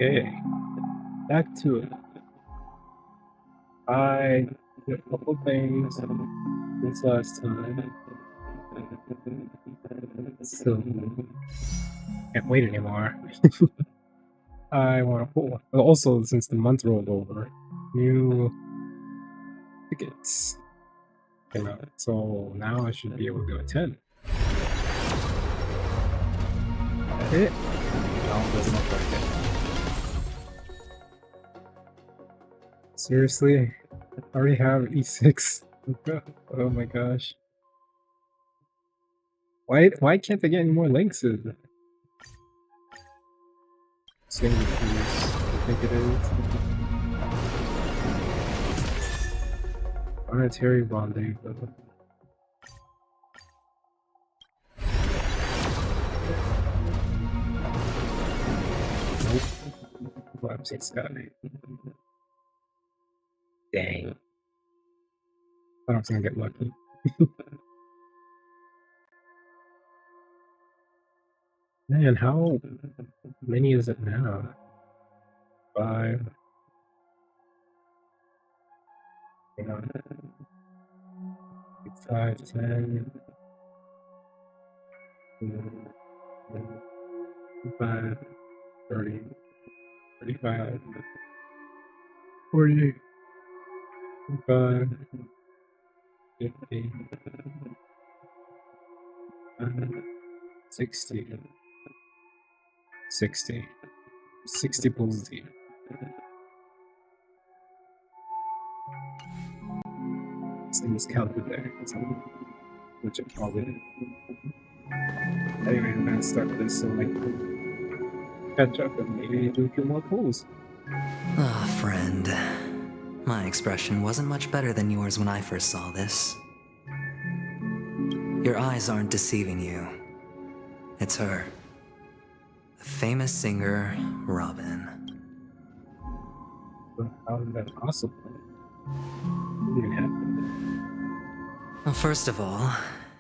Okay, back to it. I did a couple things this last time, so can't wait anymore. I want to pull. Also, since the month rolled over, new tickets came out, so now I should be able to attend. That it? No, it doesn't look like it. Seriously? I already have E6. Oh my gosh. Why can't I get any more links? Single piece, I think it is. Planetary rendezvous. Nope. Collapsing sky. Dang. I don't think I get lucky. Man, how many is it now? 5. Hang on. 5, 10. 5, 30, 35, 40, 45, 50, 60, 60. 60 pulls deep. Things counted there, which it probably did. Anyway, I'm gonna start this so I can catch up and maybe do a few more pulls. Ah, friend. My expression wasn't much better than yours when I first saw this. Your eyes aren't deceiving you. It's her. The famous singer, Robin. But how is that possible? What even happened? Well, first of all,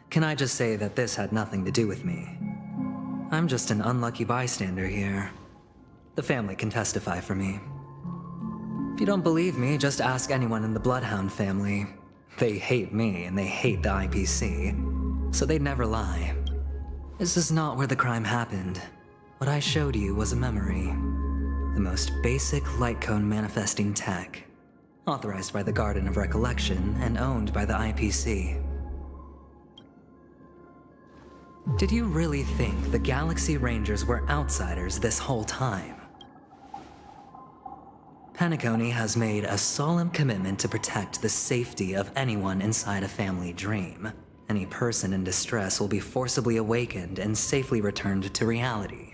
can I just say that this had nothing to do with me? I'm just an unlucky bystander here. The family can testify for me. If you don't believe me, just ask anyone in the Bloodhound family. They hate me and they hate the IPC, so they'd never lie. This is not where the crime happened. What I showed you was a memory. The most basic light cone manifesting tech. Authorized by the Garden of Recollection and owned by the IPC. Did you really think the Galaxy Rangers were outsiders this whole time? Penacony has made a solemn commitment to protect the safety of anyone inside a family dream. Any person in distress will be forcibly awakened and safely returned to reality.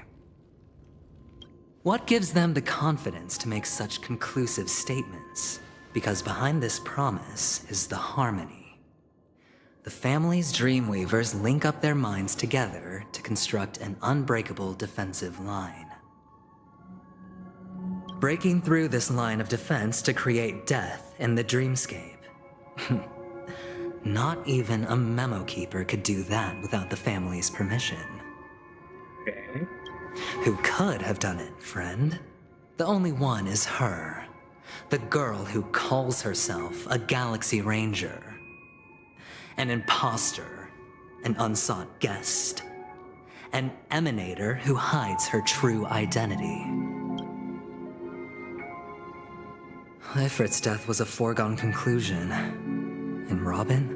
What gives them the confidence to make such conclusive statements? Because behind this promise is the harmony. The family's Dreamweavers link up their minds together to construct an unbreakable defensive line. Breaking through this line of defense to create death in the dreamscape. Not even a memo keeper could do that without the family's permission. Okay. Who could have done it, friend? The only one is her. The girl who calls herself a Galaxy Ranger. An imposter, an unsought guest, an emanator who hides her true identity. Ifrit's death was a foregone conclusion. And Robin?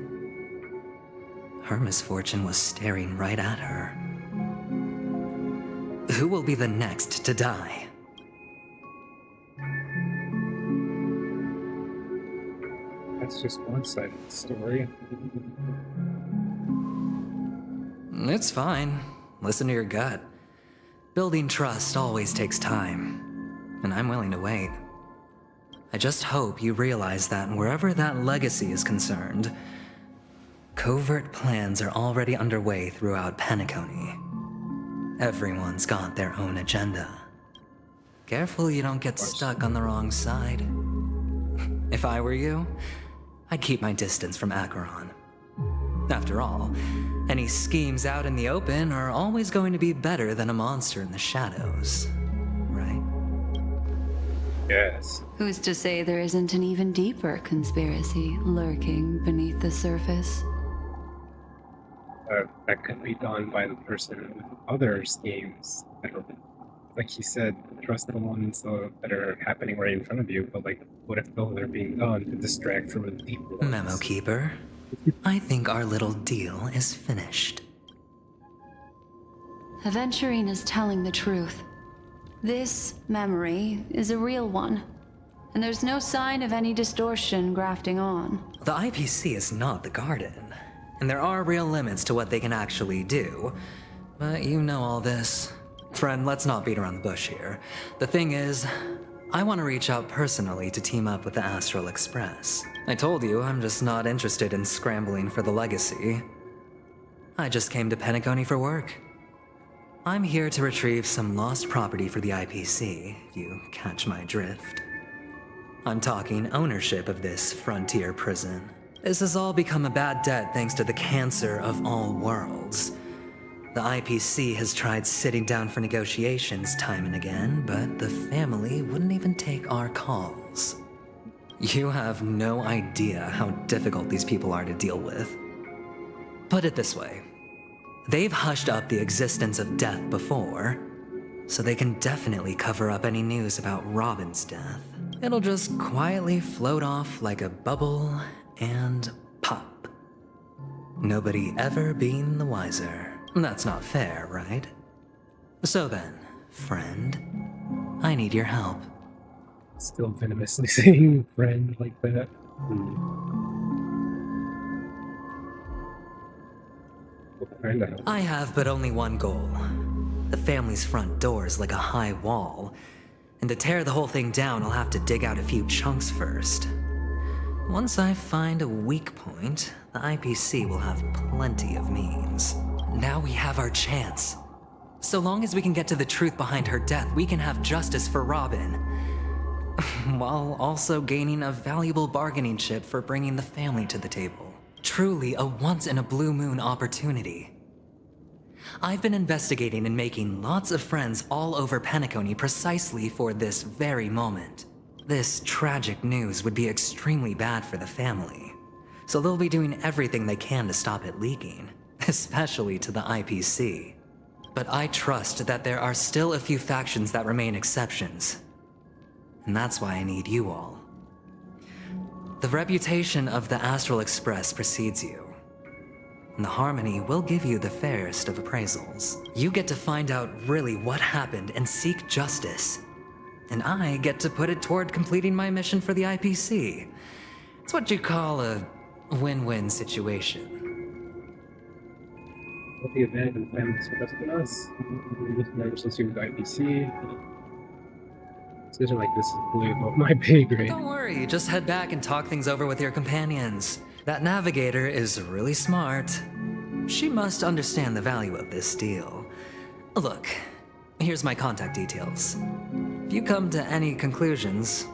Her misfortune was staring right at her. Who will be the next to die? That's just one side of the story. It's fine. Listen to your gut. Building trust always takes time, and I'm willing to wait. I just hope you realize that wherever that legacy is concerned, covert plans are already underway throughout Penacony. Everyone's got their own agenda. Careful you don't get stuck on the wrong side. If I were you, I'd keep my distance from Acheron. After all, any schemes out in the open are always going to be better than a monster in the shadows, right? Yes. Who's to say there isn't an even deeper conspiracy lurking beneath the surface? That could be done by the person with other schemes. I don't, like he said, trust the ones that are happening right in front of you, but like, what if those are being done to distract from the deeper ones? Memo Keeper, I think our little deal is finished. Aventurine is telling the truth. This memory is a real one, and there's no sign of any distortion grafting on. The IPC is not the Garden, and there are real limits to what they can actually do. But you know all this. Friend, let's not beat around the bush here. The thing is, I want to reach out personally to team up with the Astral Express. I told you I'm just not interested in scrambling for the legacy. I just came to Penacony for work. I'm here to retrieve some lost property for the IPC, if you catch my drift. I'm talking ownership of this frontier prison. This has all become a bad debt thanks to the cancer of all worlds. The IPC has tried sitting down for negotiations time and again, but the family wouldn't even take our calls. You have no idea how difficult these people are to deal with. Put it this way. They've hushed up the existence of death before, so they can definitely cover up any news about Robin's death. It'll just quietly float off like a bubble and pop. Nobody ever being the wiser. That's not fair, right? So then, friend, I need your help. Still venomously saying friend like that. I have but only one goal. The family's front door is like a high wall, and to tear the whole thing down, I'll have to dig out a few chunks first. Once I find a weak point, the IPC will have plenty of means. Now we have our chance. So long as we can get to the truth behind her death, we can have justice for Robin, while also gaining a valuable bargaining chip for bringing the family to the table. Truly a once-in-a-blue-moon opportunity. I've been investigating and making lots of friends all over Penacony precisely for this very moment. This tragic news would be extremely bad for the family, so they'll be doing everything they can to stop it leaking, especially to the IPC. But I trust that there are still a few factions that remain exceptions, and that's why I need you all. The reputation of the Astral Express precedes you, and the Harmony will give you the fairest of appraisals. You get to find out really what happened and seek justice, and I get to put it toward completing my mission for the IPC. It's what you call a win-win situation. What the abandoned families trusted us. We just never associated with IPC. Decision like this is way above my pay grade. Don't worry, just head back and talk things over with your companions. That navigator is really smart. She must understand the value of this deal. Look, here's my contact details. If you come to any conclusions,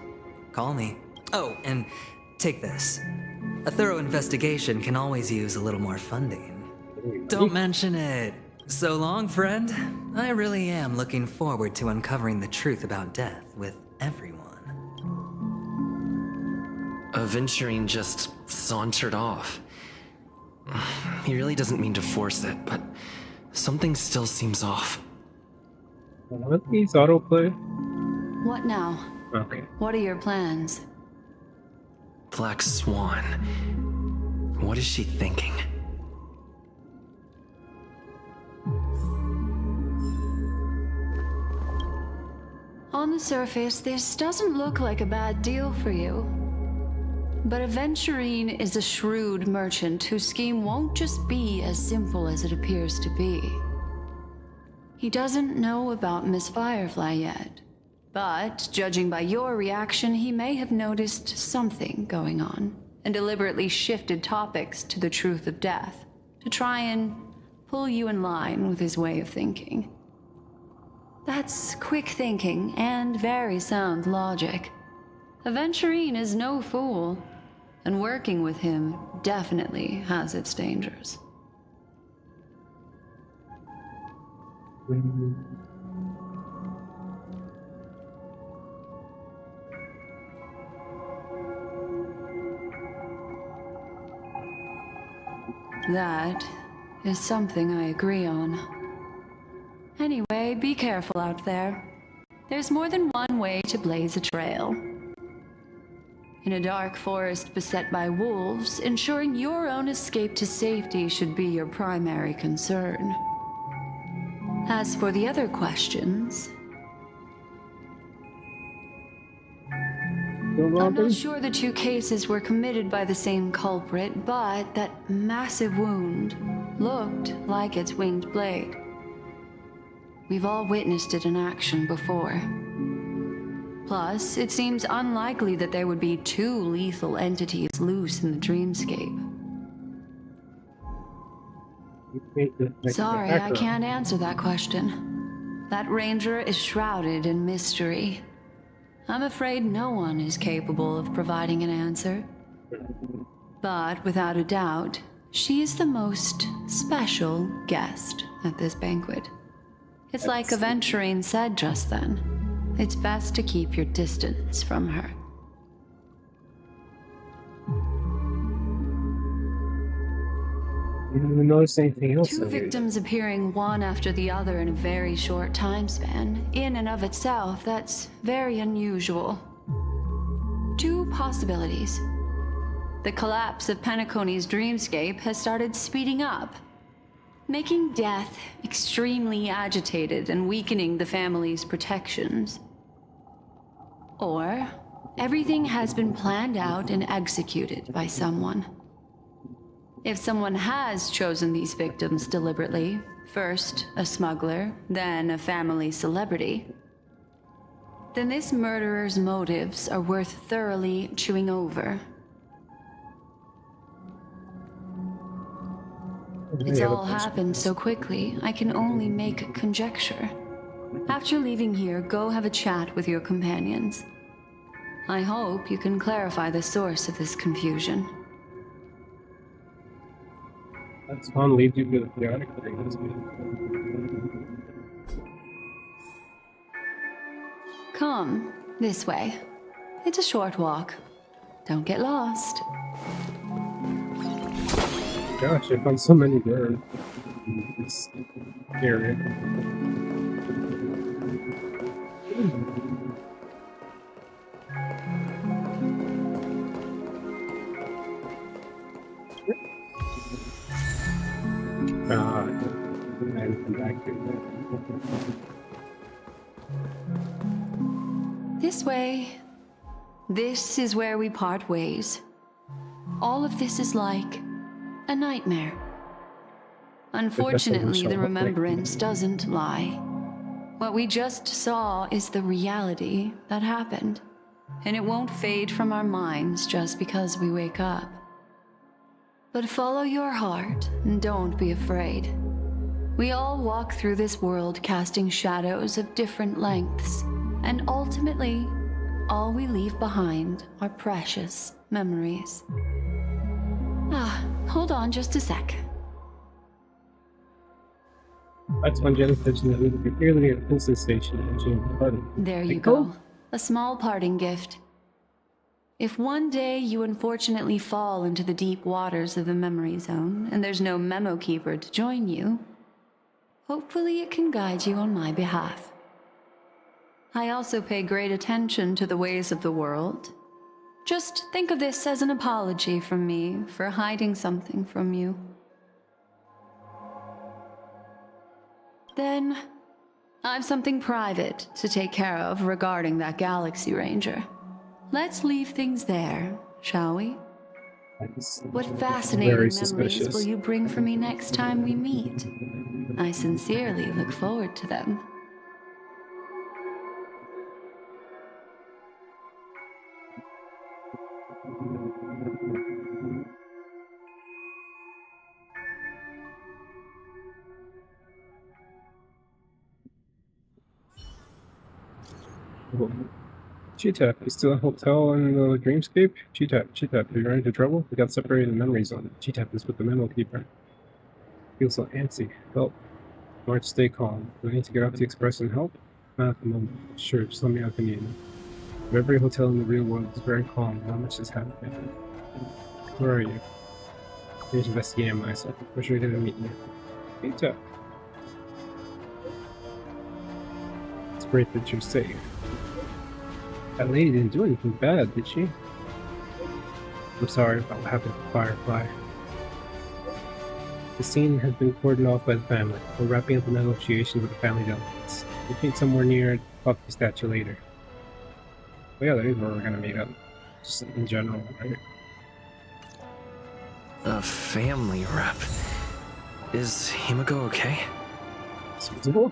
call me. Oh, and take this. A thorough investigation can always use a little more funding. Don't mention it. So long, friend. I really am looking forward to uncovering the truth about death with everyone. Aventurine just sauntered off. He really doesn't mean to force it, but something still seems off. What these autoplay? What now? Okay. What are your plans? Black Swan. What is she thinking? On the surface, this doesn't look like a bad deal for you. But Aventurine is a shrewd merchant whose scheme won't just be as simple as it appears to be. He doesn't know about Miss Firefly yet, but judging by your reaction, he may have noticed something going on and deliberately shifted topics to the truth of death to try and pull you in line with his way of thinking. That's quick thinking and very sound logic. Aventurine is no fool, and working with him definitely has its dangers. That is something I agree on. Anyway, be careful out there. There's more than one way to blaze a trail. In a dark forest beset by wolves, ensuring your own escape to safety should be your primary concern. As for the other questions, I'm not sure the two cases were committed by the same culprit, but that massive wound looked like its winged blade. We've all witnessed it in action before. Plus, it seems unlikely that there would be two lethal entities loose in the dreamscape. Sorry, I can't answer that question. That ranger is shrouded in mystery. I'm afraid no one is capable of providing an answer. But without a doubt, she is the most special guest at this banquet. It's like Aventurine said just then. It's best to keep your distance from her. You didn't notice anything else? Two victims appearing one after the other in a very short time span, in and of itself, that's very unusual. Two possibilities. The collapse of Penacony's dreamscape has started speeding up, making death extremely agitated and weakening the family's protections. Or, everything has been planned out and executed by someone. If someone has chosen these victims deliberately, first a smuggler, then a family celebrity, then this murderer's motives are worth thoroughly chewing over. It's all happened so quickly, I can only make conjecture. After leaving here, go have a chat with your companions. I hope you can clarify the source of this confusion. That's fun, leads you to the chaotic things. Come, this way. It's a short walk. Don't get lost. Gosh, I found so many birds in this area. And come back here. This way. This is where we part ways. All of this is like a nightmare. Unfortunately, the remembrance doesn't lie. What we just saw is the reality that happened, and it won't fade from our minds just because we wake up. But follow your heart and don't be afraid. We all walk through this world casting shadows of different lengths, and ultimately, all we leave behind are precious memories. Hold on just a sec. That's when Jenna mentioned that we could clearly at a pulsing station and change the button. There you go. A small parting gift. If one day you unfortunately fall into the deep waters of the memory zone and there's no memo keeper to join you, hopefully it can guide you on my behalf. I also pay great attention to the ways of the world. Just think of this as an apology from me for hiding something from you. Then, I've something private to take care of regarding that Galaxy Ranger. Let's leave things there, shall we? What fascinating memories will you bring for me next time we meet? I sincerely look forward to them. Cheetah, you still a hotel in the dreamscape? Cheetah, have you run into trouble? We got separated in the memory zone. Cheetah is with the memo keeper. Feel so antsy. Help. March, stay calm. Do I need to get off the express and help? Not at the moment. Sure, just let me know if you need me. Every hotel in the real world is very calm. Not much is happening. Where are you? Finish investigating myself. For sure didn't meet you. Me too. It's great that you're safe. That lady didn't do anything bad, did she? I'm sorry about what happened to Firefly. The scene has been cordoned off by the family. We're wrapping up the negotiations with the family delegates. We'll meet somewhere near the Puppy statue later. But yeah, that is where we're gonna meet up. Just in general, right? A family rep. Is Himiko okay? It's visible?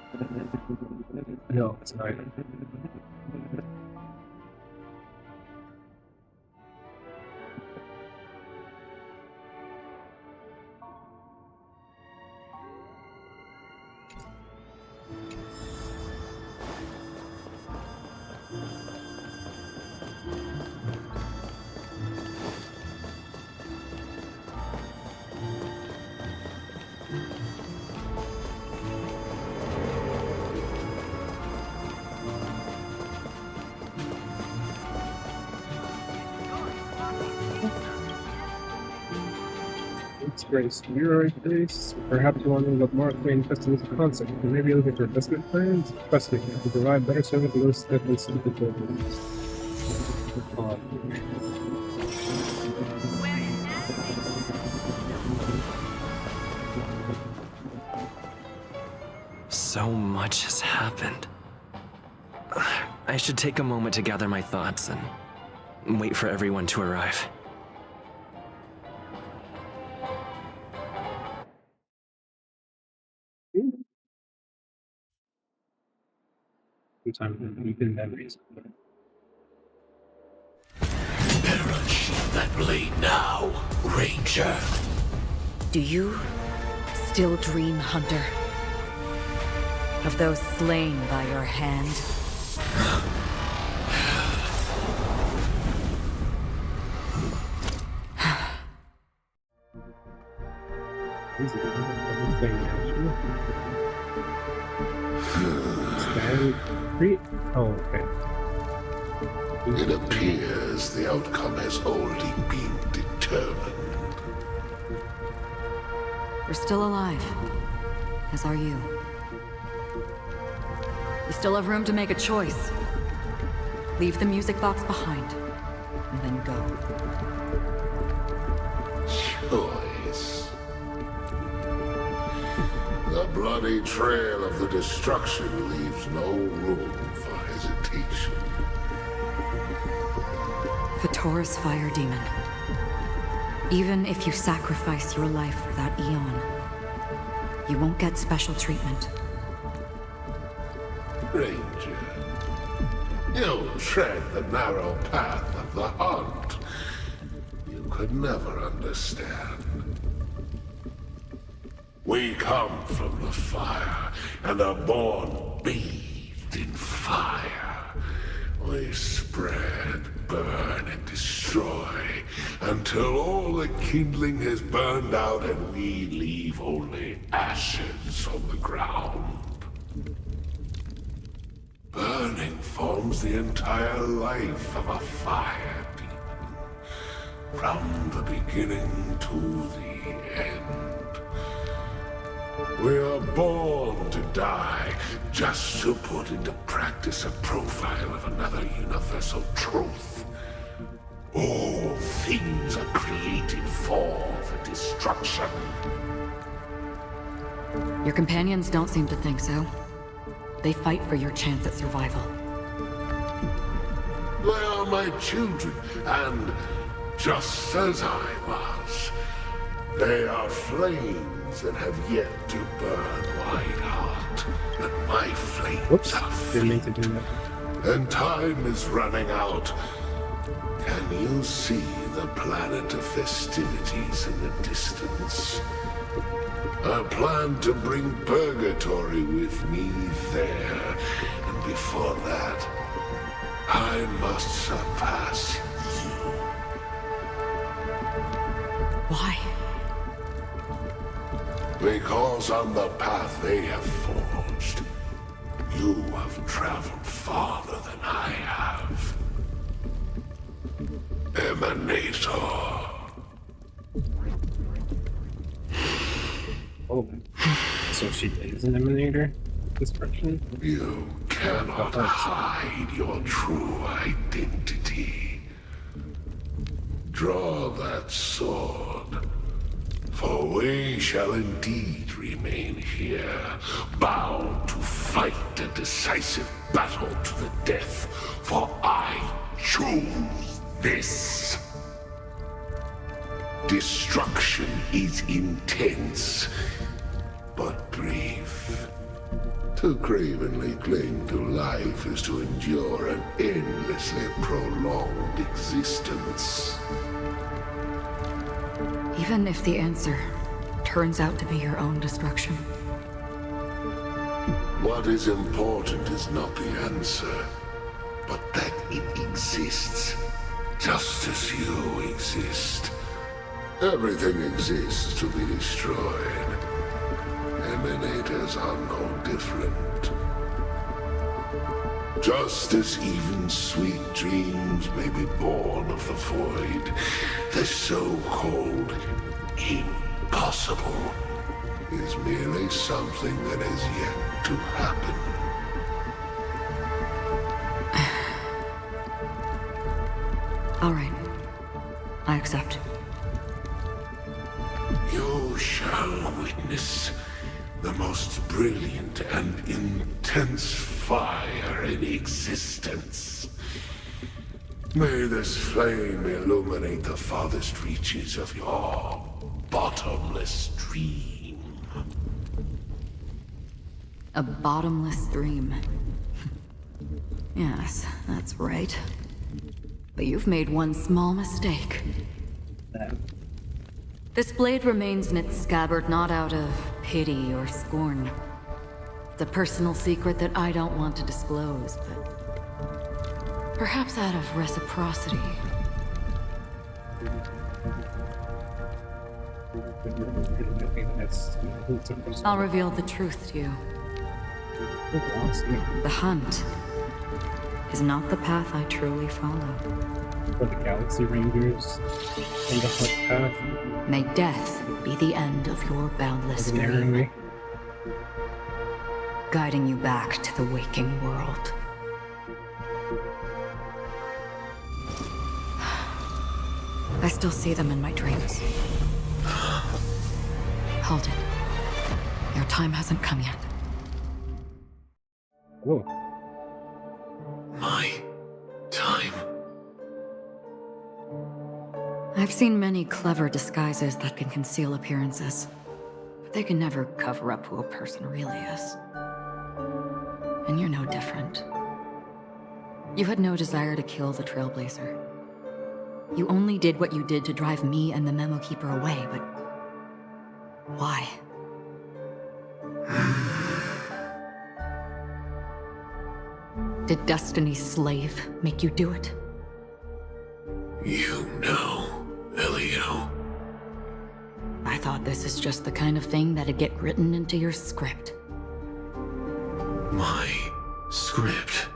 No, it's not. Grace, you're right, Grace. Perhaps you want to look more acquainted with the concept, and maybe look at your investment plans. Trust me, you can provide better service than those stupid buildings. So much has happened. I should take a moment to gather my thoughts and wait for everyone to arrive. Sometimes deep in memories. Perish that blade now, Ranger. Do you still dream, Hunter? Of those slain by your hand? These are the thing, actually. Stand free? Oh, okay. It appears the outcome has already been determined. You're still alive. As are you. You still have room to make a choice. Leave the music box behind, and then go. Choice. The bloody trail of the destruction leaves no room for hesitation. Vitora's fire demon. Even if you sacrifice your life for that eon, you won't get special treatment. Ranger, you tread the narrow path of the hunt. You could never understand. We come from the fire, and are born bathed in fire. We spread, burn, and destroy, until all the kindling has burned out and we leave only ashes on the ground. Burning forms the entire life of a fire demon, from the beginning to the end. We are born to die, just to put into practice a profile of another universal truth. All things are created for the destruction. Your companions don't seem to think so. They fight for your chance at survival. They are my children, and just as I was, they are flames that have yet to burn white hot. But my flames Whoops, are didn't mean fleeting, to do that. and time is running out. Can you see the planet of festivities in the distance? I plan to bring Purgatory with me there, and before that, I must surpass you. Why? Because on the path they have forged, you have traveled farther than I have. Emanator. Oh, so she is an emanator? This person? You cannot hide your true identity. Draw that sword, for we shall indeed remain here, bound to fight a decisive battle to the death, for I choose this. Destruction is intense, but brief. To cravenly cling to life is to endure an endlessly prolonged existence. Even if the answer turns out to be your own destruction. What is important is not the answer, but that it exists, just as you exist. Everything exists to be destroyed. Emanators are no different. Just as even sweet dreams may be born of the void, the so-called impossible is merely something that has yet to happen. All right. I accept. You shall witness the most brilliant and intense fire in existence. May this flame illuminate the farthest reaches of your bottomless dream. A bottomless dream. Yes, that's right. But you've made one small mistake. This blade remains in its scabbard not out of pity or scorn. It's a personal secret that I don't want to disclose, but perhaps out of reciprocity. I'll reveal the truth to you. The hunt is not the path I truly follow. For the Galaxy Rangers and the Hunt Path. May death be the end of your boundless dream, Ordinarily. guiding you back to the waking world. I still see them in my dreams. Hold it. Your time hasn't come yet. Whoa. My time. I've seen many clever disguises that can conceal appearances, but they can never cover up who a person really is. And you're no different. You had no desire to kill the Trailblazer. You only did what you did to drive me and the Memo Keeper away, but why? Did Destiny's slave make you do it? You know, Elio. I thought this is just the kind of thing that'd get written into your script. My script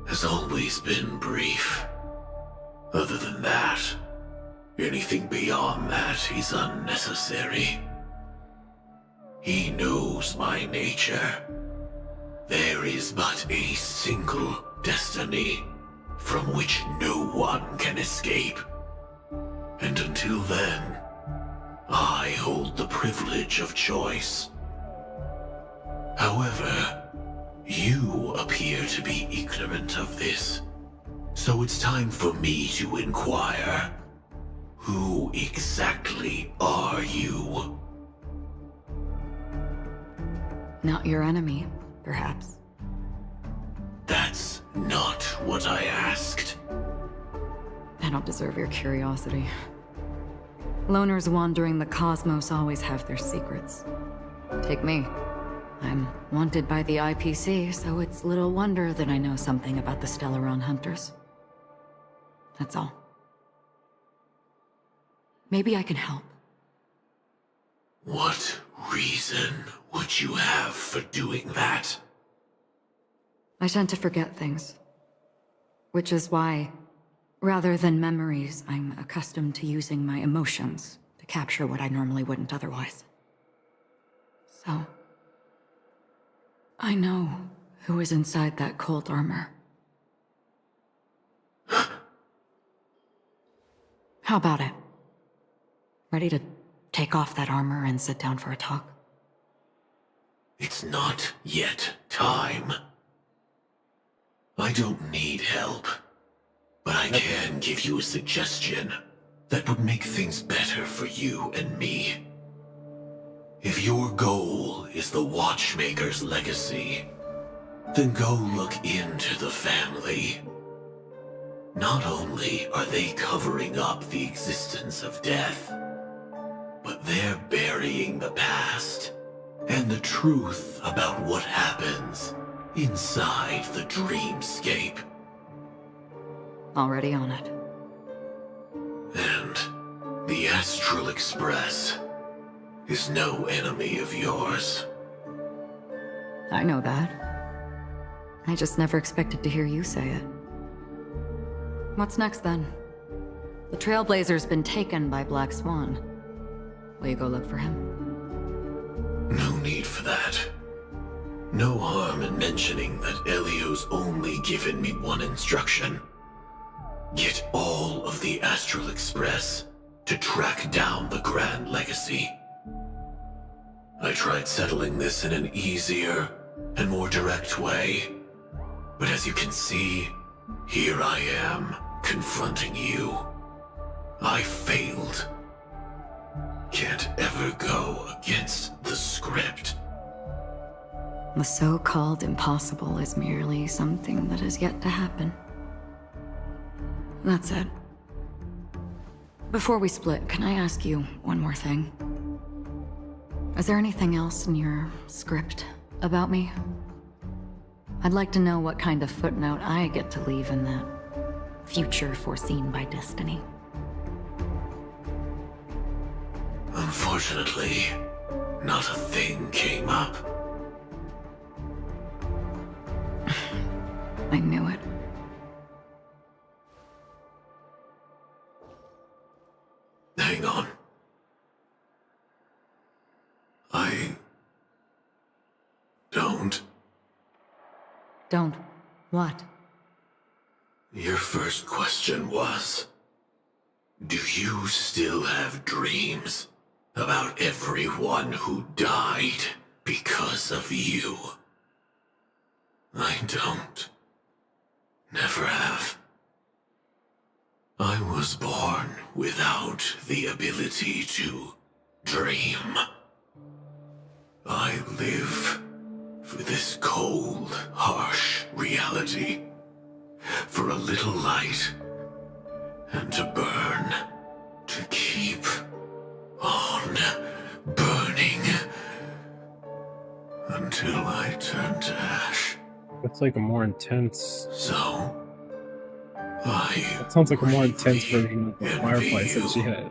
has always been brief. Other than that, anything beyond that is unnecessary. He knows my nature. There is but a single destiny from which no one can escape. And until then, I hold the privilege of choice. However, you appear to be ignorant of this, so it's time for me to inquire. Who exactly are you? Not your enemy, perhaps. That's not what I asked. I don't deserve your curiosity. Loners wandering the cosmos always have their secrets. Take me. I'm wanted by the IPC, so it's little wonder that I know something about the Stellaron Hunters. That's all. Maybe I can help. What reason would you have for doing that? I tend to forget things. Which is why, rather than memories, I'm accustomed to using my emotions to capture what I normally wouldn't otherwise. So, I know who is inside that cold armor. How about it? Ready to take off that armor and sit down for a talk? It's not yet time. I don't need help, but I can give you a suggestion that would make things better for you and me. If your goal is the Watchmaker's legacy, then go look into the family. Not only are they covering up the existence of death, but they're burying the past and the truth about what happens inside the dreamscape. Already on it. And the Astral Express is no enemy of yours. I know that. I just never expected to hear you say it. What's next then? The Trailblazer's been taken by Black Swan. Will you go look for him? No need for that. No harm in mentioning that Elio's only given me one instruction. Get all of the Astral Express to track down the Grand Legacy. I tried settling this in an easier and more direct way, but as you can see, here I am, confronting you. I failed. Can't ever go against the script. The so-called impossible is merely something that has yet to happen. That's it. Before we split, can I ask you one more thing? Is there anything else in your script about me? I'd like to know what kind of footnote I get to leave in that future foreseen by destiny. Unfortunately, not a thing came up. I knew it. Hang on. I don't. Don't. What? Your first question was, do you still have dreams about everyone who died because of you? I don't. Never have. I was born without the ability to dream. I live for this cold, harsh reality. For a little light, and to burn, to keep on burning, until I turn to ash. That's like a more intense. So, That sounds like a more intense version of the Firefly that she had.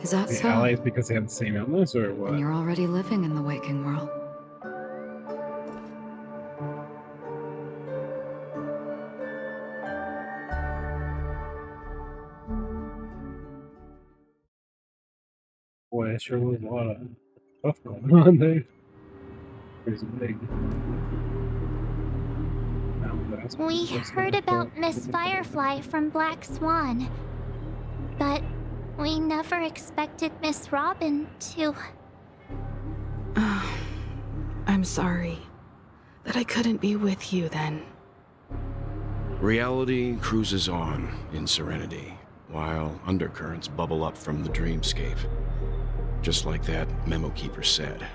Is that The so? allies because they have the same illness, or what? And you're already living in the waking world. Boy, it sure was a lot of stuff going on there. There's a big. We heard about Miss Firefly from Black Swan, but we never expected Miss Robin to... I'm sorry that I couldn't be with you then. Reality cruises on in serenity, while undercurrents bubble up from the dreamscape. Just like that memo keeper said.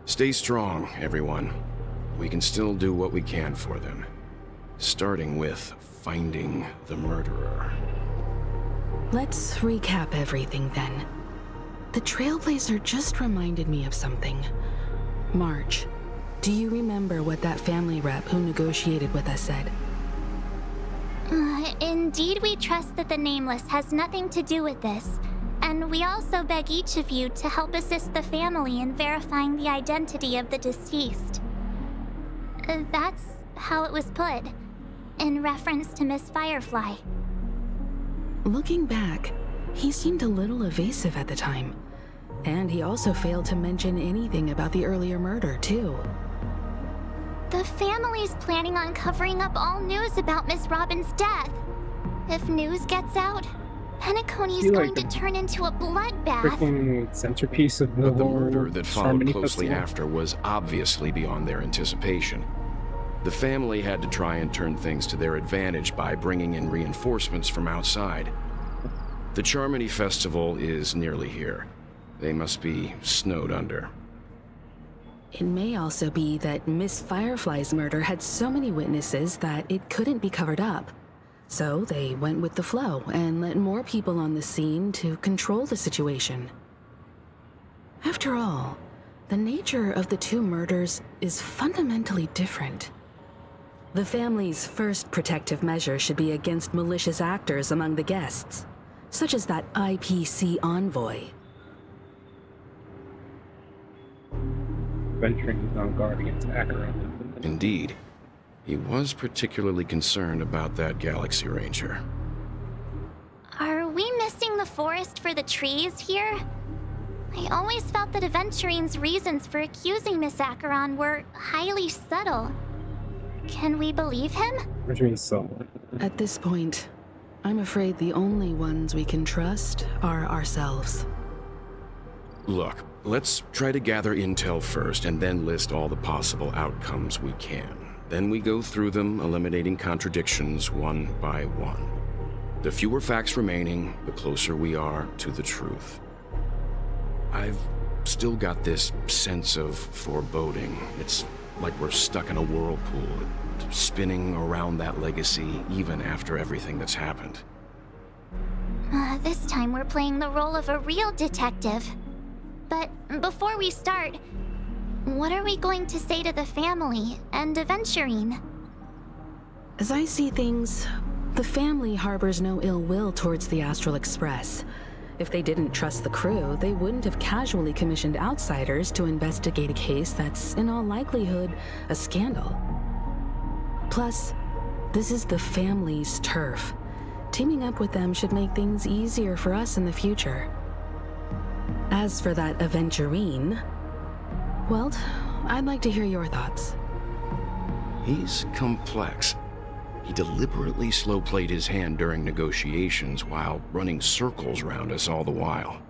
Stay strong, everyone. We can still do what we can for them. Starting with finding the murderer. Let's recap everything then. The Trailblazer just reminded me of something. March, do you remember what that family rep who negotiated with us said? Indeed, we trust that the Nameless has nothing to do with this. And we also beg each of you to help assist the family in verifying the identity of the deceased. That's how it was put, in reference to Miss Firefly. Looking back, he seemed a little evasive at the time. And he also failed to mention anything about the earlier murder, too. The family's planning on covering up all news about Miss Robin's death. If news gets out, Penacony's You're going like to turn into a bloodbath. Freaking centerpiece of the But the whole murder that followed Harmony closely Festival. after was obviously beyond their anticipation. The family had to try and turn things to their advantage by bringing in reinforcements from outside. The Charmony Festival is nearly here. They must be snowed under. It may also be that Miss Firefly's murder had so many witnesses that it couldn't be covered up. So they went with the flow and let more people on the scene to control the situation. After all, the nature of the two murders is fundamentally different. The family's first protective measure should be against malicious actors among the guests, such as that IPC envoy. Venturing on guard against Acheron. Indeed. He was particularly concerned about that Galaxy Ranger. Are we missing the forest for the trees here? I always felt that Aventurine's reasons for accusing Miss Acheron were highly subtle. Can we believe him? Venturing so. At this point, I'm afraid the only ones we can trust are ourselves. Look, let's try to gather intel first and then list all the possible outcomes we can. Then we go through them, eliminating contradictions one by one. The fewer facts remaining, the closer we are to the truth. I've still got this sense of foreboding. It's like we're stuck in a whirlpool, spinning around that legacy even after everything that's happened. This time we're playing the role of a real detective. But before we start, what are we going to say to the family and Aventurine? As I see things, the family harbors no ill will towards the Astral Express. If they didn't trust the crew, they wouldn't have casually commissioned outsiders to investigate a case that's, in all likelihood, a scandal. Plus, this is the family's turf. Teaming up with them should make things easier for us in the future. As for that Aventurine, well, I'd like to hear your thoughts. He's complex. He deliberately slow-played his hand during negotiations while running circles around us all the while.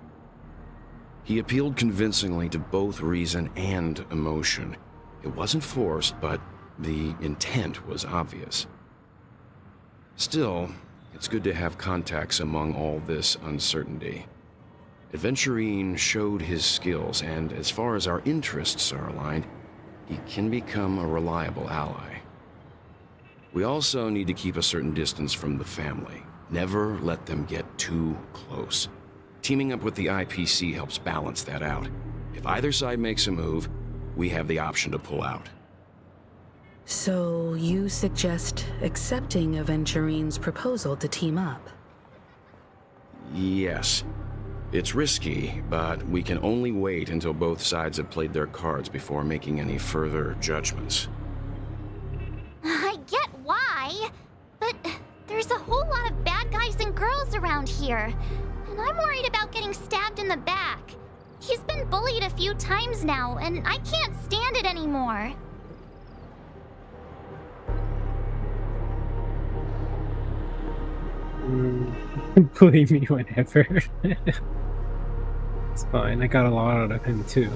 He appealed convincingly to both reason and emotion. It wasn't forced, but the intent was obvious. Still, it's good to have contacts among all this uncertainty. Aventurine showed his skills, and as far as our interests are aligned, he can become a reliable ally. We also need to keep a certain distance from the family. Never let them get too close. Teaming up with the IPC helps balance that out. If either side makes a move, we have the option to pull out. So you suggest accepting Aventurine's proposal to team up? Yes. It's risky, but we can only wait until both sides have played their cards before making any further judgments. I get why, but there's a whole lot of bad guys and girls around here, and I'm worried about getting stabbed in the back. He's been bullied a few times now, and I can't stand it anymore. Believe me, whatever. It's fine. I got a lot out of him too.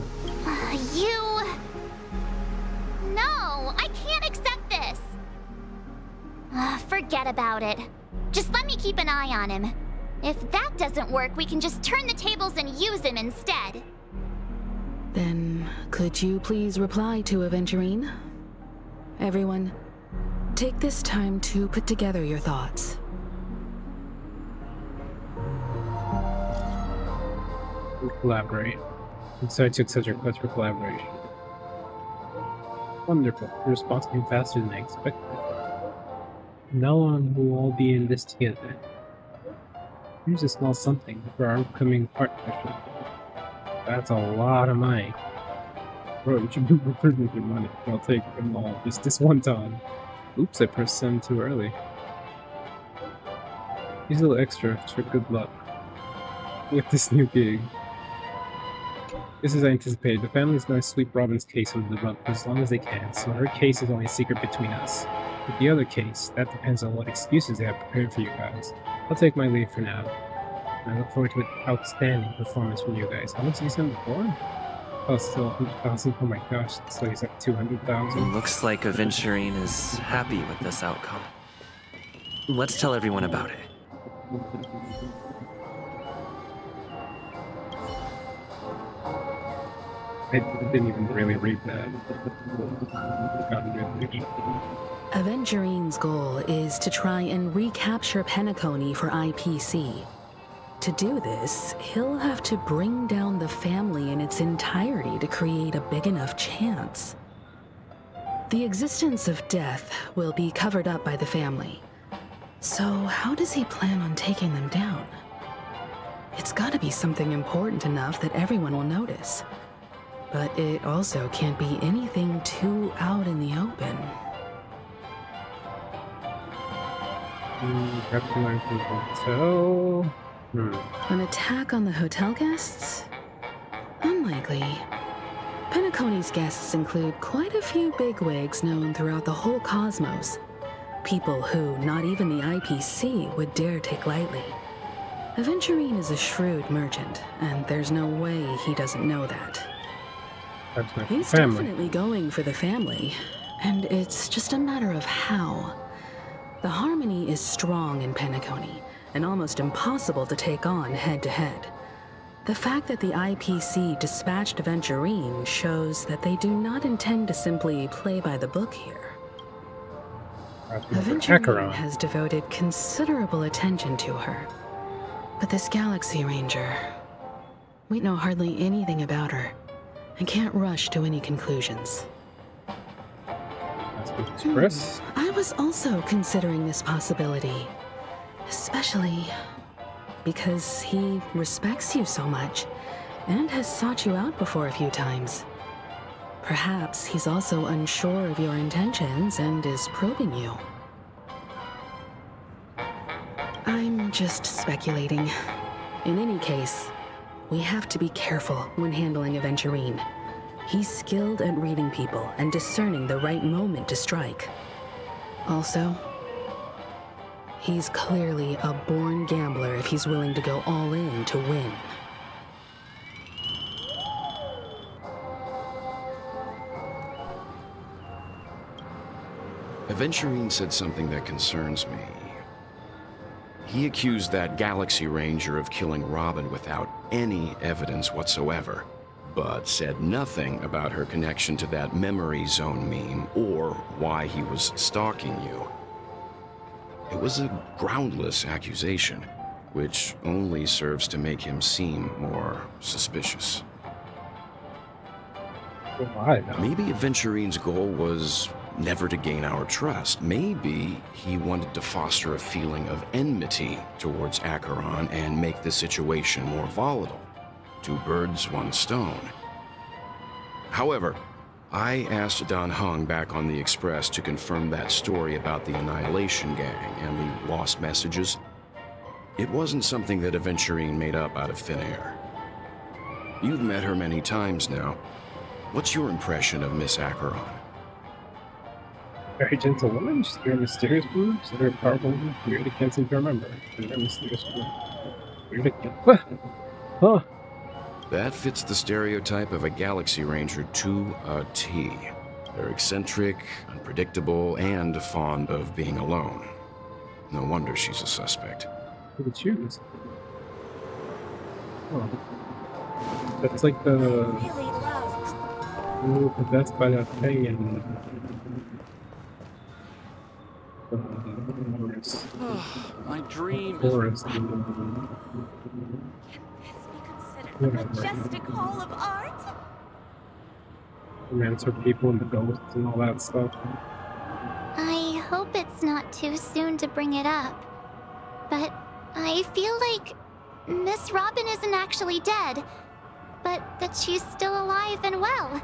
No, I can't accept this. Forget about it. Just let me keep an eye on him. If that doesn't work, we can just turn the tables and use him instead. Then, could you please reply to Aventurine? Everyone, take this time to put together your thoughts. We collaborate. And so I took such a request for collaboration. Wonderful. The response came faster than I expected. From now on, we'll all be in this together. Here's a small something for our upcoming partnership. That's a lot of money. Bro, you should be returning your money. I'll take them all just this one time. Oops, I pressed send too early. Here's a little extra for good luck with this new gig. This is anticipated. The family's going to sweep Robin's case under the rug for as long as they can, so her case is only a secret between us. With the other case, that depends on what excuses they have prepared for you guys. I'll take my leave for now. And I look forward to an outstanding performance from you guys. How much did you send before? Oh, still 100,000. Oh my gosh, so he's at 200,000. Looks like Aventurine is happy with this outcome. Let's tell everyone about it. I didn't even really read that. Aventurine's goal is to try and recapture Penacony for IPC. To do this, he'll have to bring down the family in its entirety to create a big enough chance. The existence of death will be covered up by the family. So how does he plan on taking them down? It's gotta be something important enough that everyone will notice. But it also can't be anything too out in the open. Reptile from the hotel. An attack on the hotel guests? Unlikely. Penacony's guests include quite a few bigwigs known throughout the whole cosmos. People who not even the IPC would dare take lightly. Aventurine is a shrewd merchant, and there's no way he doesn't know that. He's definitely going for the family, and it's just a matter of how. The harmony is strong in Penacony, and almost impossible to take on head-to-head. The fact that the IPC dispatched Aventurine shows that they do not intend to simply play by the book here. Aventurine has devoted considerable attention to her. But this Galaxy Ranger, we know hardly anything about her, and can't rush to any conclusions. Express. I was also considering this possibility, especially because he respects you so much and has sought you out before a few times. Perhaps he's also unsure of your intentions and is probing you. I'm just speculating. In any case, we have to be careful when handling Aventurine. He's skilled at reading people and discerning the right moment to strike. Also, he's clearly a born gambler if he's willing to go all in to win. Aventurine said something that concerns me. He accused that Galaxy Ranger of killing Robin without any evidence whatsoever, but said nothing about her connection to that memory zone meme or why he was stalking you. It was a groundless accusation, which only serves to make him seem more suspicious. Maybe Aventurine's goal was never to gain our trust. Maybe he wanted to foster a feeling of enmity towards Acheron and make the situation more volatile. Two birds, one stone. However, I asked Don Hung back on the Express to confirm that story about the Annihilation Gang and the lost messages. It wasn't something that Aventurine made up out of thin air. You've met her many times now. What's your impression of Miss Acheron? Very gentle woman, she's very mysterious woman, she's very powerful woman, weird, I can't seem to remember. She's very mysterious woman. Weird, I can't. What? Huh? That fits the stereotype of a Galaxy Ranger to a T. They're eccentric, unpredictable, and fond of being alone. No wonder she's a suspect. Who would choose? Oh. That's like the... Ooh, possessed by that thing and... My dream forest. A majestic hall of art? Answer people and the ghosts and all that stuff. I hope it's not too soon to bring it up, but I feel like Miss Robin isn't actually dead, but that she's still alive and well.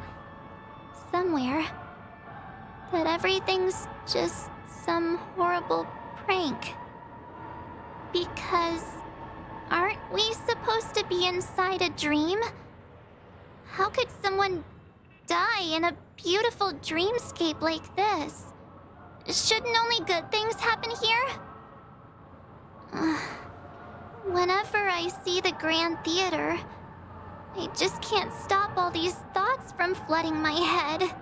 Somewhere. That everything's just some horrible prank. Because aren't we supposed to be inside a dream? How could someone die in a beautiful dreamscape like this? Shouldn't only good things happen here? Whenever I see the Grand Theater, I just can't stop all these thoughts from flooding my head.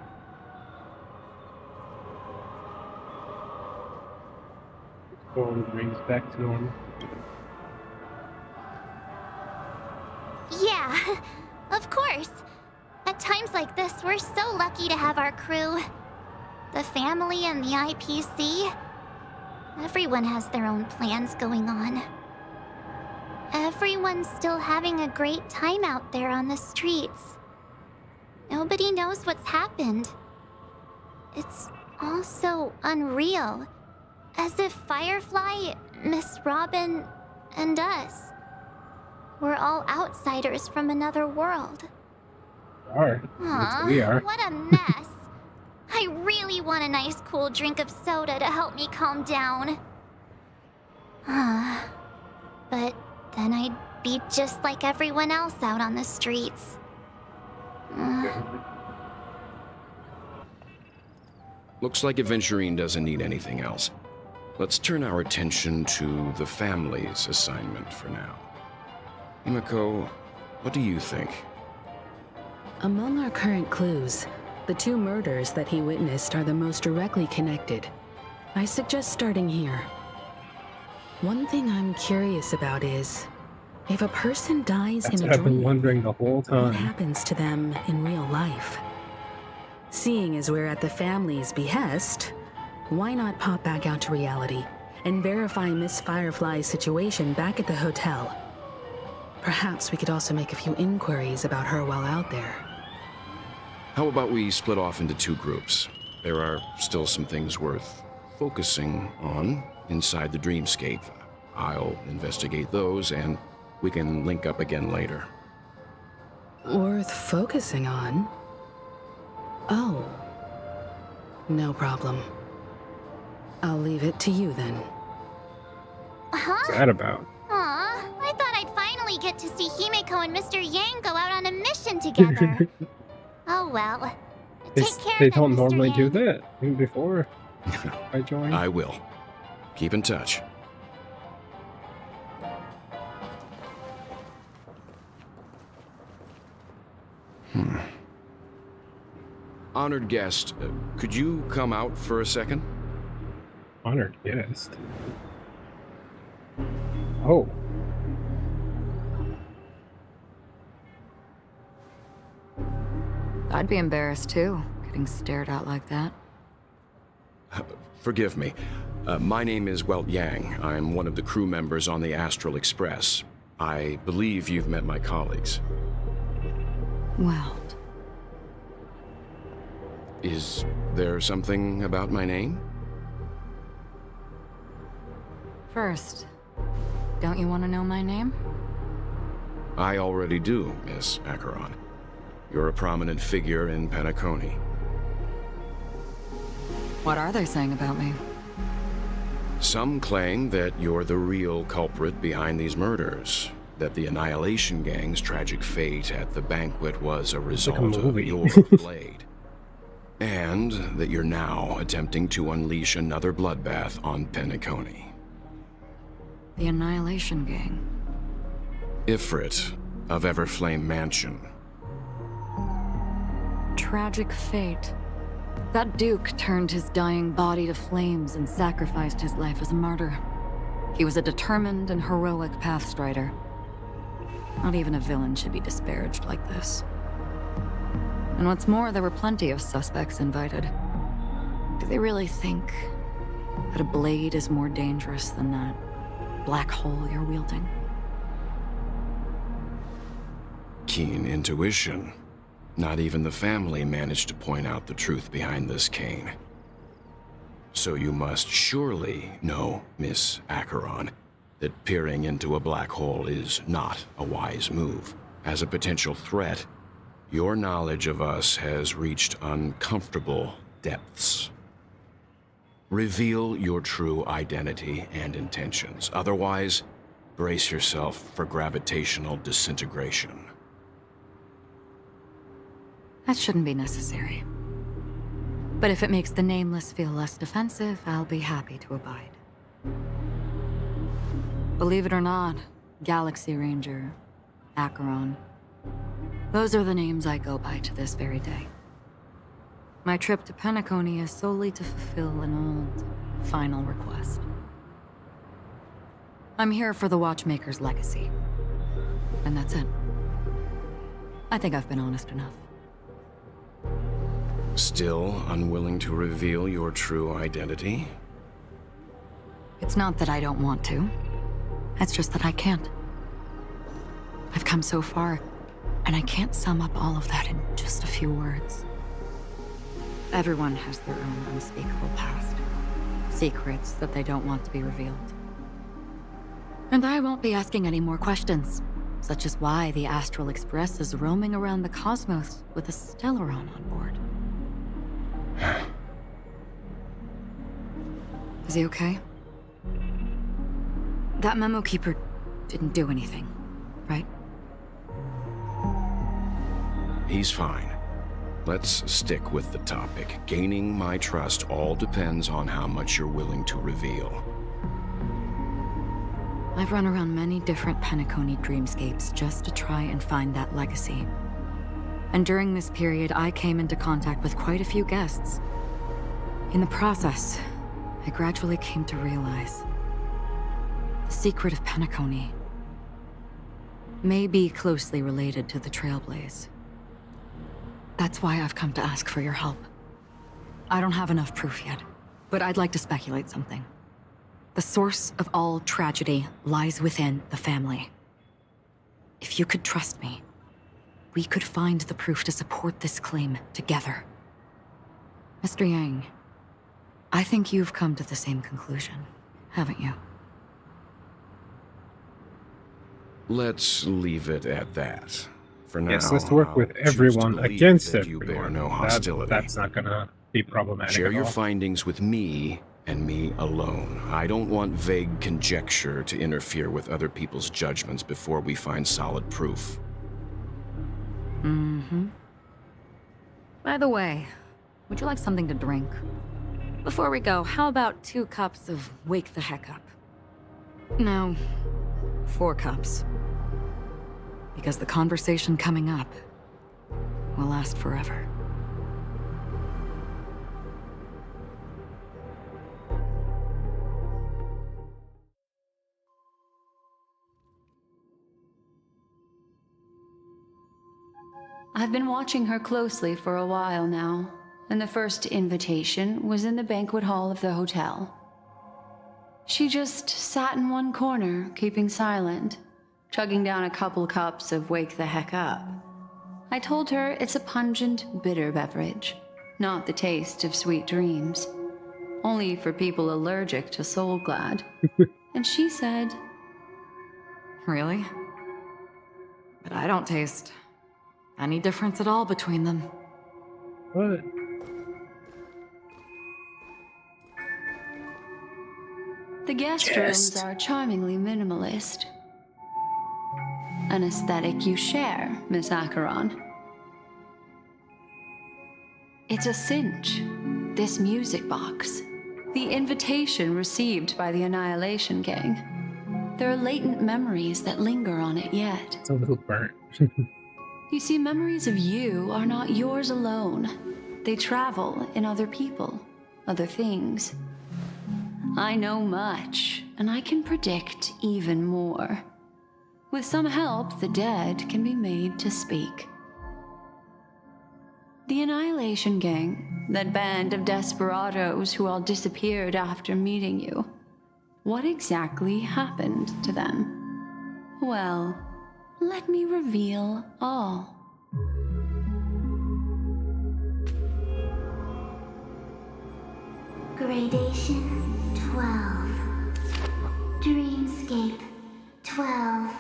Phone brings back to normal. Yeah, of course. At times like this, we're so lucky to have our crew. The family and the IPC. Everyone has their own plans going on. Everyone's still having a great time out there on the streets. Nobody knows what's happened. It's all so unreal. As if Firefly, Miss Robin, and us we're all outsiders from another world. We are. What a mess. I really want a nice cool drink of soda to help me calm down. But then I'd be just like everyone else out on the streets. Looks like Aventurine doesn't need anything else. Let's turn our attention to the family's assignment for now. Himiko, what do you think? Among our current clues, the 2 murders that he witnessed are the most directly connected. I suggest starting here. One thing I'm curious about is, if a person dies That's in what a I've been dream, wondering the whole what time. happens to them in real life? Seeing as we're at the family's behest, why not pop back out to reality and verify Miss Firefly's situation back at the hotel? Perhaps we could also make a few inquiries about her while out there. How about we split off into 2 groups? There are still some things worth focusing on inside the dreamscape. I'll investigate those, and we can link up again later. Worth focusing on? Oh. No problem. I'll leave it to you then. What's that about? Aw, I thought I'd finally get to see Himiko and Mr. Yang go out on a mission together. Oh well. Take care They then, don't Mr. normally do Yang. that. Even before I joined. I will. Keep in touch. Honored guest, could you come out for a second? Honored guest. Oh. I'd be embarrassed too, getting stared at like that. Forgive me. My name is Welt Yang. I'm one of the crew members on the Astral Express. I believe you've met my colleagues. Weld. Is there something about my name? First, don't you want to know my name? I already do, Miss Acheron. You're a prominent figure in Penacony. What are they saying about me? Some claim that you're the real culprit behind these murders, that the Annihilation Gang's tragic fate at the banquet was a result of movie. your blade, and that you're now attempting to unleash another bloodbath on Penacony. The Annihilation Gang. Ifrit of Everflame Mansion. Tragic fate. That Duke turned his dying body to flames and sacrificed his life as a martyr. He was a determined and heroic pathstrider. Not even a villain should be disparaged like this. And what's more, there were plenty of suspects invited. Do they really think that a blade is more dangerous than that black hole you're wielding? Keen intuition. Not even the family managed to point out the truth behind this cane. So you must surely know, Miss Acheron, that peering into a black hole is not a wise move. As a potential threat, your knowledge of us has reached uncomfortable depths. Reveal your true identity and intentions. Otherwise, brace yourself for gravitational disintegration. That shouldn't be necessary. But if it makes the Nameless feel less defensive, I'll be happy to abide. Believe it or not, Galaxy Ranger, Acheron, those are the names I go by to this very day. My trip to Penacony is solely to fulfill an old, final request. I'm here for the Watchmaker's legacy. And that's it. I think I've been honest enough. Still unwilling to reveal your true identity? It's not that I don't want to. It's just that I can't. I've come so far, and I can't sum up all of that in just a few words. Everyone has their own unspeakable past. Secrets that they don't want to be revealed. And I won't be asking any more questions, such as why the Astral Express is roaming around the cosmos with a Stellaron on board. Is he okay? That memo keeper didn't do anything, right? He's fine. Let's stick with the topic. Gaining my trust all depends on how much you're willing to reveal. I've run around many different Penacony dreamscapes just to try and find that legacy. And during this period, I came into contact with quite a few guests. In the process, I gradually came to realize the secret of Penacony may be closely related to the Trailblaze. That's why I've come to ask for your help. I don't have enough proof yet, but I'd like to speculate something. The source of all tragedy lies within the family. If you could trust me, we could find the proof to support this claim together. Mr. Yang, I think you've come to the same conclusion, haven't you? Let's leave it at that. For now, Yes, let's work with I'll choose to everyone believe against that you everyone. bear no hostility. That's not gonna be problematic Share at your all. findings with me and me alone. I don't want vague conjecture to interfere with other people's judgments before we find solid proof. Mm-hmm. By the way, would you like something to drink? Before we go, how about 2 cups of Wake the Heck Up? No, 4 cups. Because the conversation coming up will last forever. I've been watching her closely for a while now, and the first invitation was in the banquet hall of the hotel. She just sat in one corner, keeping silent, chugging down a couple cups of Wake the Heck Up. I told her it's a pungent, bitter beverage, not the taste of sweet dreams. Only for people allergic to Soul Glad. And she said, Really? But I don't taste any difference at all between them. What? the guest rooms are charmingly minimalist. An aesthetic you share, Miss Acheron. It's a cinch, this music box. The invitation received by the Annihilation Gang. There are latent memories that linger on it yet. It's a little burnt. You see, memories of you are not yours alone. They travel in other people, other things. I know much, and I can predict even more. With some help, the dead can be made to speak. The Annihilation Gang, that band of desperados who all disappeared after meeting you. What exactly happened to them? Well, let me reveal all. Gradation 12. Dreamscape 12.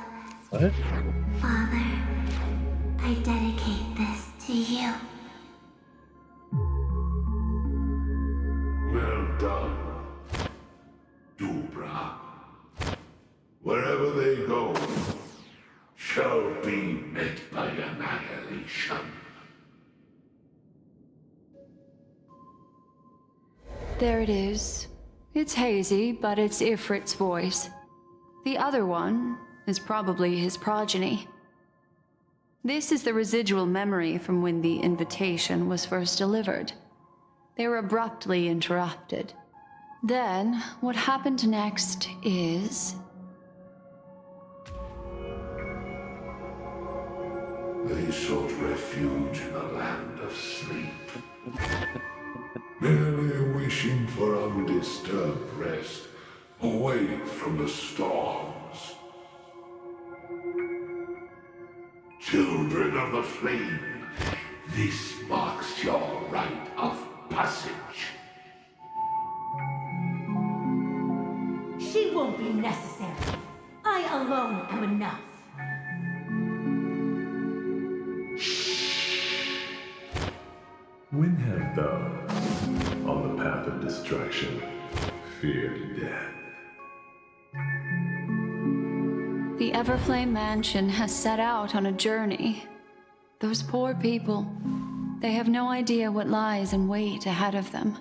What? Father, I dedicate this to you. Well done, Dubra. Wherever they go, shall be met by annihilation. There it is. It's hazy, but it's Ifrit's voice. The other one is probably his progeny. This is the residual memory from when the invitation was first delivered. They were abruptly interrupted. Then, what happened next is... They sought refuge in a land of sleep, merely wishing for undisturbed rest, away from the storms. Children of the Flame, this marks your rite of passage. She won't be necessary. I alone am enough. When have thou, on the path of destruction, feared death? The Everflame Mansion has set out on a journey. Those poor people, they have no idea what lies in wait ahead of them.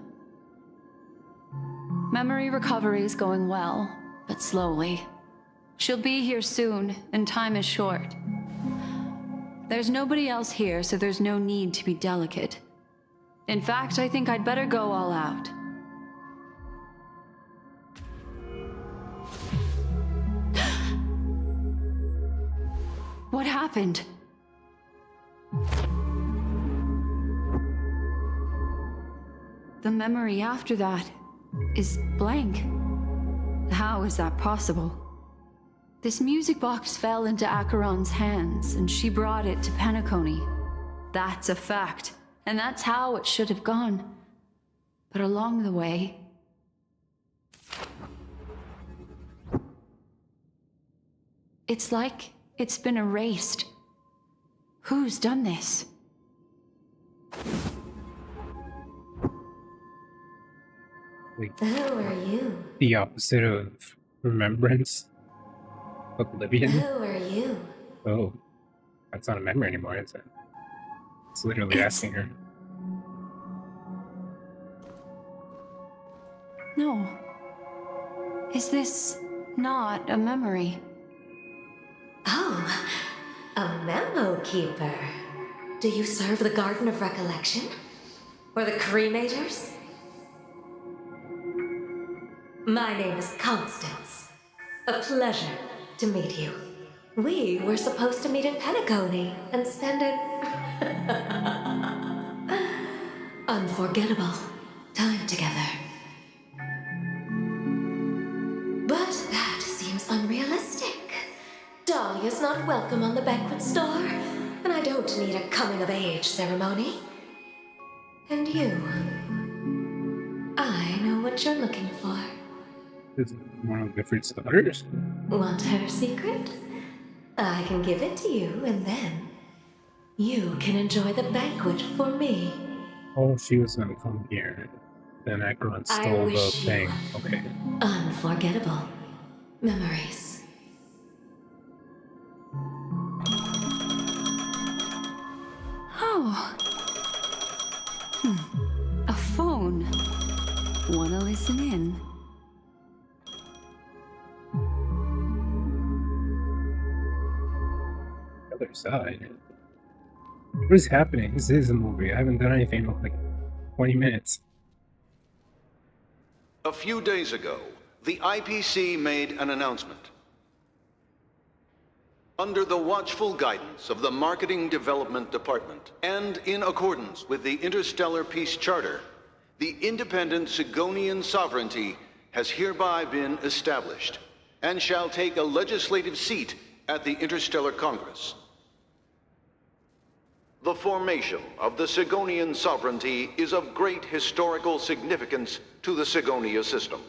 Memory recovery is going well, but slowly. She'll be here soon, and time is short. There's nobody else here, so there's no need to be delicate. In fact, I think I'd better go all out. What happened? The memory after that is blank. How is that possible? This music box fell into Acheron's hands, and she brought it to Penacony. That's a fact, and that's how it should have gone. But along the way... it's like it's been erased. Who's done this? Wait, Who are you? the opposite of remembrance? Oblivion? Who are you? Oh, that's not a memory anymore, is it? It's literally asking her. No. Is this not a memory? Oh, a memo keeper. Do you serve the Garden of Recollection? Or the Cremators? My name is Constance. A pleasure to meet you. We were supposed to meet in Penacony and spend an unforgettable time together. But that seems unrealistic. Dahlia's not welcome on the banquet store, and I don't need a coming-of-age ceremony. And you, I know what you're looking for. Is it one of Ifrit's daughters? Want her secret? I can give it to you, and then you can enjoy the banquet for me. Oh, she was gonna come here. Then Acheron stole the thing. Okay. Unforgettable memories. Oh. A phone. Wanna listen in? Other side. What is happening? This is a movie. I haven't done anything in like 20 minutes. A few days ago, the IPC made an announcement. Under the watchful guidance of the Marketing Development Department, and in accordance with the Interstellar Peace Charter, the independent Sigonian sovereignty has hereby been established, and shall take a legislative seat at the Interstellar Congress. The formation of the Sigonian sovereignty is of great historical significance to the Sigonia system.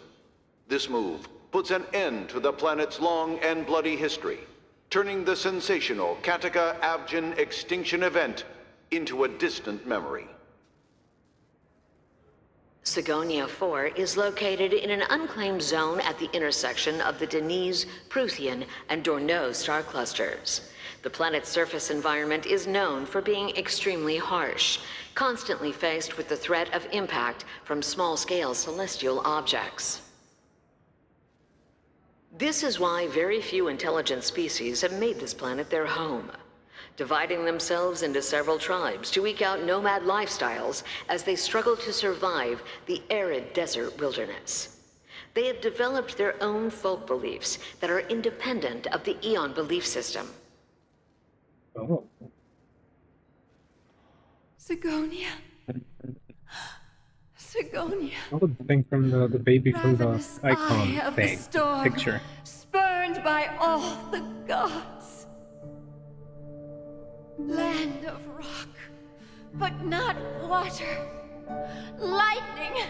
This move puts an end to the planet's long and bloody history, turning the sensational Kataka-Abjin extinction event into a distant memory. Sigonia 4 is located in an unclaimed zone at the intersection of the Denise, Prothean, and Dorneau star clusters. The planet's surface environment is known for being extremely harsh, constantly faced with the threat of impact from small-scale celestial objects. This is why very few intelligent species have made this planet their home, dividing themselves into several tribes to eke out nomad lifestyles as they struggle to survive the arid desert wilderness. They have developed their own folk beliefs that are independent of the Eon belief system. Oh. Sigonia. Sigonia. Oh, the thing from the baby from the Ravenous icon eye of the thing. storm, Picture. spurned by all the gods. Land of rock, but not water. Lightning,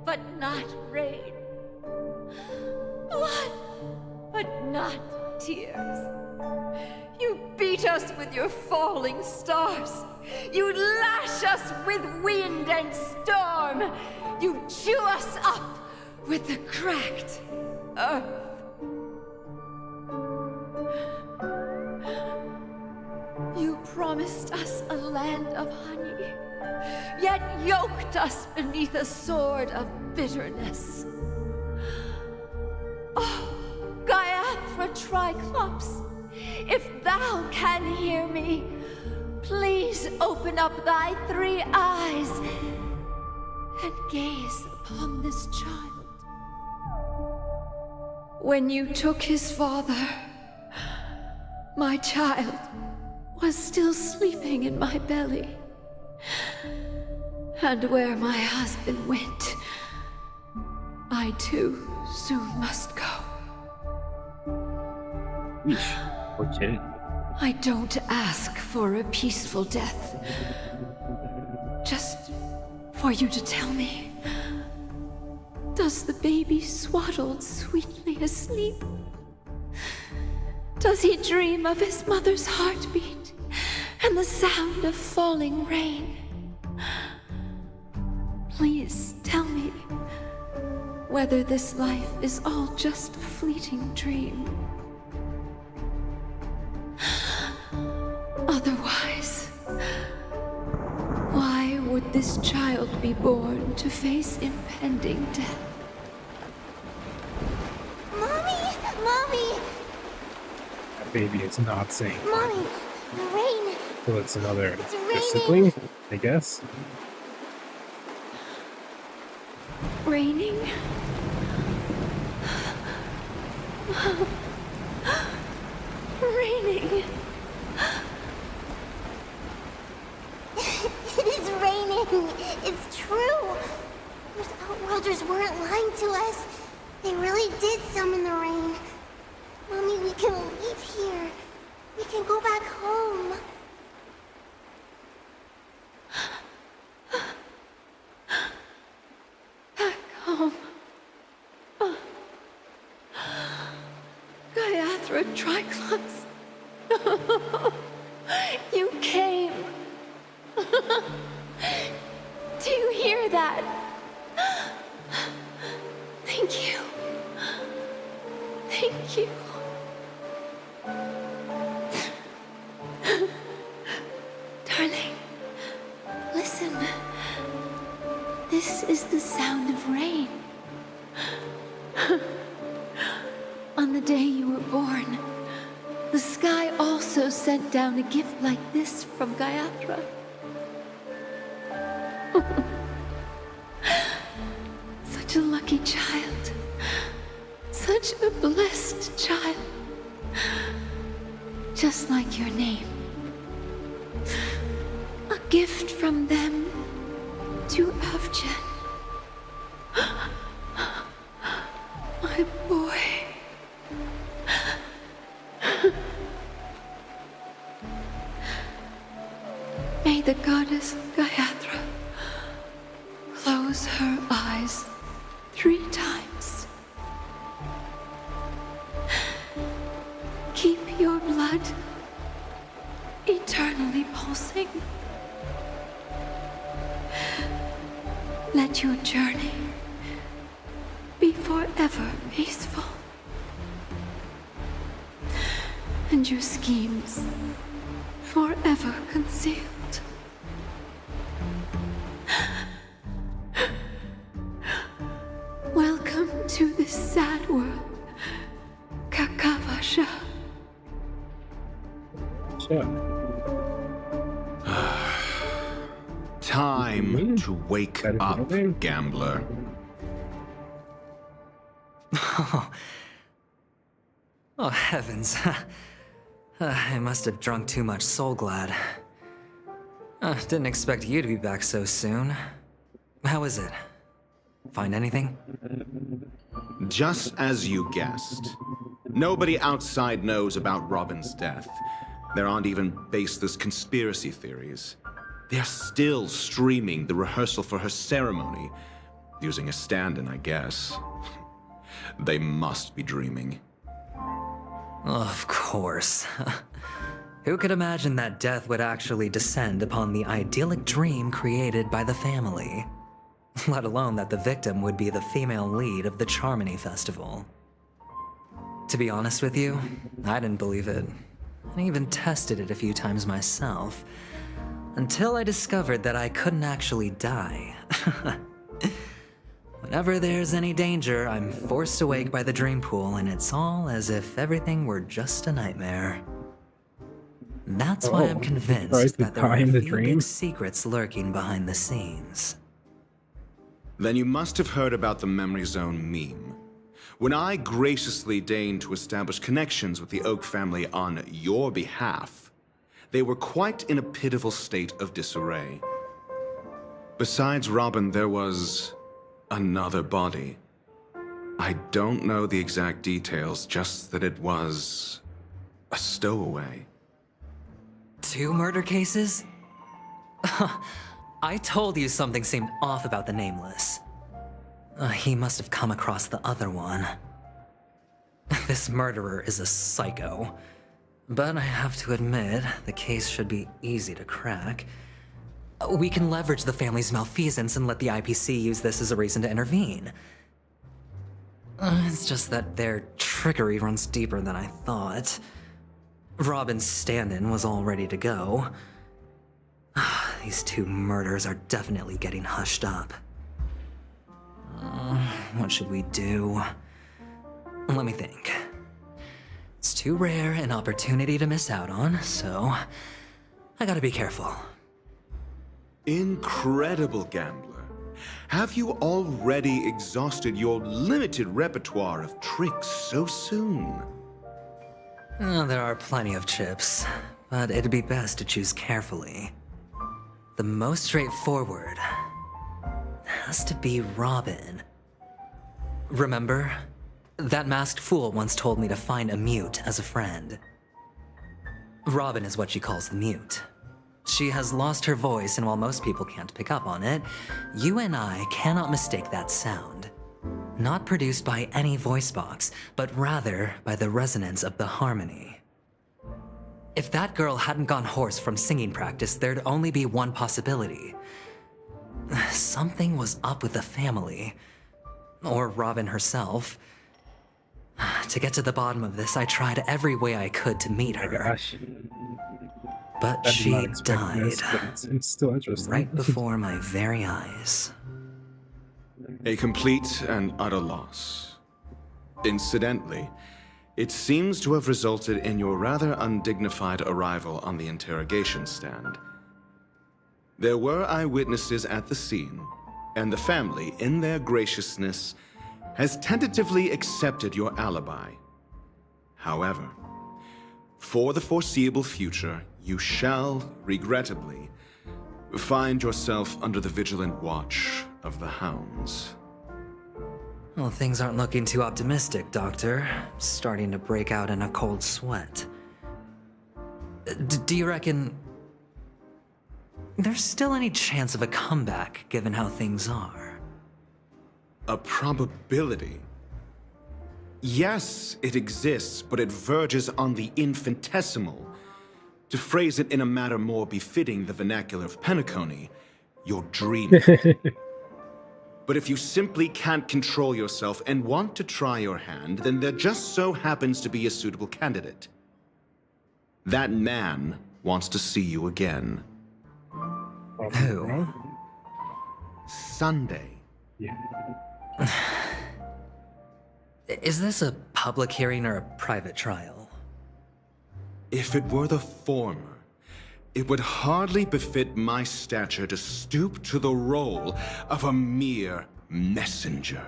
but not rain. Blood, but not tears. You beat us with your falling stars. You lash us with wind and storm. You chew us up with the cracked earth. You promised us a land of honey, yet yoked us beneath a sword of bitterness. Oh, Gaiathra Triclops, if thou can hear me, please open up thy 3 eyes and gaze upon this child. When you took his father, my child was still sleeping in my belly. And where my husband went, I too soon must go. Okay. I don't ask for a peaceful death. Just for you to tell me, does the baby swaddled sweetly asleep? Does he dream of his mother's heartbeat and the sound of falling rain? Please tell me whether this life is all just a fleeting dream. Otherwise, why would this child be born to face impending death? Mommy! Mommy! That baby is not saying. Mommy! The rain! Well, it's another It's their raining. sibling, I guess. Raining? Raining. It is raining! It's true! Those outworlders weren't lying to us. They really did summon the rain. Mommy, we can leave here. We can go back home. Back home. Gaiathra Triclops. You came. Do you hear that? Thank you. Thank you. Darling, listen. This is the sound of rain. On the day you were born, the sky also sent down a gift like this from Gaiathra. Such a lucky child. Such a blessed child. Just like your name. A gift from them to Avjen. My boy. May the goddess Gaiathra close her eyes 3 times. Keep your blood eternally pulsing. Let your journey be forever peaceful. and your schemes forever concealed. Welcome to this sad world, Kakavasha. Time to wake up, gambler. Oh, heavens. I must have drunk too much Soul Glad. Didn't expect you to be back so soon. How is it? Find anything? Just as you guessed. Nobody outside knows about Robin's death. There aren't even baseless conspiracy theories. They're still streaming the rehearsal for her ceremony, using a stand-in, I guess. They must be dreaming. Of course. Who could imagine that death would actually descend upon the idyllic dream created by the family? Let alone that the victim would be the female lead of the Charmony Festival. To be honest with you, I didn't believe it. I even tested it a few times myself, until I discovered that I couldn't actually die. Whenever there's any danger, I'm forced awake by the dream pool, and it's all as if everything were just a nightmare. That's why I'm convinced that there are a few big secrets lurking behind the scenes. Then you must have heard about the Memory Zone meme. When I graciously deigned to establish connections with the Oak family on your behalf, they were quite in a pitiful state of disarray. Besides Robin, there was another body. I don't know the exact details, just that it was a stowaway. 2 murder cases? I told you something seemed off about the Nameless. He must have come across the other one. This murderer is a psycho. But I have to admit, the case should be easy to crack. We can leverage the family's malfeasance and let the IPC use this as a reason to intervene. It's just that their trickery runs deeper than I thought. Robin's stand-in was all ready to go. These 2 murders are definitely getting hushed up. What should we do? Let me think. It's too rare an opportunity to miss out on, so I gotta be careful. Incredible, gambler. Have you already exhausted your limited repertoire of tricks so soon? There are plenty of chips, but it'd be best to choose carefully. The most straightforward has to be Robin. Remember? That masked fool once told me to find a mute as a friend. Robin is what she calls the mute. She has lost her voice, and while most people can't pick up on it, you and I cannot mistake that sound. Not produced by any voice box, but rather by the resonance of the harmony. If that girl hadn't gone hoarse from singing practice, there'd only be one possibility. Something was up with the family. Or Robin herself. To get to the bottom of this, I tried every way I could to meet her. But she died. It's still interesting. Right before my very eyes. A complete and utter loss. Incidentally, it seems to have resulted in your rather undignified arrival on the interrogation stand. There were eyewitnesses at the scene, and the family, in their graciousness, has tentatively accepted your alibi. However, for the foreseeable future, you shall, regrettably, find yourself under the vigilant watch of the hounds. Well, things aren't looking too optimistic, Doctor. I'm starting to break out in a cold sweat. Do you reckon there's still any chance of a comeback, given how things are? A probability? Yes, it exists, but it verges on the infinitesimal. To phrase it in a manner more befitting the vernacular of Penacony, you're dreaming. But if you simply can't control yourself and want to try your hand, then there just so happens to be a suitable candidate. That man wants to see you again. Who? Sunday. Yeah. Is this a public hearing or a private trial? If it were the former, it would hardly befit my stature to stoop to the role of a mere messenger.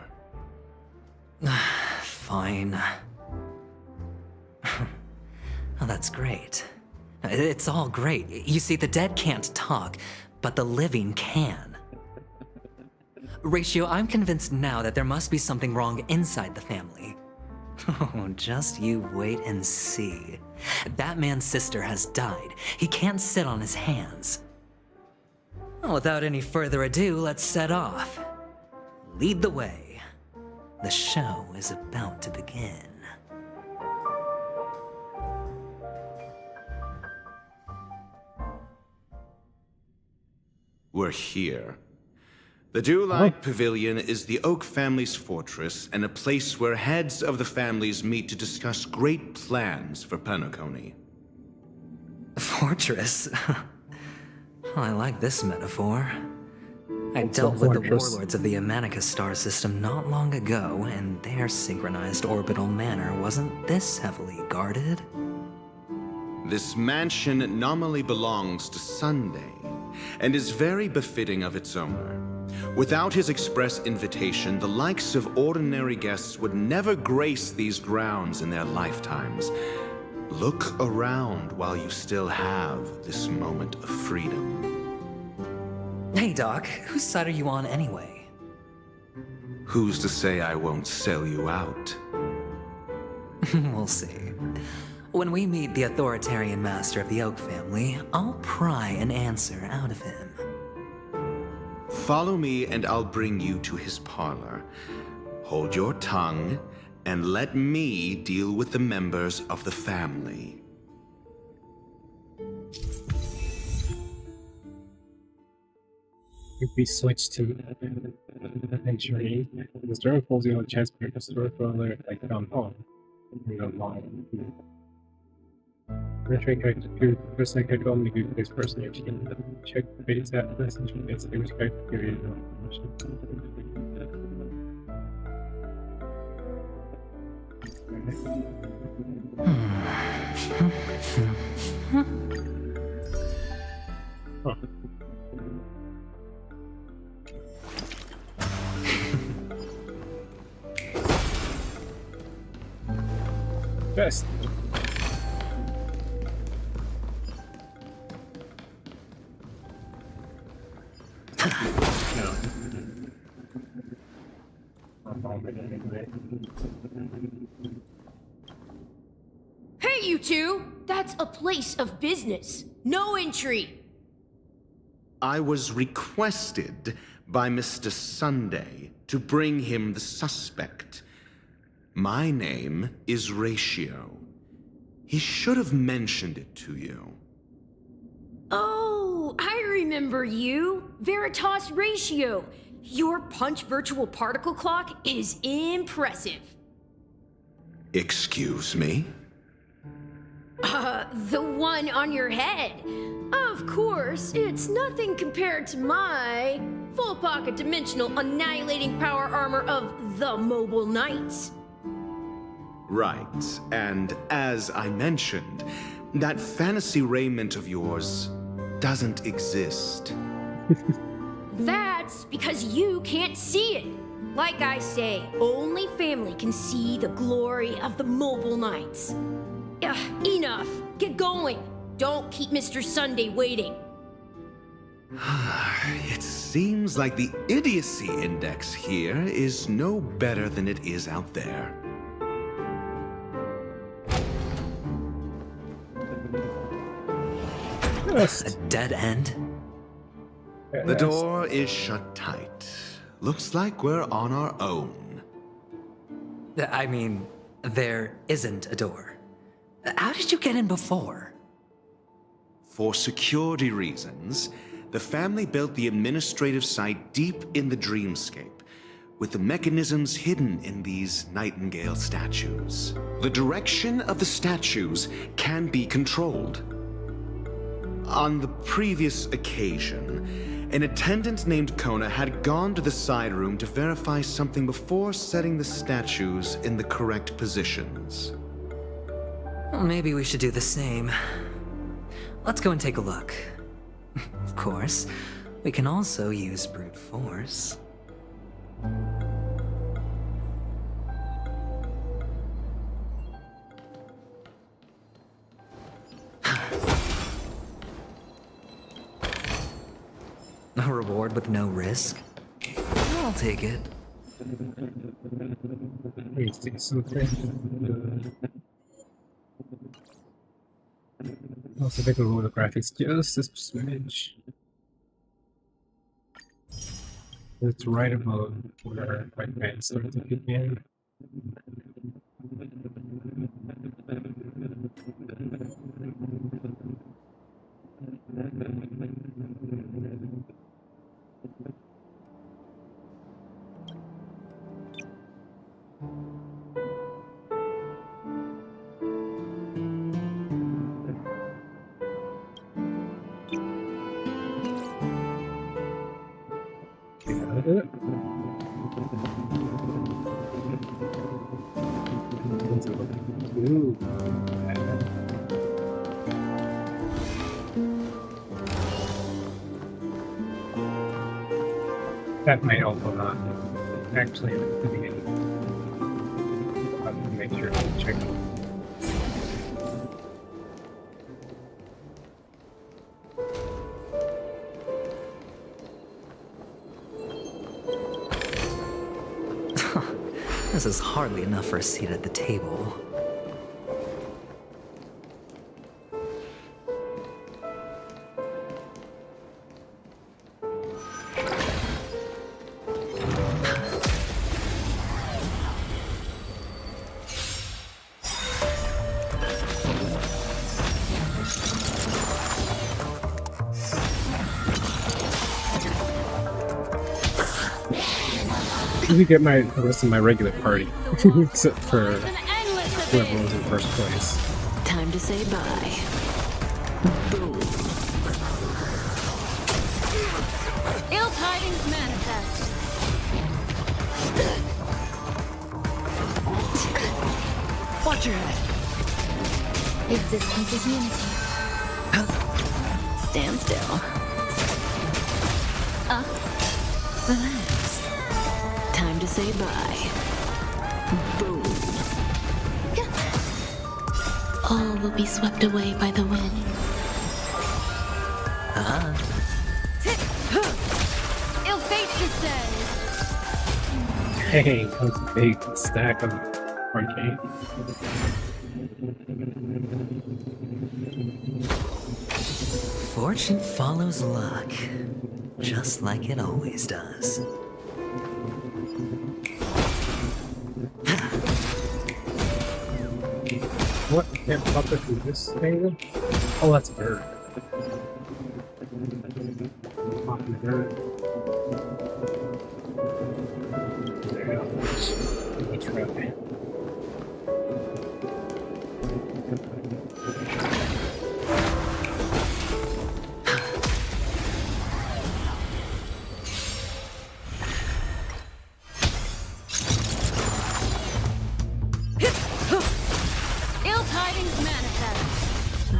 Fine. Oh, that's great. It's all great. You see, the dead can't talk, but the living can. Ratio, I'm convinced now that there must be something wrong inside the family. Oh, just you wait and see. That man's sister has died. He can't sit on his hands. Well, without any further ado, let's set off. Lead the way. The show is about to begin. We're here. The Dew-like Pavilion is the Oak family's fortress and a place where heads of the families meet to discuss great plans for Penacony. Fortress? I like this metaphor. I dealt with the warlords of the Amanicus star system not long ago, and their synchronized orbital manor wasn't this heavily guarded. This mansion nominally belongs to Sunday, and is very befitting of its owner. Without his express invitation, the likes of ordinary guests would never grace these grounds in their lifetimes. Look around while you still have this moment of freedom. Hey, Doc, whose side are you on anyway? Who's to say I won't sell you out? We'll see. When we meet the authoritarian master of the Oak family, I'll pry an answer out of him. Follow me and I'll bring you to his parlor. Hold your tongue and let me deal with the members of the family. If we switch to adventuring, the story pulls you on the chance to pick a story for other like down home. You know, long. Adventuring character period. First, I could only do this person your team. Check the base at this and it's the character period. Huh. Best. No. Hey, you two! That's a place of business. No entry. I was requested by Mr. Sunday to bring him the suspect. My name is Ratio. He should have mentioned it to you. Oh, I remember you. Veritas Ratio. Your punch virtual particle clock is impressive. Excuse me? The one on your head. Of course, it's nothing compared to my full pocket dimensional annihilating power armor of the Mobile Knights. Right, and as I mentioned, that fantasy raiment of yours doesn't exist. That's because you can't see it. Like I say, only family can see the glory of the Mobile Knights. Enough. Get going. Don't keep Mr. Sunday waiting. It seems like the idiocy index here is no better than it is out there. A dead end? The door is shut tight. Looks like we're on our own. I mean, there isn't a door. How did you get in before? For security reasons, the family built the administrative site deep in the dreamscape. with the mechanisms hidden in these Nightingale statues. The direction of the statues can be controlled. On the previous occasion, an attendant named Kona had gone to the side room to verify something before setting the statues in the correct positions. Well, maybe we should do the same. Let's go and take a look. Of course, we can also use brute force. A reward with no risk? I'll take it. Also, they can roll the graphics just a smidge. It's right above where White Man started to begin. Ooh. That might also not actually at the beginning. I'll have to make sure to check it. This is hardly enough for a seat at the table. You get the rest of my regular party, except for whoever was in first place. Time to say bye. Boom. Ill tidings manifest. Watch your head. Existence is unity. Stand still. Relax. Time to say bye. Boom. All will be swept away by the wind. Ill fate descends. Hey, that was a big stack of arcade. Fortune follows luck, just like it always does. What? Can't pop it through this thing? Oh, that's dirt. Popping dirt. There you go. Let's try it.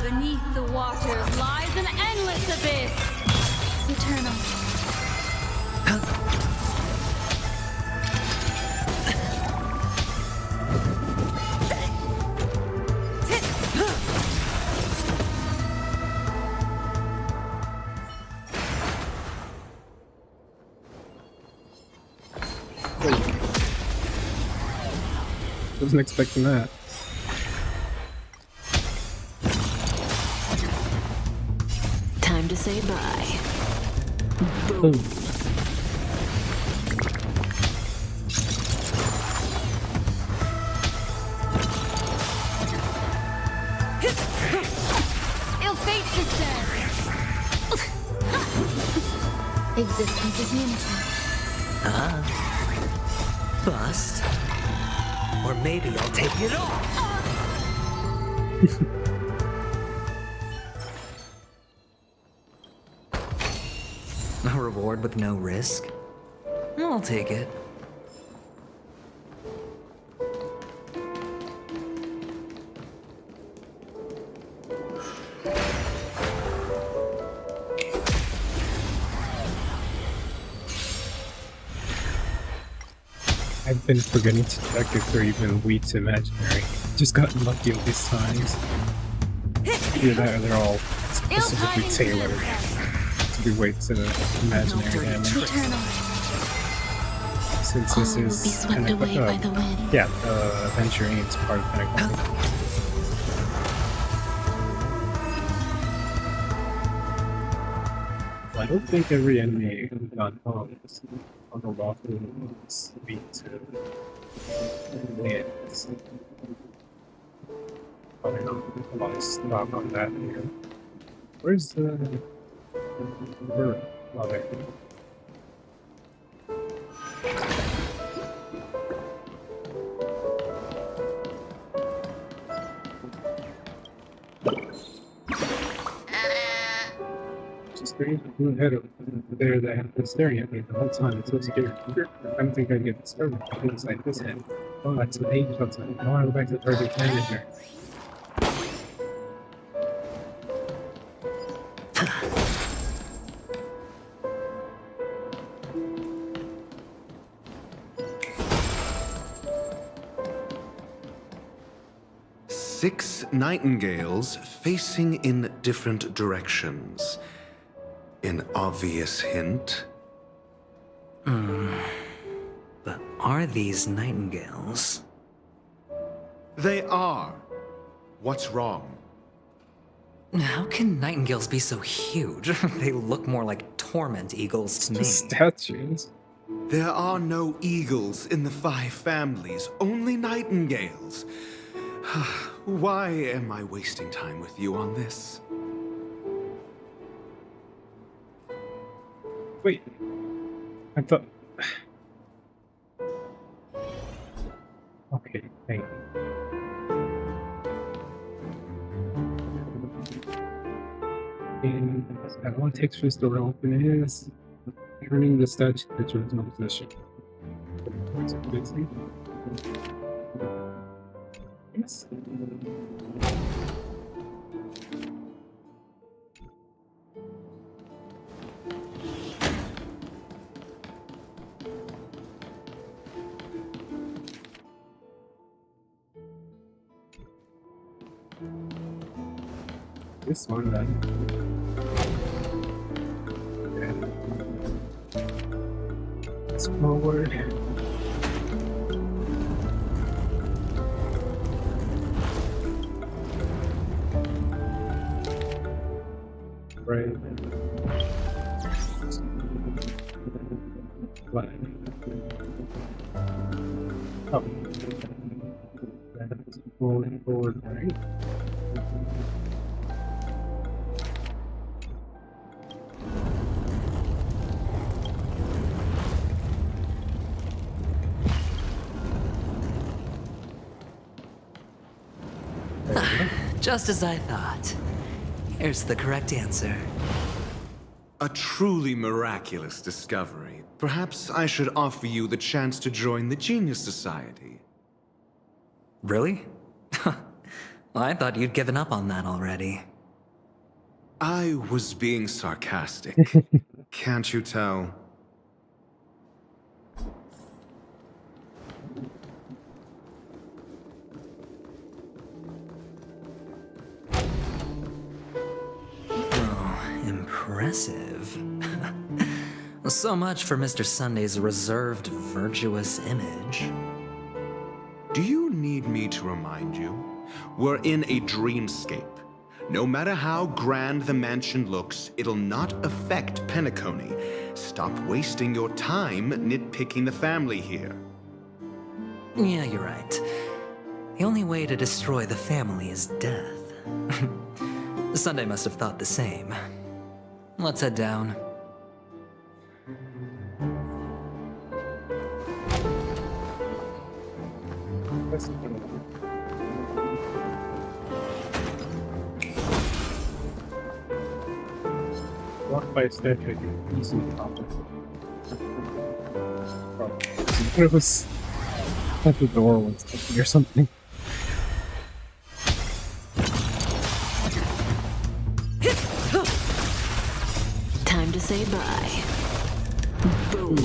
Beneath the waters lies an endless abyss. Eternal. Wasn't expecting that. Time to say bye. Boom. Ill fate descends. Existence is unity. bust. Or maybe I'll take it off. A reward with no risk? I'll take it. I've been forgetting to check if they're even weeds imaginary. Just got lucky all these times. Either that or they're all specifically tailored to be weights to imaginary damage. Since this is Penacony, yeah, Venturing is part of Penacony. I don't think every enemy on the waffle is weak to enemies. Probably not a lot of stock on that here. Where's the bird? Oh, there. Who had there that had been staring at me the whole time until scared. I don't think I'd get disturbed by things like this head. Oh, that's an age outside. I want to go back to the target planet here. Six nightingales facing in different directions. An obvious hint. But are these nightingales? They are. What's wrong? How can nightingales be so huge? They look more like torment eagles to me. Just statues. There are no eagles in the 5 families, only nightingales. Why am I wasting time with you on this? Wait, I thought... Okay, thank you. And that one takes first to open is turning the statue to its original position. Yes. This one then. Yeah. Let's forward. Right. What? Oh. That's forward, right? Just as I thought. Here's the correct answer. A truly miraculous discovery. Perhaps I should offer you the chance to join the Genius Society. Really? I thought you'd given up on that already. I was being sarcastic. Can't you tell? Impressive. So much for Mr. Sunday's reserved, virtuous image. Do you need me to remind you? We're in a dreamscape. No matter how grand the mansion looks, it'll not affect Penacony. Stop wasting your time nitpicking the family here. Yeah, you're right. The only way to destroy the family is death. Sunday must have thought the same. Let's head down. Walk by a statue, easy to accomplish. It was at the door was open or something. Time to say bye. Boom.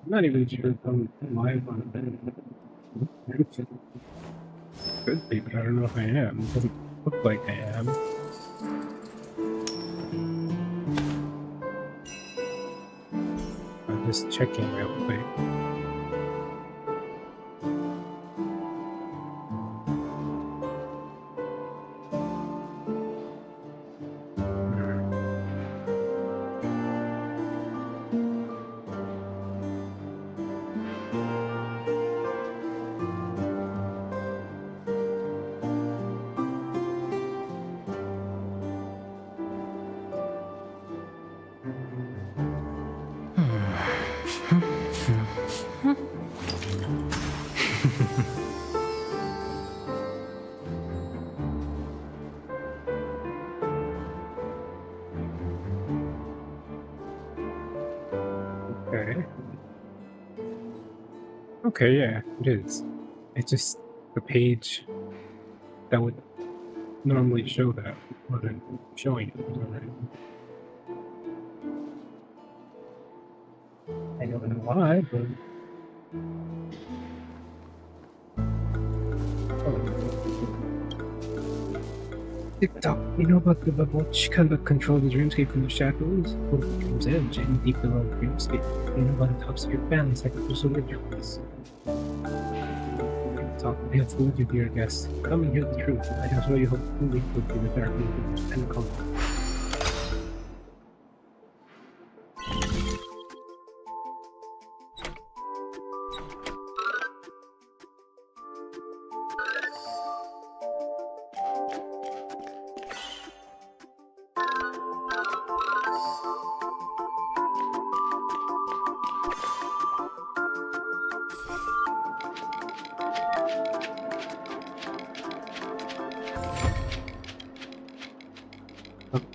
I'm not even sure if I'm live on it. Could be, but I don't know if I am. It doesn't look like I am. I'm just checking real quick. Okay. Okay, yeah, it is. It's just the page that would normally show that wasn't showing it already. I don't know why, but TikTok, you know about the which kind of control the dreamscape from the shadows, or the dream's edge, and deep below the dreamscape. You know about the top secret families like the rituals. TikTok, they have fooled you, dear guests. Come and hear the truth. I can show you how truly would be the dark movement and Penacony.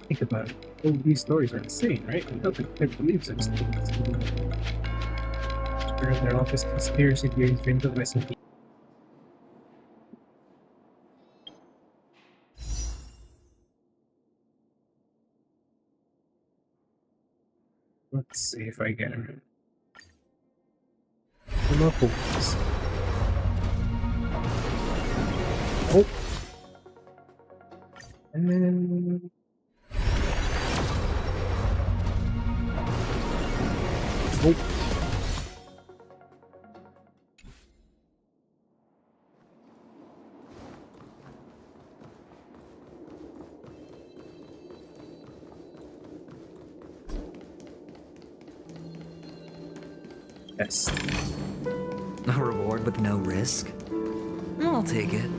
Think about it. All of these stories are insane, right? I don't think they believe such things. Sure, they're all just conspiracy theories dreamed by some people. Let's see if I get him. More focus. Oh. And oh. Yes. A reward with no risk? I'll take it.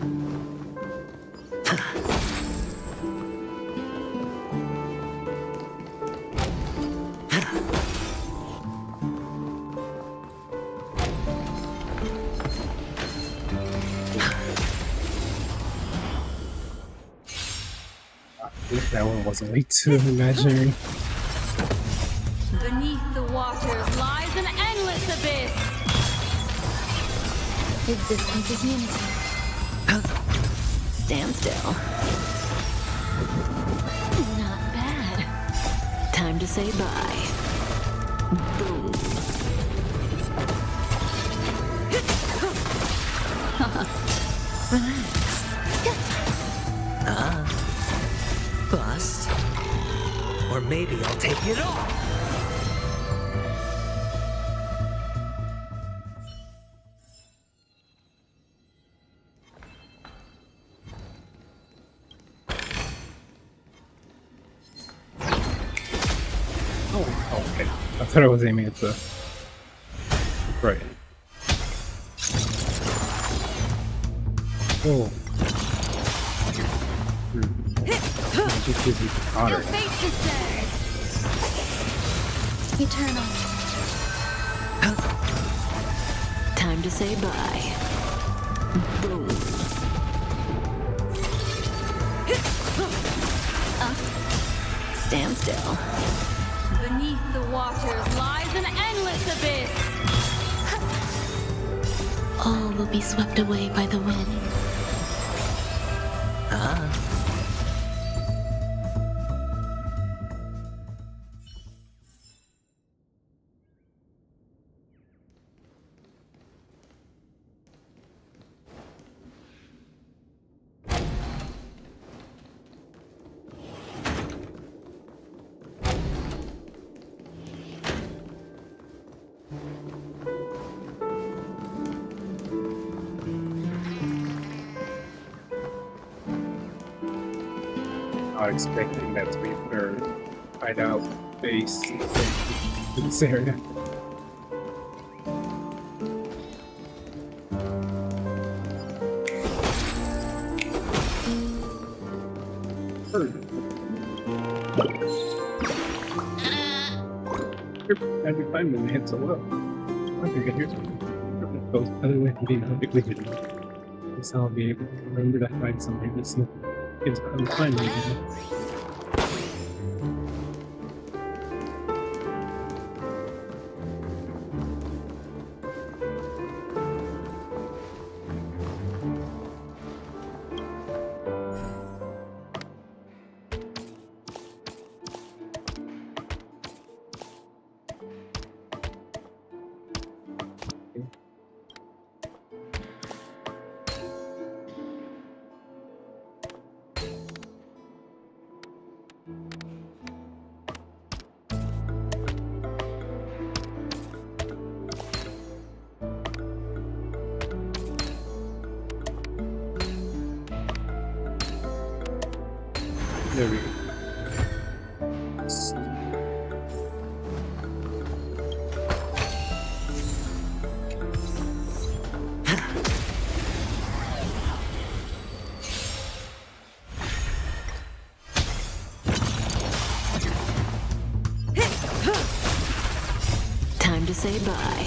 That one wasn't way too imaginary. Beneath the waters lies an endless abyss. Existence is unity. Stand still. Not bad. Time to say bye. Boom. Relax. Bust. Or maybe I'll take it all. Oh, okay. I thought I was aiming at the Right. Oh. Just gives you the otter. Eternal. Time to say bye. Boom. Stand still. Beneath the waters lies an endless abyss. All will be swept away by the wind. Not expecting that to be their hideout base in this area. How'd you find them? They hit so well. I think I hear something. Goes other way from being perfectly hidden. Guess I'll be able to remember to find something that's unfind me. There we go. Time to say bye.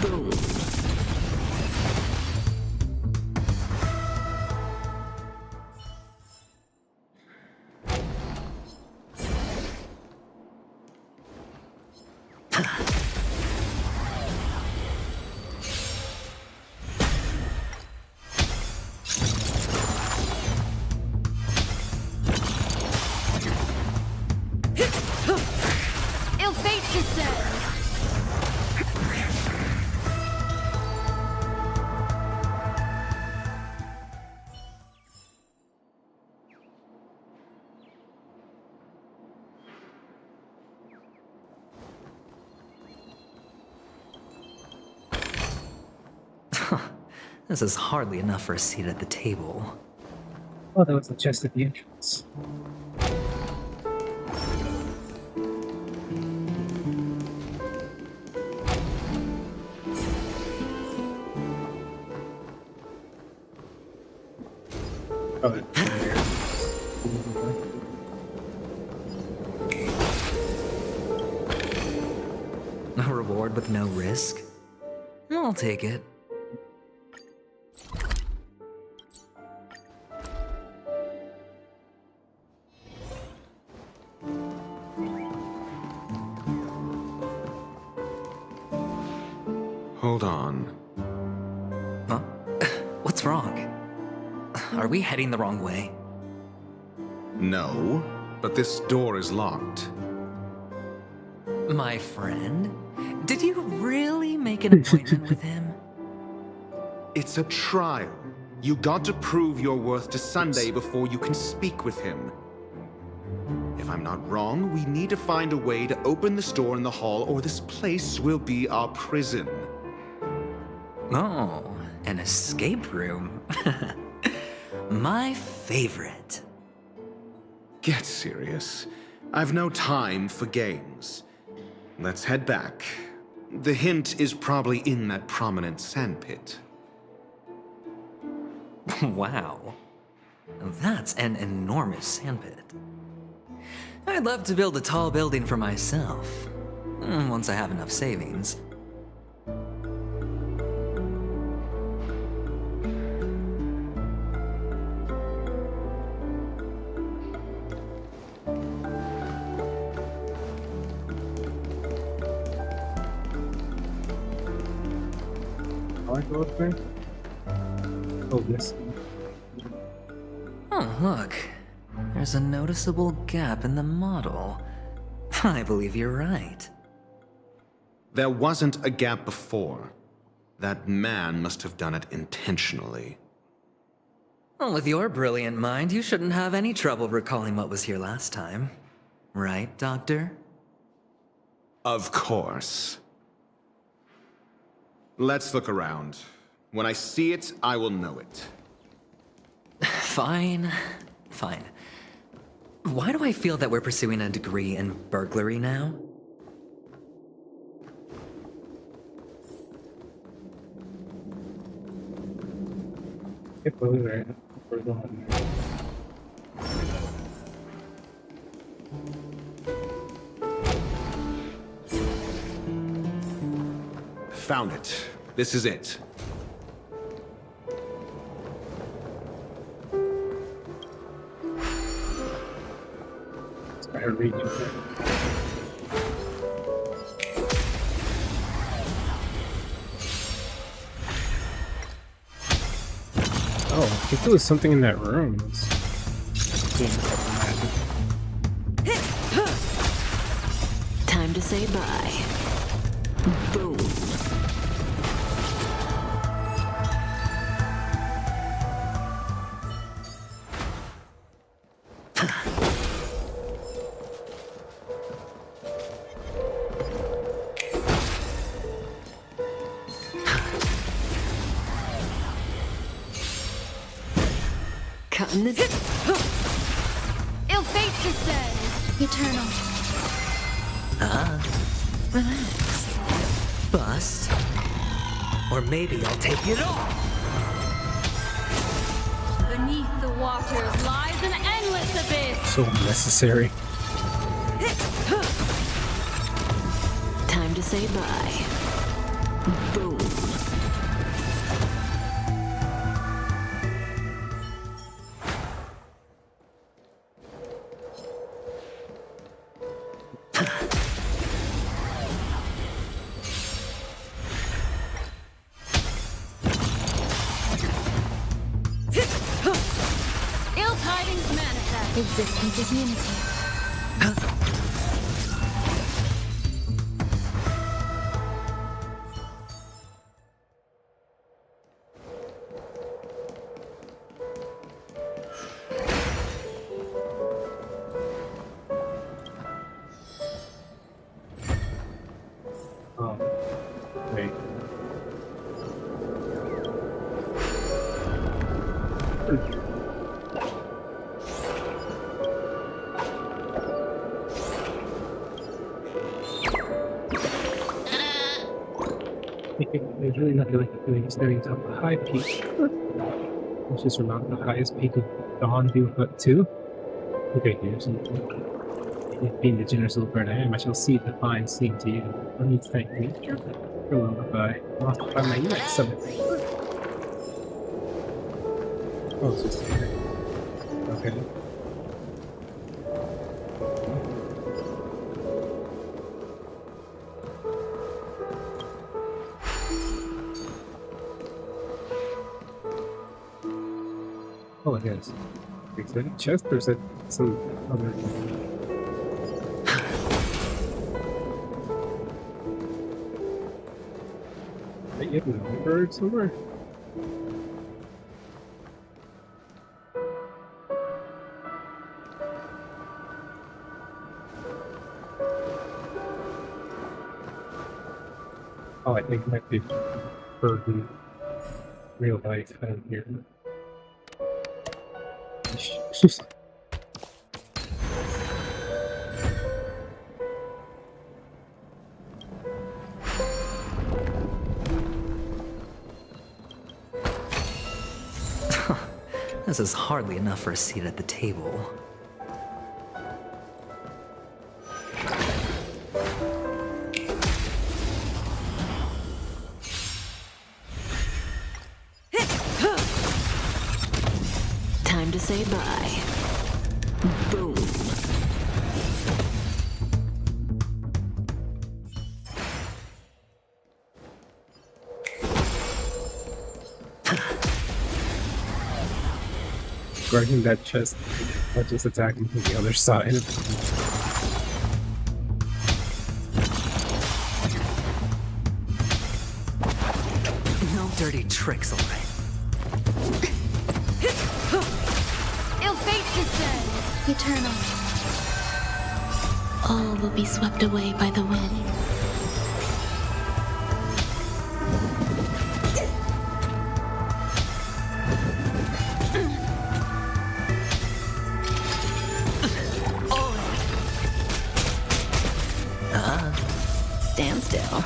Boom. Ill fate descends. This is hardly enough for a seat at the table. Oh, that was the chest at the entrance. Oh, A reward with no risk? I'll take it. Hold on. Huh? What's wrong? Are we heading the wrong way? No, but this door is locked. My friend? Did you really make an appointment with him? It's a trial. You got to prove your worth to Sunday before you can speak with him. If I'm not wrong, we need to find a way to open this door in the hall, or this place will be our prison. Oh, an escape room. My favorite. Get serious. I've no time for games. Let's head back. The hint is probably in that prominent sandpit. Wow. That's an enormous sandpit. I'd love to build a tall building for myself, once I have enough savings. How I go up there? Oh, this. Oh, look. There's a noticeable gap in the model. I believe you're right. There wasn't a gap before. That man must have done it intentionally. Well, with your brilliant mind, you shouldn't have any trouble recalling what was here last time. Right, Doctor? Of course. Let's look around. When I see it, I will know it. Fine. Fine. Why do I feel that we're pursuing a degree in burglary now? Get over it. We're going. Found it. This is it. I read you. Oh, I think there was something in that room. Time to say bye. Boom. Cutting the Ill fate descends. Eternal. Relax. Bust. Or maybe I'll take it all. Beneath the waters lies an endless abyss. So unnecessary. Time to say bye. Boom. Ill tidings manifest. Existence is unity. Oh, wait. There's really nothing like the feeling of standing atop a high peak. Which is not the highest peak of Dawn View but 2. Okay, here's it. Being the generous little bird I am, I shall see the fine scene to you. Let me thank me. For lullaby. Lost by my next summit. Oh, it's just here. Okay. Oh, it is. Is that a chest or is that some other? Are you getting a bird somewhere? Oh, I think it might be bird in real life. I don't hear it. this is hardly enough for a seat at the table. Time to say bye. Boom. Guarding that chest, or just attacking from the other side. No dirty tricks, alright. Ill fate descend. Eternal. All will be swept away by the wind. Stand still.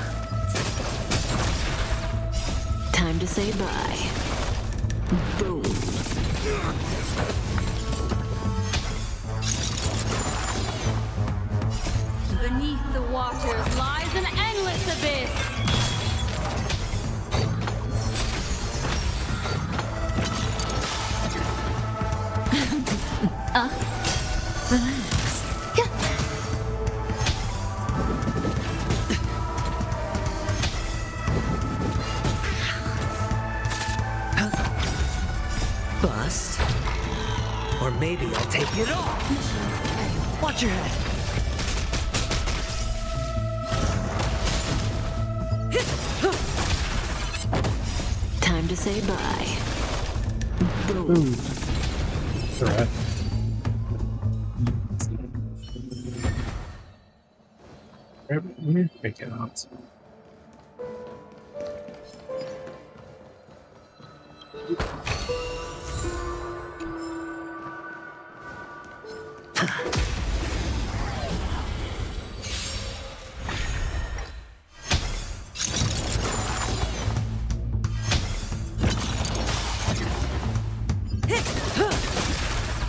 Time to say bye. Boom. Beneath the waters lies an endless abyss. Relax. Bust. Or maybe I'll take it off. Hey, watch your head. Time to say bye. Boom. Ooh. Alright. Let me break it out.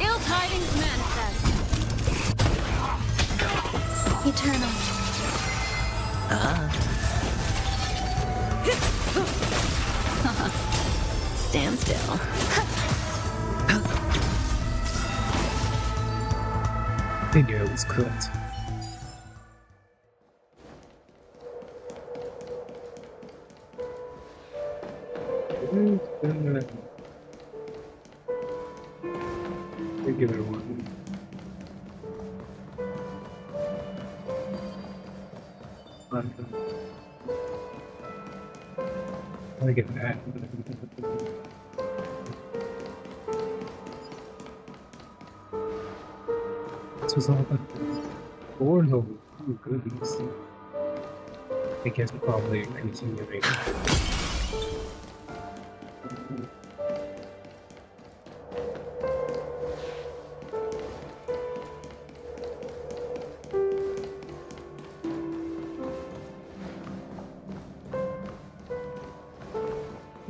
Ill tidings manifest. Eternal. Stand still. They knew it was cooked. We give it a one. I get that. This was all the board over. Oh, goodness. I guess probably continuing.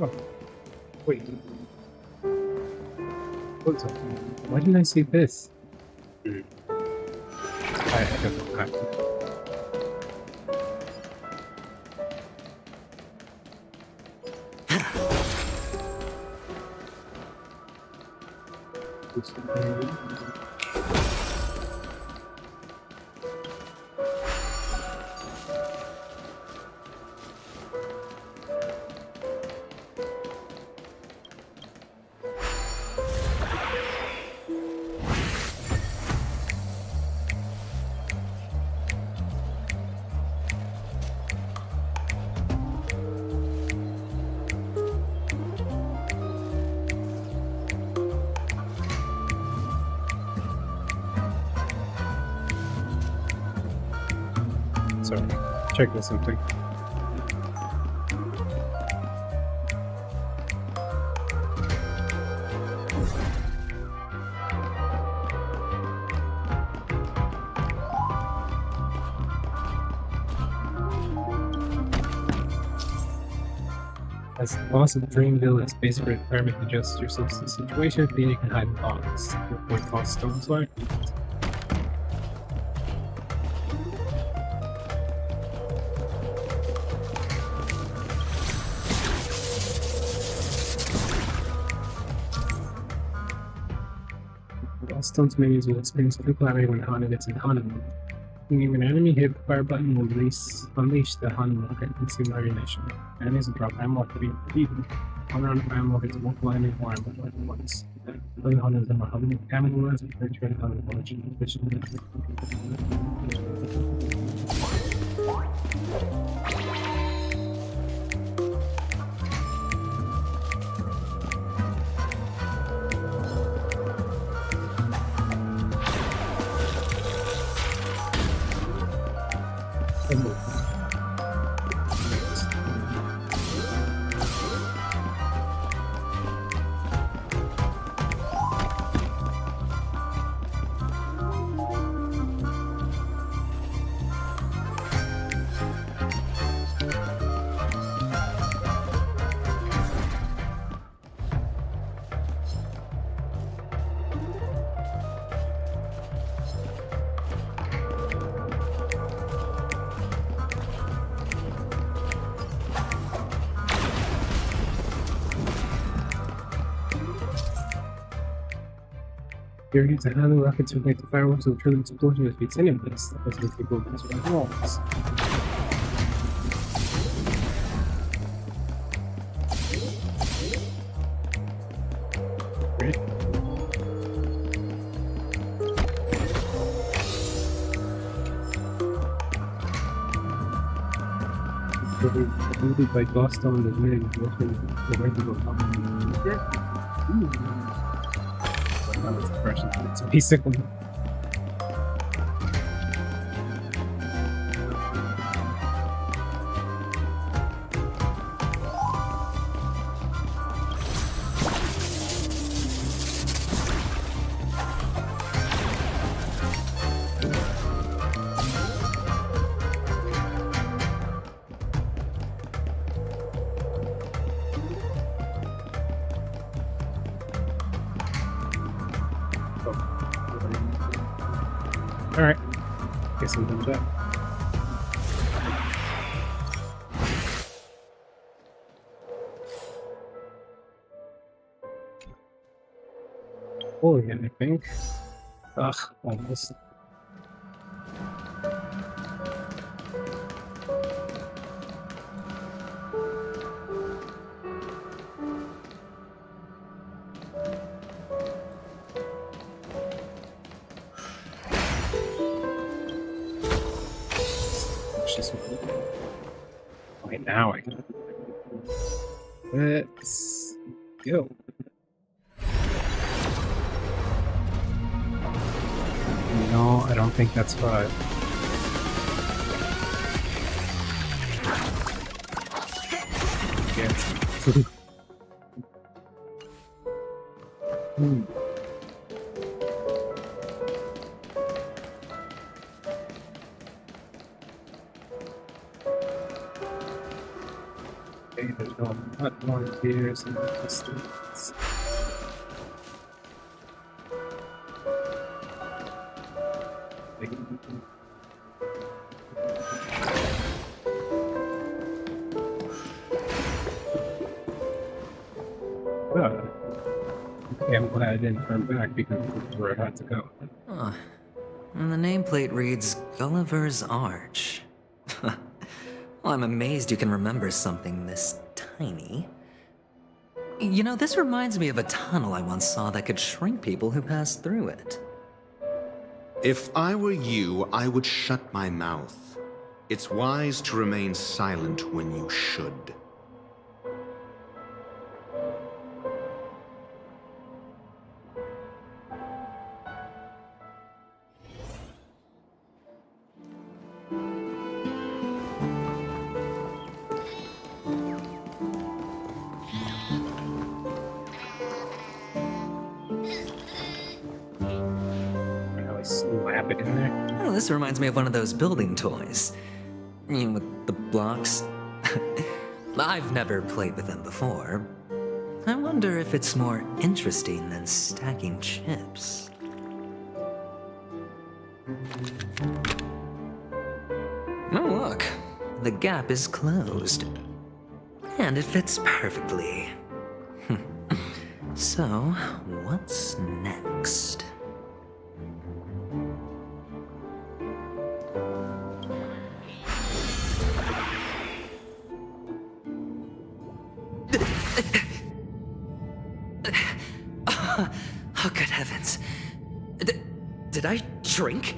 Oh, wait. What's up? Why didn't I see this? I don't know. Sorry, checking something. As the boss of Dreamville, its basic requirement to adjust yourself to the situation, then you can hide in box. Report false stones like. Stone's minions will experience true calamity when Hana gets in Hana mode. When an enemy hit the fire button will unleash the Hana mode and consume all your nation. Enemies will drop ammo to be defeated. One round of ammo hits multiple enemy environment at once. When Hana is in the ammo runs and turn on the origin position. Here use a handle rocket to ignite the fireworks will trigger the explosion that defeats enemies. That doesn't people against the walls. Great. Probably by Boston the winning the regular that was the first. It's basically alright. Guess I'm done with that. Oh, yeah, I think. Ugh, almost. Okay, now I can. Let's go. No, I don't think that's right. Yes. Okay, there's no hot more gears in the distance. Okay, I'm glad I didn't turn back because this is where I had to go. Huh. And the nameplate reads Gulliver's Arch. Well, I'm amazed you can remember something this tiny. You know, this reminds me of a tunnel I once saw that could shrink people who passed through it. If I were you, I would shut my mouth. It's wise to remain silent when you should. Slap it in there. Oh, this reminds me of one of those building toys. You know, with the blocks. I've never played with them before. I wonder if it's more interesting than stacking chips. Oh, look. The gap is closed. And it fits perfectly. So, what's next? Oh, good heavens. Did I drink?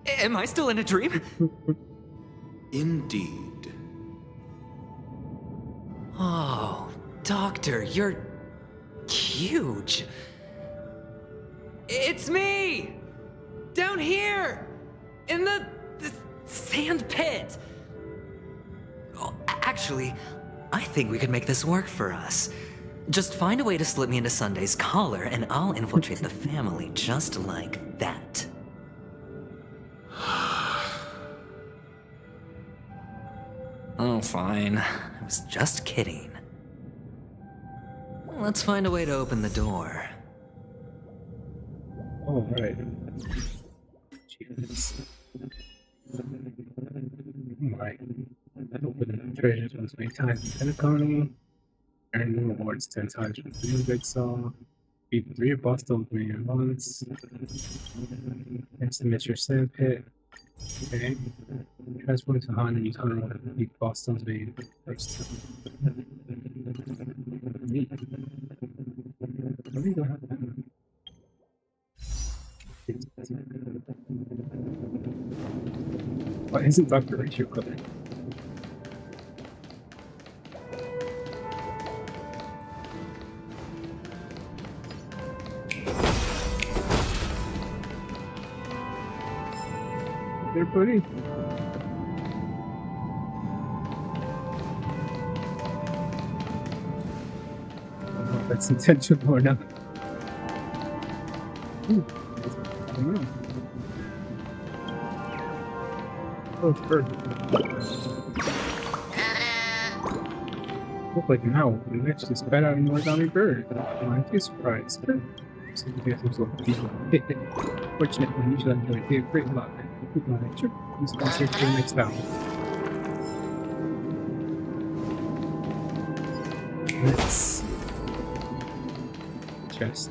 Am I still in a dream? Indeed. Oh, Doctor, you're huge. It's me! Down here! In the sand pit! Oh, actually, I think we could make this work for us. Just find a way to slip me into Sunday's collar, and I'll infiltrate the family just like that. Oh, fine. I was just kidding. Let's find a way to open the door. Oh, right. Jesus. Oh my. I've opened treasures once many times in Penacony. Earned new rewards 10 times from the new big saw. Beat 3 boss stones at once. And submit your sand pit. Okay. Transport to Han and you turn around and beat boss stones made first. Neat. What are you gonna have that? Why isn't Dr. Rachel coming? They're pretty. I don't know if that's intentional or not. Ooh. I don't know. Oh, it's bird. Look like now, we actually spat out an origami bird. Aren't you surprised? So you guys are so fortunately, you should enjoy it. Great luck. Good night. Sure. This one's here for the next hour. Let's chest.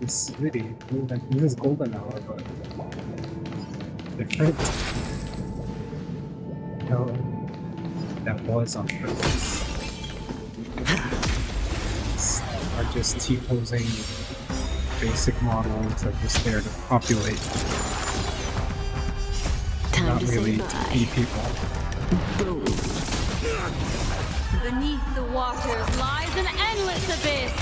This city. This is golden hour, but different. No, that was on purpose. Are just T-posing basic models that are just there to populate. Not really to be people. Boom. Beneath the waters lies an endless abyss.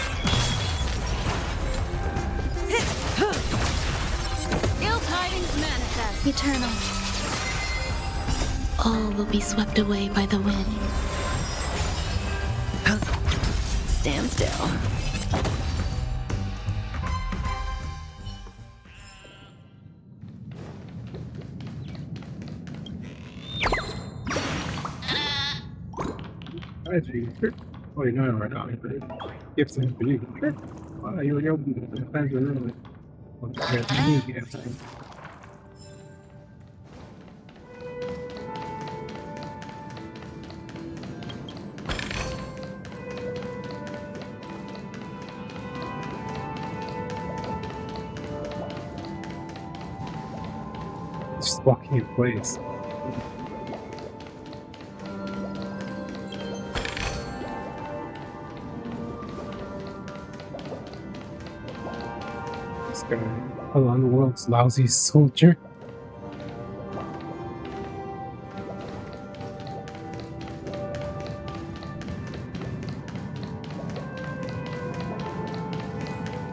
Ill tidings manifest. Eternal. All will be swept away by the wind. Stand still. Oh, you know right now. Gifts and for you. Sure. Wow, you were open to the plans were early. Well, there's a new gift. Just walking in place. Hello, I'm the world's lousiest soldier.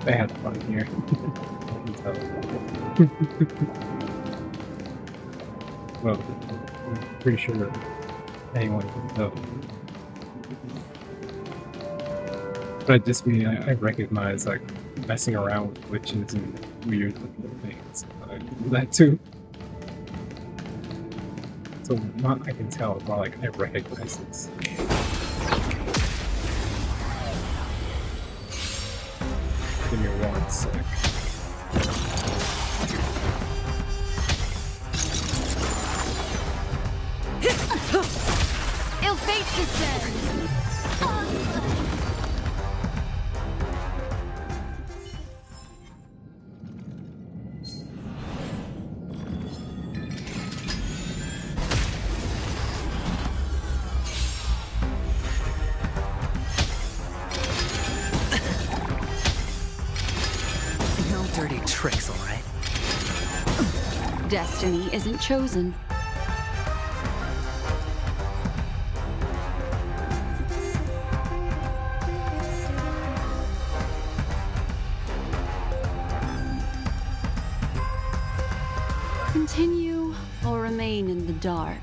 They had fun here. I can tell. Well, I'm pretty sure anyone can tell. But just me, I recognize like messing around with glitches and weird little things. I do that too. So not I can tell, it's more like I recognize this. Give me 1 sec. Ill fate descends! No dirty tricks, all right? Destiny isn't chosen. Continue or remain in the dark.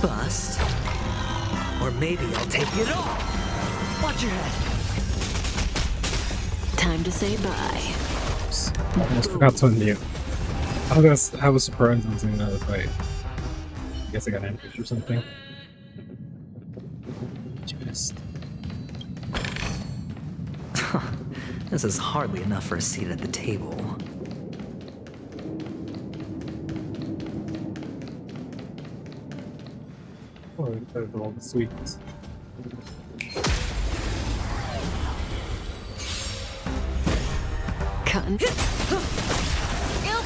bust. Or maybe I'll take it all. Watch your head. Time to say bye. Almost forgot to unmute. I was surprised I was in another fight. I guess I got ambushed or something. Just. This is hardly enough for a seat at the table. Oh, there's all the sweets. Ill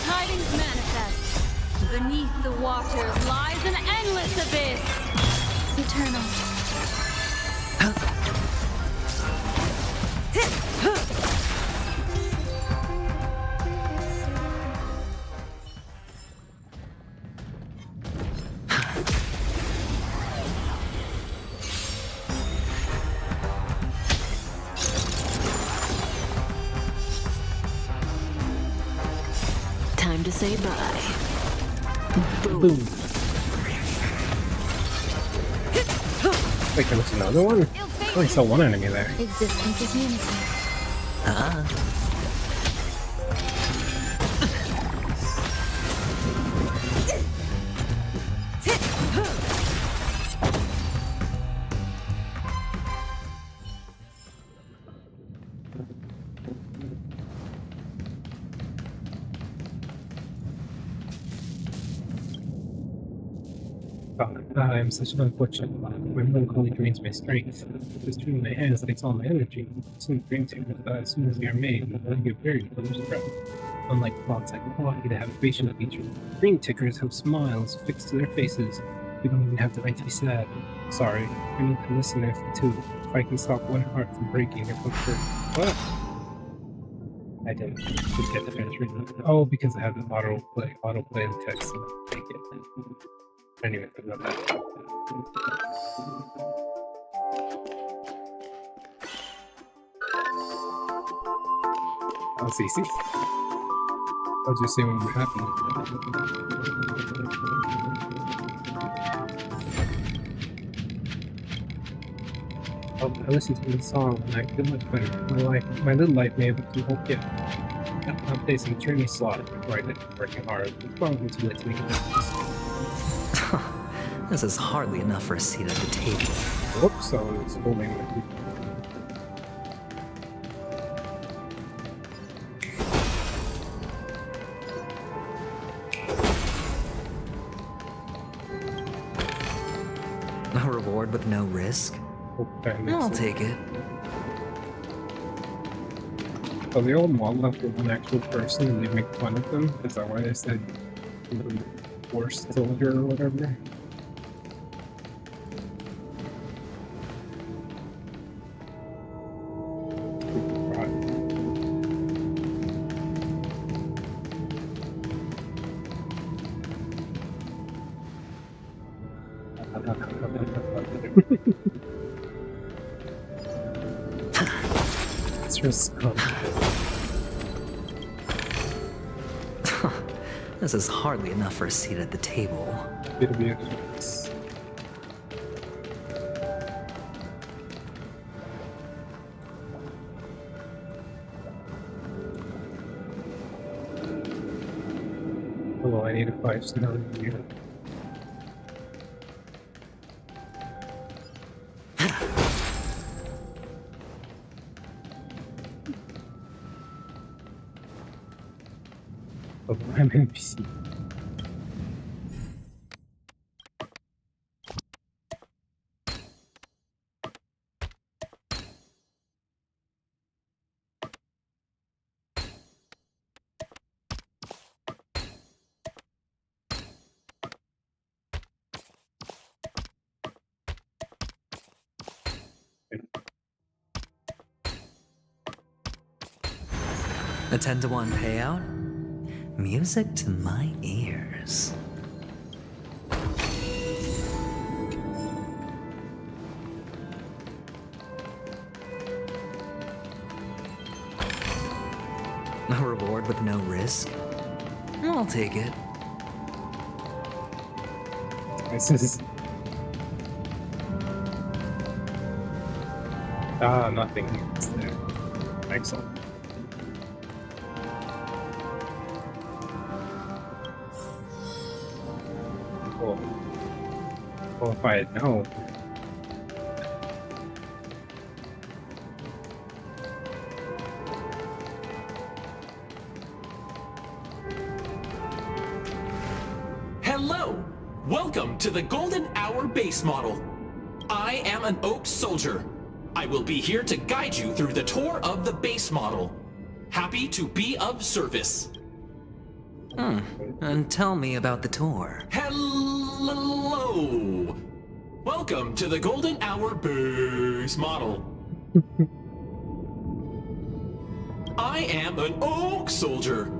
tidings manifest. Beneath the waters lies an endless abyss. Eternal. Time to say bye. Boom. Wait, there was another one? I only saw one enemy there. Existence is unity. I'm such an unfortunate one. My melancholy drains my strength. This dream in my hands takes all my energy. Soon dream takers die as soon as they are made, and then get very delicious breath. Unlike plots like quality that have facial features, dream tickers have smiles fixed to their faces. We don't even have the right to be sad. Sorry, I need to listen if I can stop one heart from breaking or comfort. What? I didn't get the finish reading. Oh, because I have the autoplay the text and make it. I didn't even think about that. Oh, see. I'll just say when you're happy. I listened to the song and I feel much better. My little life may have to hope yet. I'm facing a journey slot before I did working hard. It's probably too late to make a difference. This is hardly enough for a seat at the table. Whoops, I was holding it. A reward with no risk? I'll take it. So they all model after one actual person and they make fun of them? Is that why they said worst soldier or whatever? It's just This is hardly enough for a seat at the table. It'll be Hello, I need a 5-star review. I'm NPC. A 10-to-1 payout? Music to my ears. A reward with no risk? I'll take it. This is Ah, nothing. It's there. Excellent. Cool. Well, if I had known. Hello! Welcome to the Golden Hour base model. I am an Oak Soldier. I will be here to guide you through the tour of the base model. Happy to be of service. And tell me about the tour. Hello! Welcome to the Golden Hour base model. I am an Oak Soldier.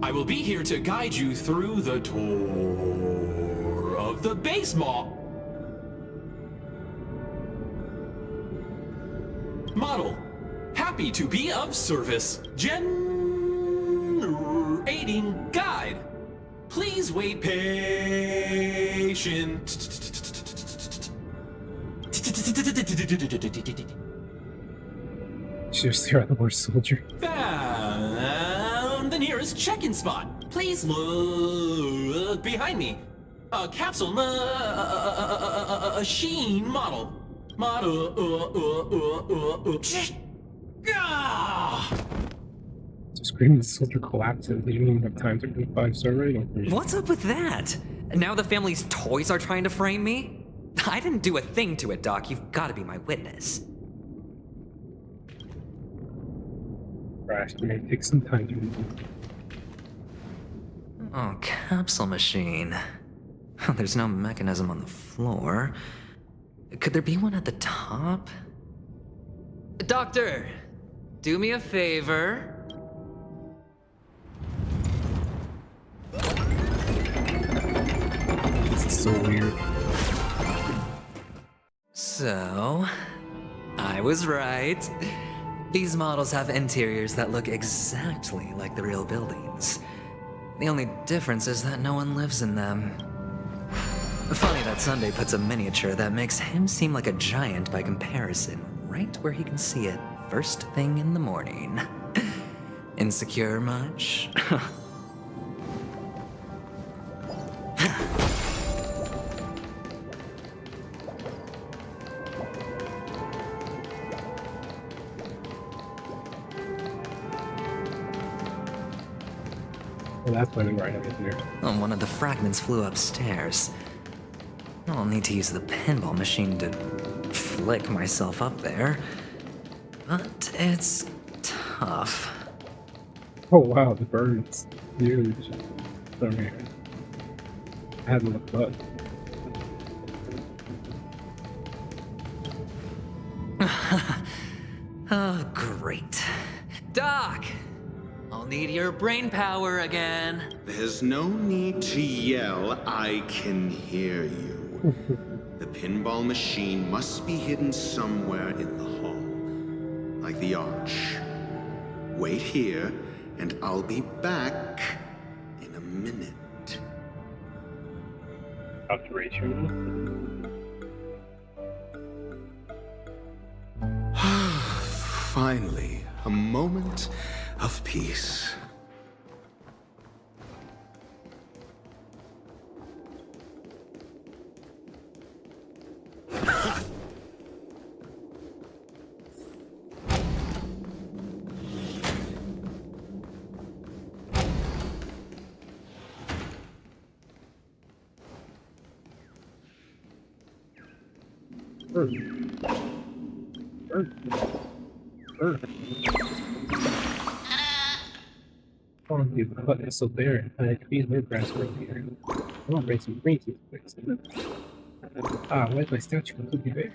I will be here to guide you through the tour of the base model. Happy to be of service. Generating guide. Please wait patient. Seriously, are the worst soldier. Found the nearest check-in spot. Please look behind me. A capsule machine model. So screaming the soldier collapses. They didn't even have time to do 5-star rating for you. What's up with that? Now the family's toys are trying to frame me? I didn't do a thing to it, Doc. You've got to be my witness. Crash, it may take some time to read. Oh, capsule machine. There's no mechanism on the floor. Could there be one at the top? Doctor, do me a favor. This is so weird. So, I was right. These models have interiors that look exactly like the real buildings. The only difference is that no one lives in them. Funny that Sunday puts a miniature that makes him seem like a giant by comparison, right where he can see it first thing in the morning. Insecure much? Well, that's running right over there. Oh, one of the fragments flew upstairs. I'll need to use the pinball machine to flick myself up there. But it's tough. Oh wow, the bird's huge. Sorry. I had to look up. Oh, great. Doc! I'll need your brain power again. There's no need to yell. I can hear you. The pinball machine must be hidden somewhere in the hall, like the arch. Wait here, and I'll be back in a minute. Observation. Finally, a moment of peace. Oh, the button is still there. I could be the grass right here. I want to bring some green to this place. Ah, where's my statue? Could be there.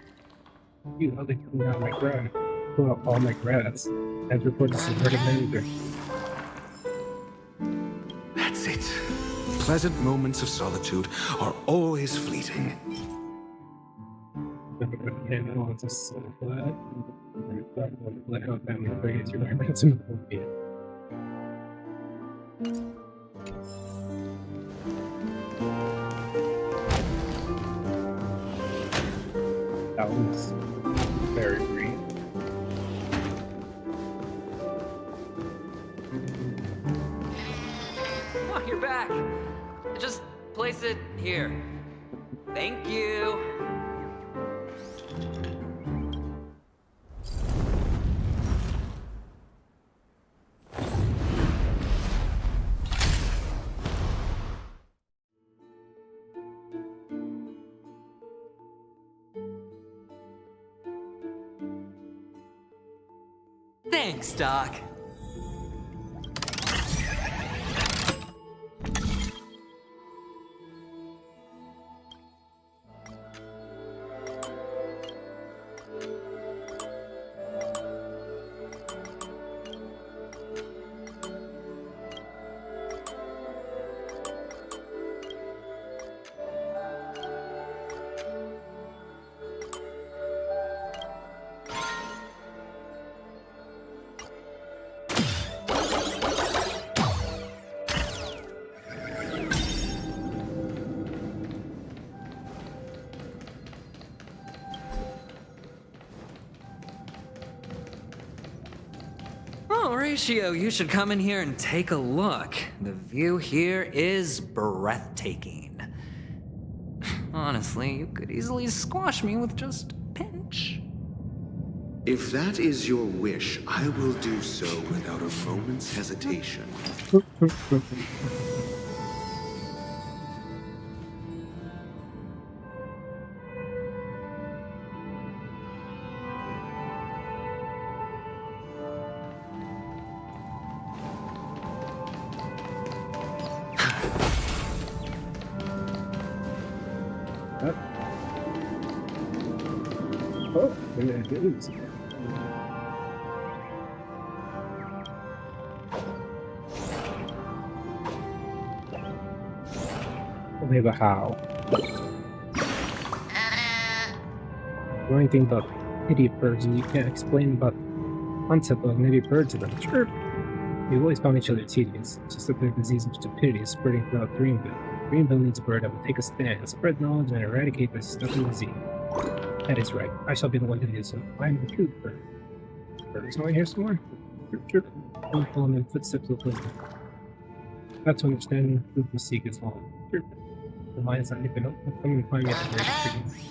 You know they clean out my grass. Pull out all my grass. As reported to the manager. That's it. Pleasant moments of solitude are always fleeting. And I want to so glad. Let how family brings your memories in the movie. That was very green. back. Just place it here. Thank you. Thanks, Doc. Horatio, you should come in here and take a look. The view here is breathtaking. Honestly, you could easily squash me with just a pinch. If that is your wish, I will do so without a moment's hesitation. Oh, maybe I didn't. Maybe how? The only thing about pity birds and you can't explain about the concept of maybe birds of them. Sure. We've always found each other tedious. It's just that the disease of stupidity is spreading throughout Greenville. Greenville needs a bird that will take a stand, spread knowledge, and eradicate this stubborn disease. That is right. I shall be the one to do so. I am the true bird. Bird is going here somewhere? Sure. Don't follow in footsteps of wisdom. That's to understanding who we seek is all. Sure. The mind is not even come and find me at the very beginning.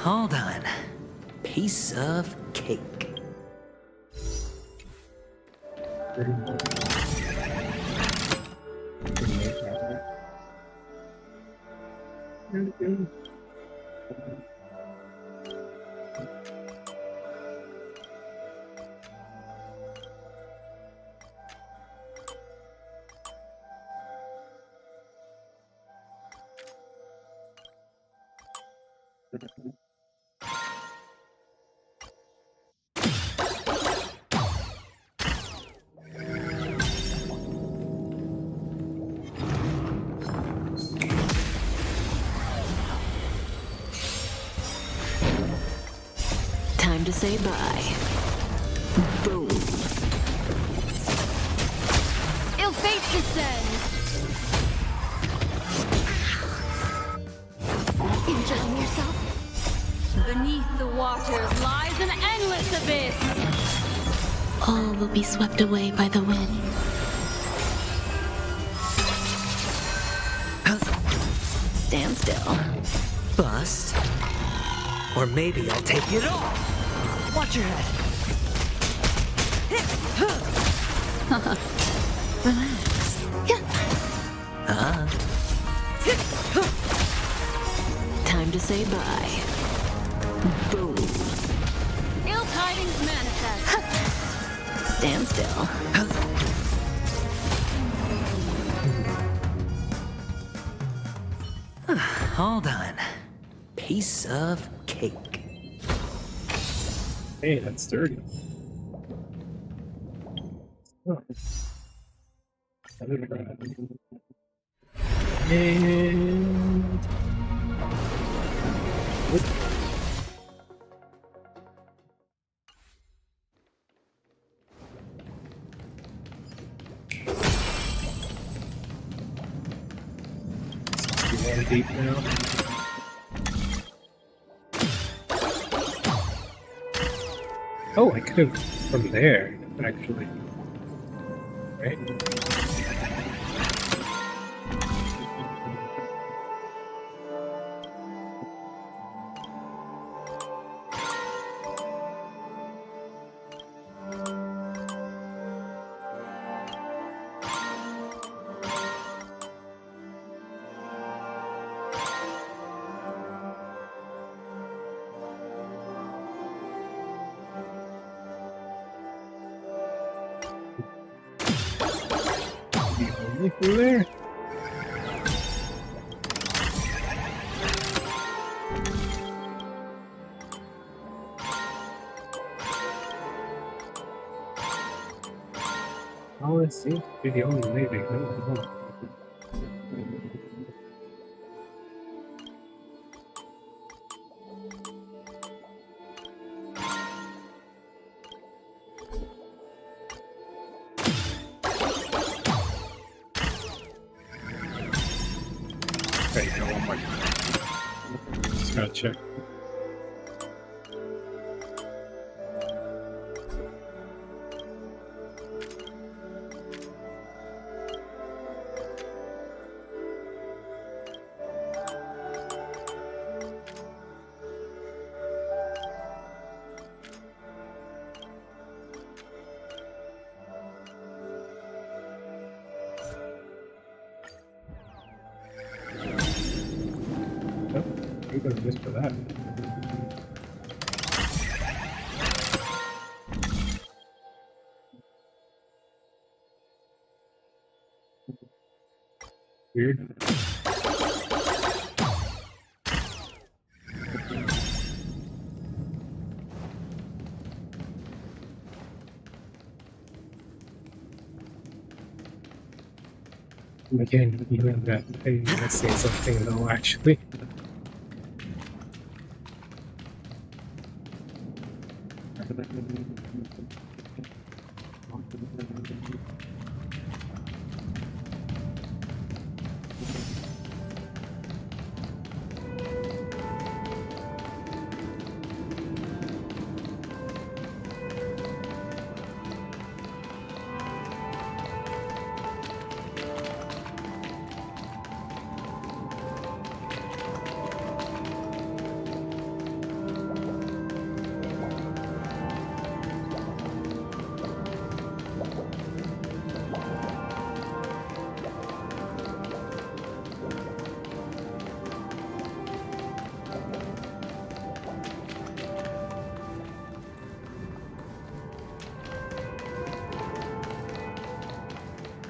All done. Piece of cake. Time to say bye. Boom. Ill fate descends. Enjoying yourself? Beneath the waters lies an endless abyss. All will be swept away by the wind. Stand still. Bust. Or maybe I'll take it all. Watch your head. Relax. Time to say bye. Boom. Ill tidings manifest. Stand still. All done. Piece of cake. Hey, that's dirty. Oh. And... one deep now. Oh, I could have from there, actually. Right? Only through there? Oh, it seems to be the only way they go. Okay, go one more time. Just gotta check. I'm gonna miss for that. Weird. Again, even that thing that say something though, actually.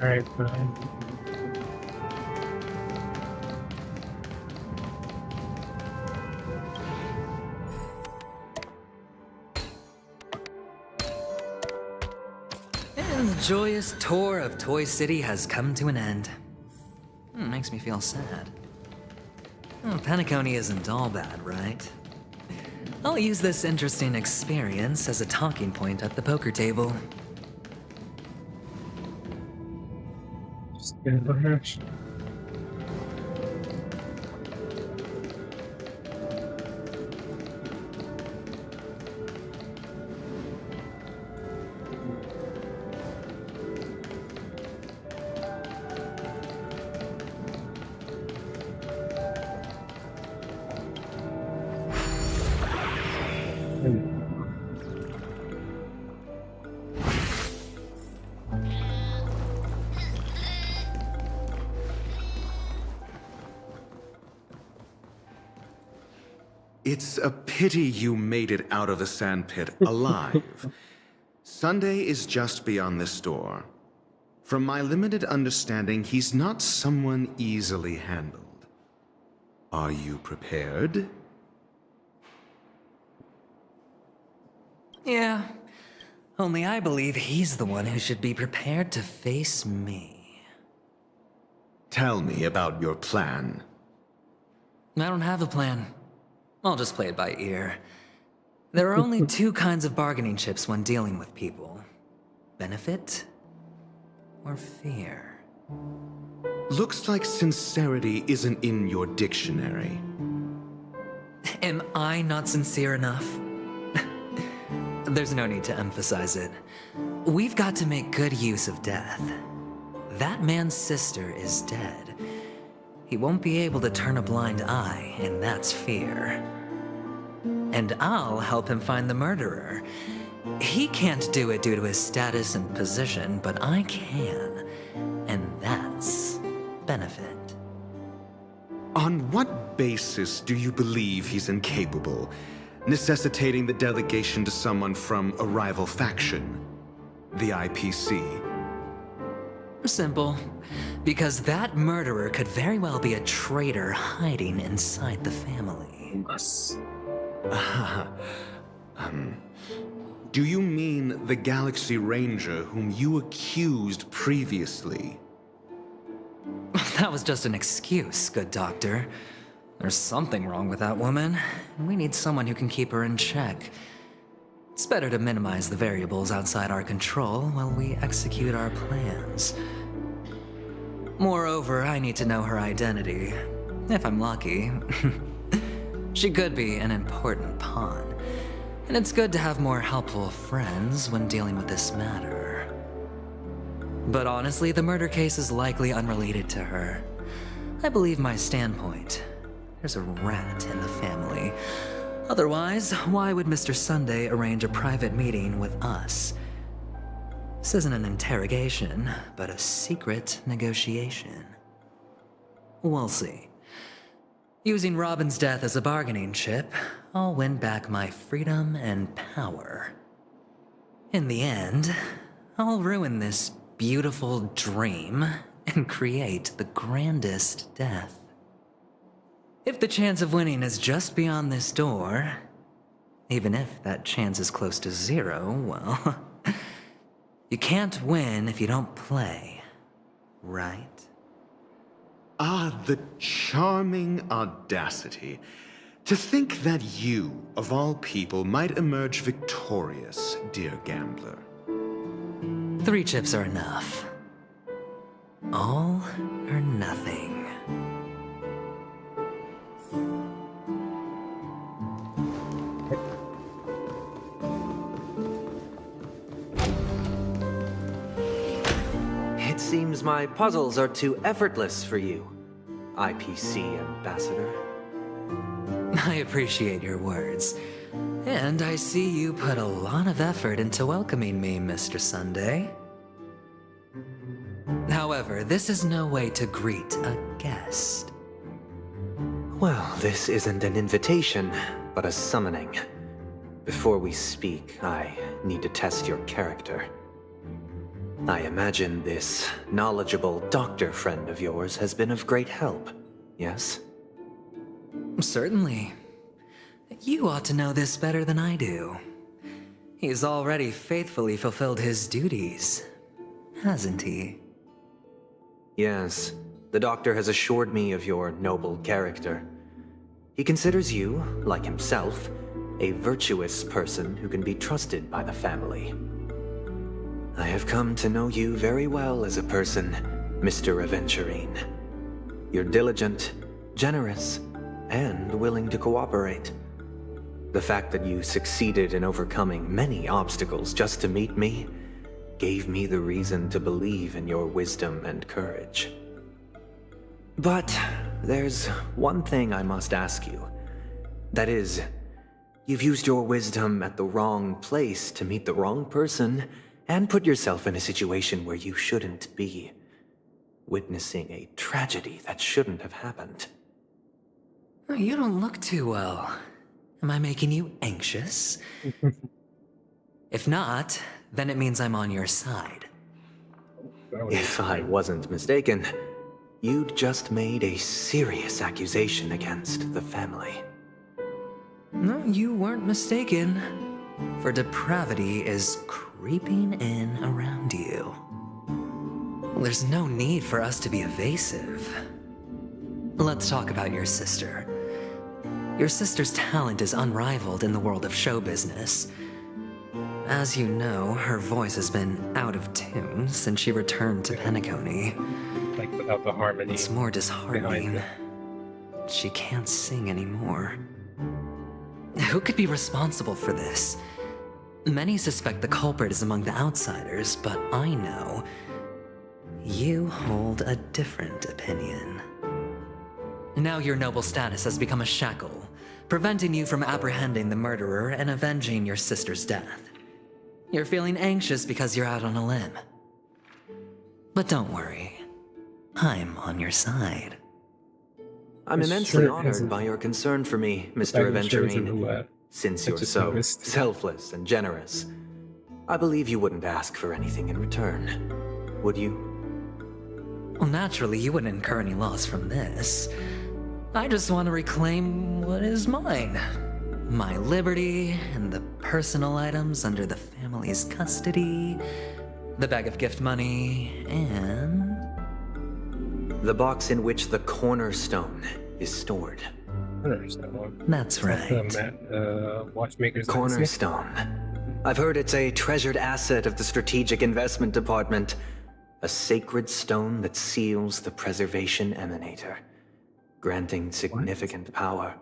Alright, fine. And the joyous tour of Toy City has come to an end. Makes me feel sad. Penacony isn't all bad, right? I'll use this interesting experience as a talking point at the poker table. Just get a rush. It's a pity you made it out of the sandpit alive. Sunday is just beyond this door. From my limited understanding, he's not someone easily handled. Are you prepared? Yeah. Only I believe he's the one who should be prepared to face me. Tell me about your plan. I don't have a plan. I'll just play it by ear. There are only two kinds of bargaining chips when dealing with people. Benefit or fear. looks like sincerity isn't in your dictionary. Am I not sincere enough? There's no need to emphasize it. We've got to make good use of death. That man's sister is dead. He won't be able to turn a blind eye, and that's fear. And I'll help him find the murderer. He can't do it due to his status and position, but I can. And that's benefit. On what basis do you believe he's incapable, necessitating the delegation to someone from a rival faction? The IPC? Simple. Because that murderer could very well be a traitor hiding inside the family. Do you mean the Galaxy Ranger whom you accused previously? That was just an excuse, good doctor. There's something wrong with that woman, and we need someone who can keep her in check. It's better to minimize the variables outside our control while we execute our plans. Moreover, I need to know her identity. If I'm lucky. She could be an important pawn, and it's good to have more helpful friends when dealing with this matter. But honestly, the murder case is likely unrelated to her. I believe my standpoint. There's a rat in the family. Otherwise, why would Mr. Sunday arrange a private meeting with us? This isn't an interrogation, but a secret negotiation. We'll see. Using Robin's death as a bargaining chip, I'll win back my freedom and power. In the end, I'll ruin this beautiful dream and create the grandest death. If the chance of winning is just beyond this door, even if that chance is close to zero, well, you can't win if you don't play, right? Ah, the charming audacity. To think that you, of all people, might emerge victorious, dear gambler. 3 chips are enough. All or nothing. It seems my puzzles are too effortless for you, IPC Ambassador. I appreciate your words. And I see you put a lot of effort into welcoming me, Mr. Sunday. However, this is no way to greet a guest. Well, this isn't an invitation, but a summoning. Before we speak, I need to test your character. I imagine this knowledgeable doctor friend of yours has been of great help, yes? Certainly. You ought to know this better than I do. He's already faithfully fulfilled his duties, hasn't he? Yes, the doctor has assured me of your noble character. He considers you, like himself, a virtuous person who can be trusted by the family. I have come to know you very well as a person, Mr. Aventurine. You're diligent, generous, and willing to cooperate. The fact that you succeeded in overcoming many obstacles just to meet me gave me the reason to believe in your wisdom and courage. But there's one thing I must ask you. That is, you've used your wisdom at the wrong place to meet the wrong person and put yourself in a situation where you shouldn't be, witnessing a tragedy that shouldn't have happened. You don't look too well. Am I making you anxious? If not, then it means I'm on your side. If I wasn't mistaken, you'd just made a serious accusation against the family. No, you weren't mistaken. For depravity is creeping in around you. There's no need for us to be evasive. Let's talk about your sister. Your sister's talent is unrivaled in the world of show business. As you know, her voice has been out of tune since she returned to Penacony. like without the harmony. It's more disheartening. it. She can't sing anymore. Who could be responsible for this? Many suspect the culprit is among the outsiders, but I know you hold a different opinion. Now your noble status has become a shackle, preventing you from apprehending the murderer and avenging your sister's death. You're feeling anxious because you're out on a limb. But don't worry, I'm on your side. I'm immensely honored by your concern for me, Mr. Aventurine. Since you're so selfless and generous, I believe you wouldn't ask for anything in return, would you? Well, naturally, you wouldn't incur any loss from this. I just want to reclaim what is mine. My liberty and the personal items under the family's custody, the bag of gift money, and... the box in which the cornerstone is stored. Cornerstone? That's right. Watchmaker's Cornerstone. I've heard it's a treasured asset of the Strategic Investment Department. A sacred stone that seals the Preservation Emanator, granting significant power,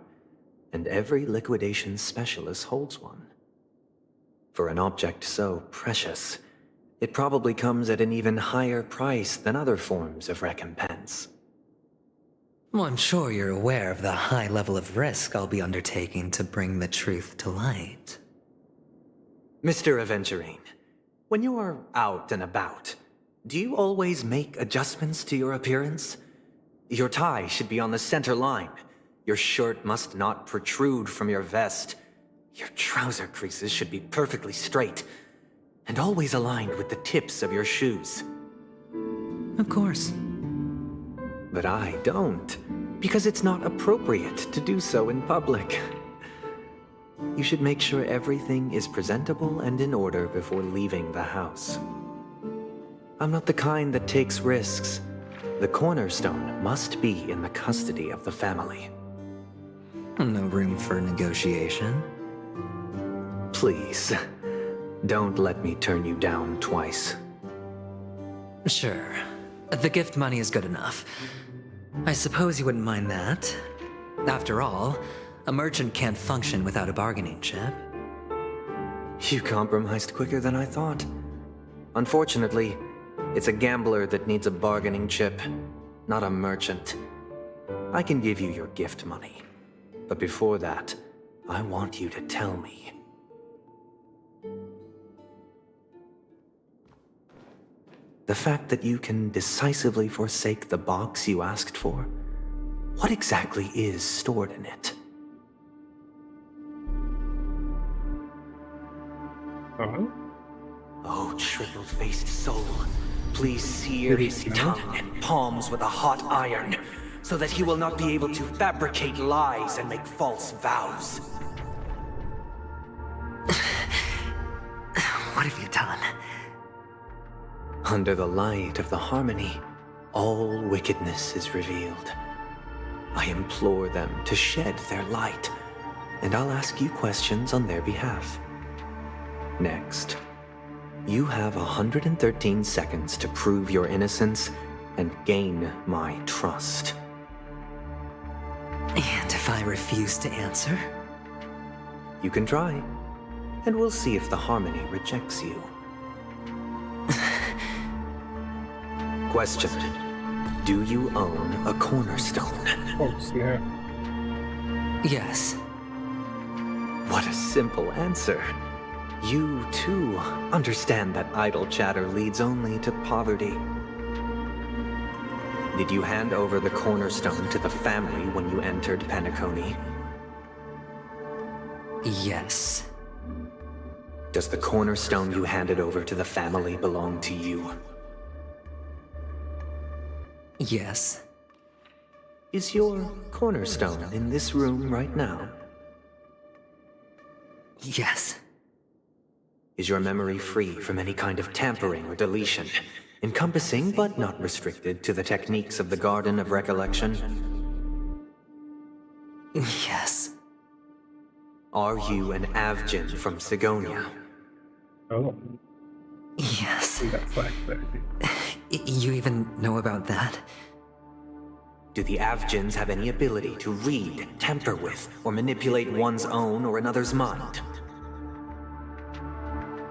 and every liquidation specialist holds one. For an object so precious, it probably comes at an even higher price than other forms of recompense. Well, I'm sure you're aware of the high level of risk I'll be undertaking to bring the truth to light. Mr. Aventurine, when you're out and about, do you always make adjustments to your appearance? Your tie should be on the center line. Your shirt must not protrude from your vest. Your trouser creases should be perfectly straight, and always aligned with the tips of your shoes. Of course. But I don't, because it's not appropriate to do so in public. You should make sure everything is presentable and in order before leaving the house. I'm not the kind that takes risks. The cornerstone must be in the custody of the family. No room for negotiation. Please, don't let me turn you down twice. Sure. The gift money is good enough. I suppose you wouldn't mind that. After all, a merchant can't function without a bargaining chip. You compromised quicker than I thought. Unfortunately, it's a gambler that needs a bargaining chip, not a merchant. I can give you your gift money, but before that, I want you to tell me. The fact that you can decisively forsake the box you asked for, what exactly is stored in it? Oh, triple-faced soul, please sear his tongue and palms with a hot iron, so that he will not be able to fabricate lies and make false vows. What have you done? Under the light of the harmony, all wickedness is revealed. I implore them to shed their light, and I'll ask you questions on their behalf. Next, you have 113 seconds to prove your innocence and gain my trust. And if I refuse to answer? You can try, and we'll see if the harmony rejects you. Question. Do you own a cornerstone? Oh, snap. Yes. What a simple answer. You, too, understand that idle chatter leads only to poverty. Did you hand over the cornerstone to the family when you entered Penacony? Yes. Does the cornerstone you handed over to the family belong to you? Yes. Is your cornerstone in this room right now? Yes. Is your memory free from any kind of tampering or deletion, encompassing but not restricted to the techniques of the Garden of Recollection? Yes. Are you an Avgin from Sigonia? Oh. Yes. We got flack there. You even know about that? Do the Avgens have any ability to read, tamper with, or manipulate one's own or another's mind?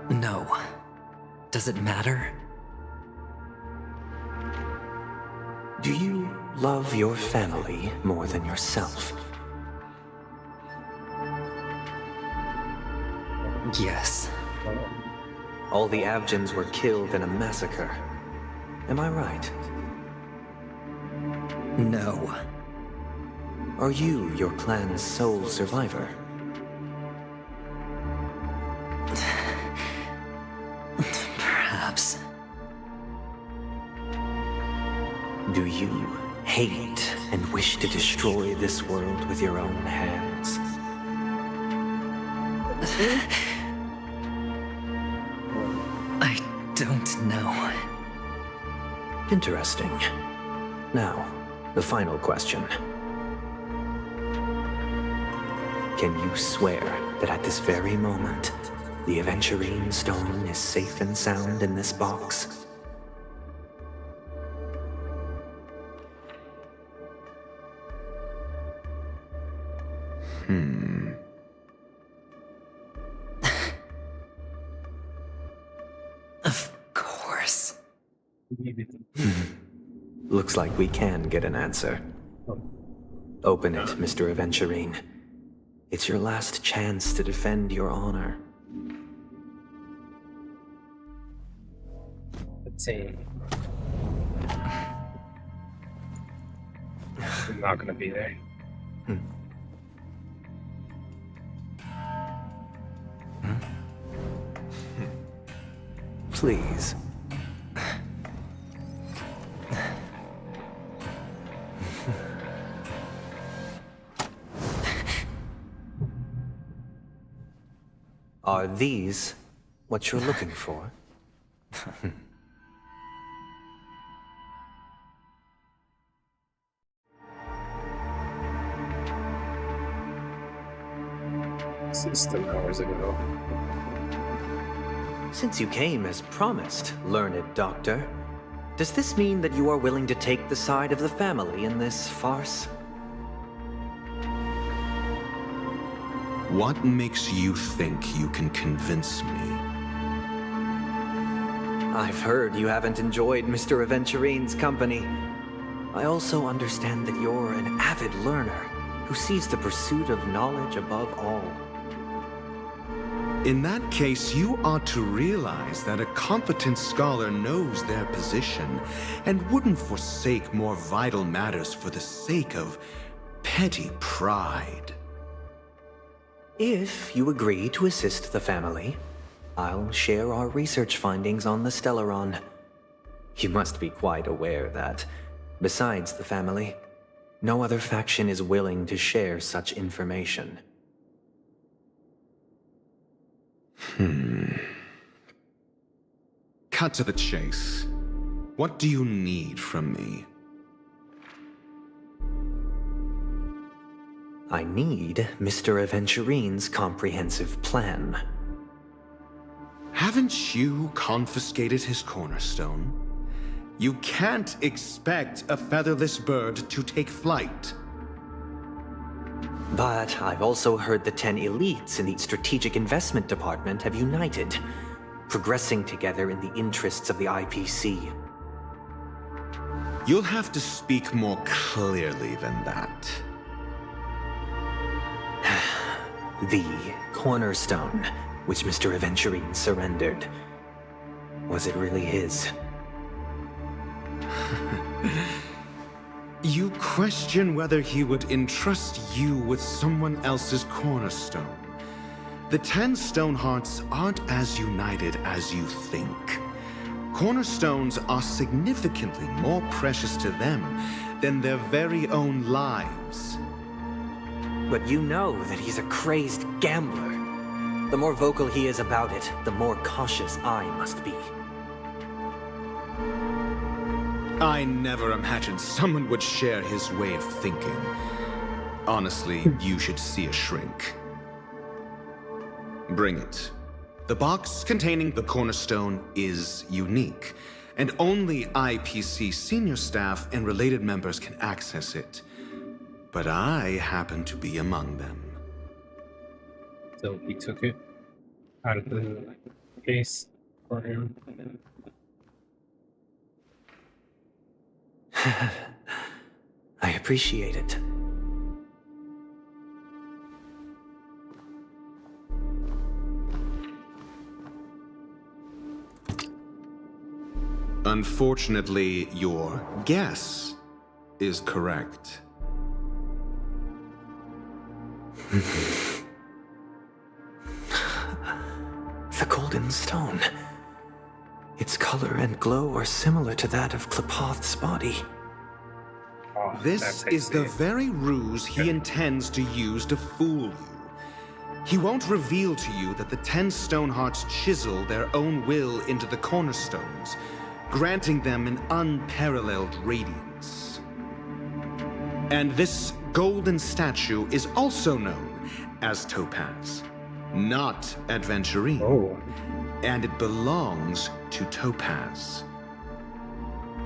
No. Does it matter? Do you love your family more than yourself? Yes. All the Avgens were killed in a massacre. Am I right? No. Are you your clan's sole survivor? Perhaps. Do you hate and wish to destroy this world with your own hands? I don't know. Interesting. Now, the final question. Can you swear that at this very moment, the Aventurine Stone is safe and sound in this box? Of course. Looks like we can get an answer. Open it, Mr. Aventurine. It's your last chance to defend your honor. Let's see. I'm not gonna be there. Please. Are these what you're looking for? System hours ago. Since you came as promised, learned doctor, does this mean that you are willing to take the side of the family in this farce? What makes you think you can convince me? I've heard you haven't enjoyed Mr. Aventurine's company. I also understand that you're an avid learner who sees the pursuit of knowledge above all. In that case, you ought to realize that a competent scholar knows their position and wouldn't forsake more vital matters for the sake of petty pride. If you agree to assist the family, I'll share our research findings on the Stellaron. You must be quite aware that, besides the family, no other faction is willing to share such information. Cut to the chase. What do you need from me? I need Mr. Aventurine's comprehensive plan. Haven't you confiscated his cornerstone? You can't expect a featherless bird to take flight. But I've also heard the 10 elites in the Strategic Investment Department have united, progressing together in the interests of the IPC. You'll have to speak more clearly than that. The cornerstone, which Mr. Aventurine surrendered. Was it really his? You question whether he would entrust you with someone else's cornerstone. The 10 Stonehearts aren't as united as you think. Cornerstones are significantly more precious to them than their very own lives. But you know that he's a crazed gambler. The more vocal he is about it, the more cautious I must be. I never imagined someone would share his way of thinking. Honestly, you should see a shrink. Bring it. The box containing the cornerstone is unique, and only IPC senior staff and related members can access it. But I happen to be among them. So he took it out of the case for him. I appreciate it. Unfortunately, your guess is correct. The golden stone. Its color and glow are similar to that of Klepoth's body. This is the very ruse he intends to use to fool you. He won't reveal to you that the 10 Stonehearts chisel their own will into the cornerstones, granting them an unparalleled radiance. And this golden statue is also known as Topaz, not Adventurine. Oh. And it belongs to Topaz.